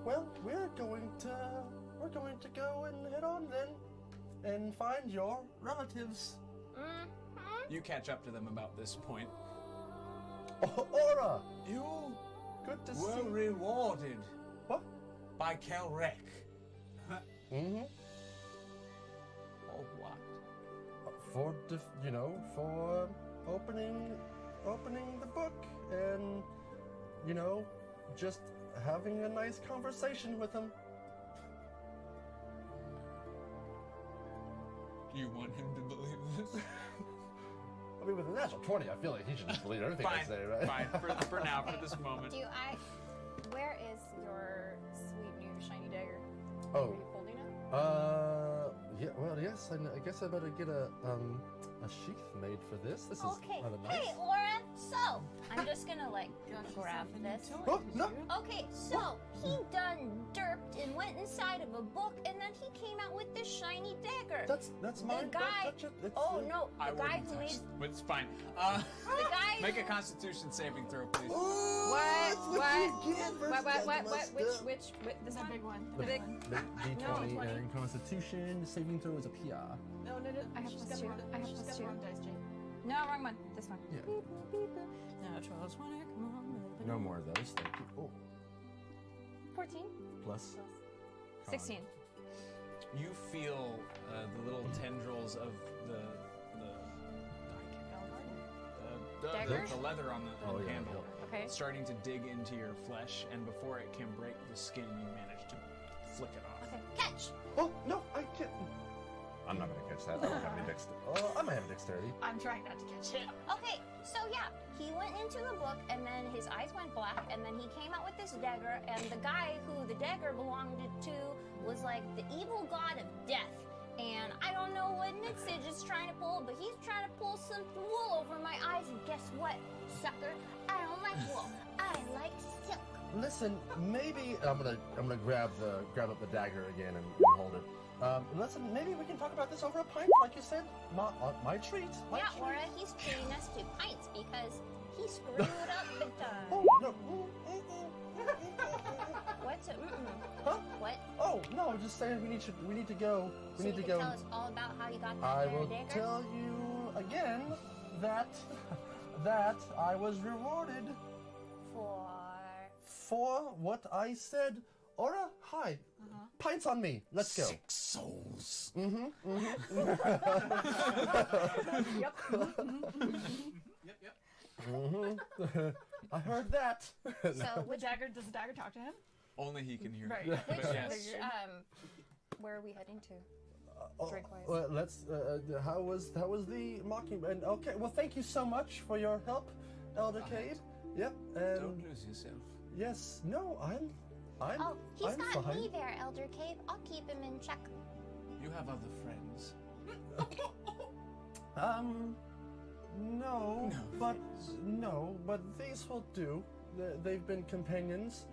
Well, we're going to go and head on then, and find your relatives. You catch up to them about this point. Aura. You Good to were see. rewarded. What? By Kelrek. Mm-hmm. Oh, what? For opening the book and just having a nice conversation with him. Do you want him to believe this? I mean, with a natural 20, I feel like he should just believe everything I say, right? Fine, for now, for this moment. Where is your sweet new shiny dagger? Oh. Are you holding it? Yeah. Well, yes. I guess I better get a sheath made for this. This is Okay. kind of nice. Hey, Laura. So I'm just gonna grab this. Oh no. Okay, so he done derped and went inside of a book, and then he came out with this shiny dagger. That's mine. The guy. Don't touch it. No, I the guy wouldn't who touch made. it, but it's fine. The guy. Make a Constitution saving throw, please. What? Which? This The one? big one. The big one. D20 and Constitution saving throw is a PR. No. I have She's plus got two. the I have she's plus got the two. wrong dice, Jane. No, wrong one. This one. Yeah. Natural 20, come on. No more of those. Thank you. Oh, 14. plus. 16. You feel the little tendrils of Dagger? the leather on the handle Okay. starting to dig into your flesh, and before it can break the skin, you manage to flick it off. Okay. Catch. Oh no, I can't. I'm not gonna catch that. I don't have any dexterity. I might have dexterity. I'm trying not to catch it. Okay, so yeah, he went into the book and then his eyes went black and then he came out with this dagger and the guy who the dagger belonged to was like the evil god of death. And I don't know what Nixage is trying to pull, but he's trying to pull some wool over my eyes and guess what, sucker? I don't like wool. I like silk. Listen, maybe I'm gonna grab up the dagger again and hold it. Listen, maybe we can talk about this over a pint, like you said. My treat. My Yeah, treat. Laura, he's treating us to pints because he screwed up big time. Oh no. What's it? Huh? What? Oh no, I'm just saying we need to go. We So need you to can go. tell us all about how you got that I there will dagger? tell you again that I was rewarded for what I said. Aura, hi. Pints on me. Let's go. 6 souls. Yep. I heard that. So Does the dagger talk to him? Only he can hear Right. you. But yes. where are we heading to? Drink-wise. Well, let's. How was the mockingbird? Okay. Well, thank you so much for your help, Elder Cade. Yep. And Don't lose yourself. yes. No, I'm. Oh, he's I'm got fine. me there, Elder Cave. I'll keep him in check. You have other friends. No, but these will do. They've been companions.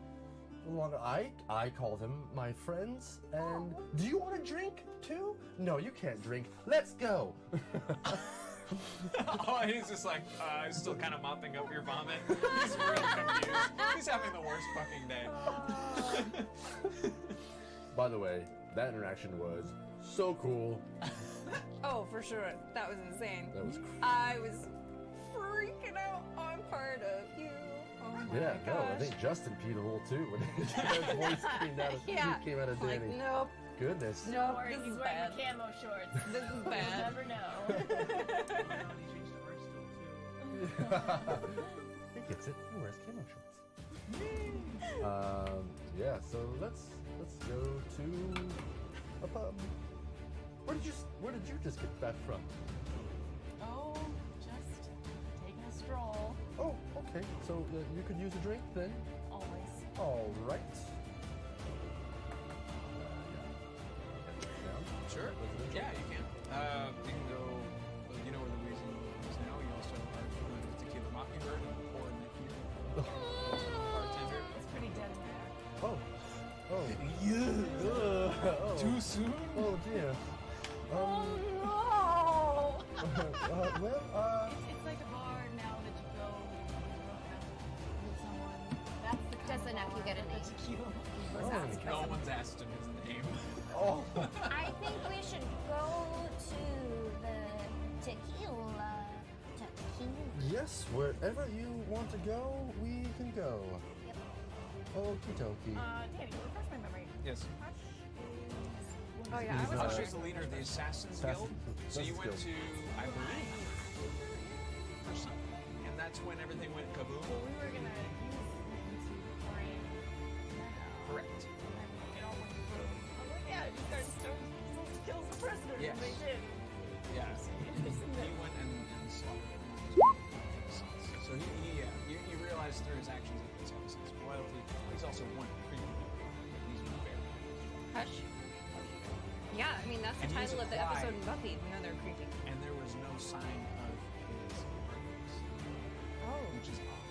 Longer. I call them my friends. And do you want a drink too? No, you can't drink. Let's go. Oh, he's just like, still kind of mopping up your vomit. He's real confused. He's having the worst fucking day. By the way, that interaction was so cool. Oh, for sure. That was insane. That was crazy. I was freaking out on part of you. Oh my Yeah, gosh. no, I think Justin peed a little too when that voice came out of, came out of Like, Danny. nope. Goodness. Nope, Or this he's is wearing bad. the camo shorts. This is You'll bad. never know. He gets it. He wears camo shorts. Yeah. So let's go to a pub. Where did you just get back from? Oh, just taking a stroll. Oh, okay. So you could use a drink then. Always. All right. Sure. Yeah, you can. You can go. You know where the reason is now. You also are familiar with Tequila Mockingbird and Poor Nicky, bartender. It's pretty dead in there. Oh. Oh. Too soon. Oh dear. Oh no! It's like a bar now that you go with someone. That's the kind Does of the nephew bar get a that name? the tequila Oh. No one's asked him his name. Oh. I think we should go to the tequila. Yes, wherever you want to go, we can go. Yep. Okie dokie. Danny, refresh my memory. Yes. Hush is Oh yeah, I was Usher's the leader of the Assassins Guild. So you went to, I believe, or something. And that's when everything went kaboom. Well, we were gonna use him to frame Meadow. Correct. And it all went boom. I'm like, yeah, just start supposed to kill the prisoners, Yes. and they did. Yeah. He went and slaughtered everyone. So you realize through his actions that he's had his loyalty. He's also one creepy. He's one bear. Hush. Yeah, I mean that's the And he's title of the alive. episode in Buffy. We know they're creepy. And there was no sign of his heartbeats. Oh. Which is odd.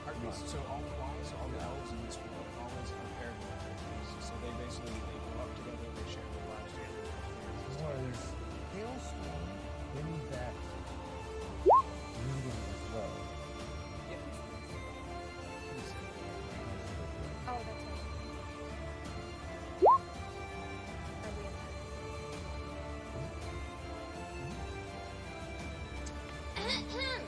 Heartbeats. So all the elves in this world always are paired with heartbeats. So they basically grow up together, they share their lives together. Was Hailstorm in that reading as well? Oh, that's right. Are we in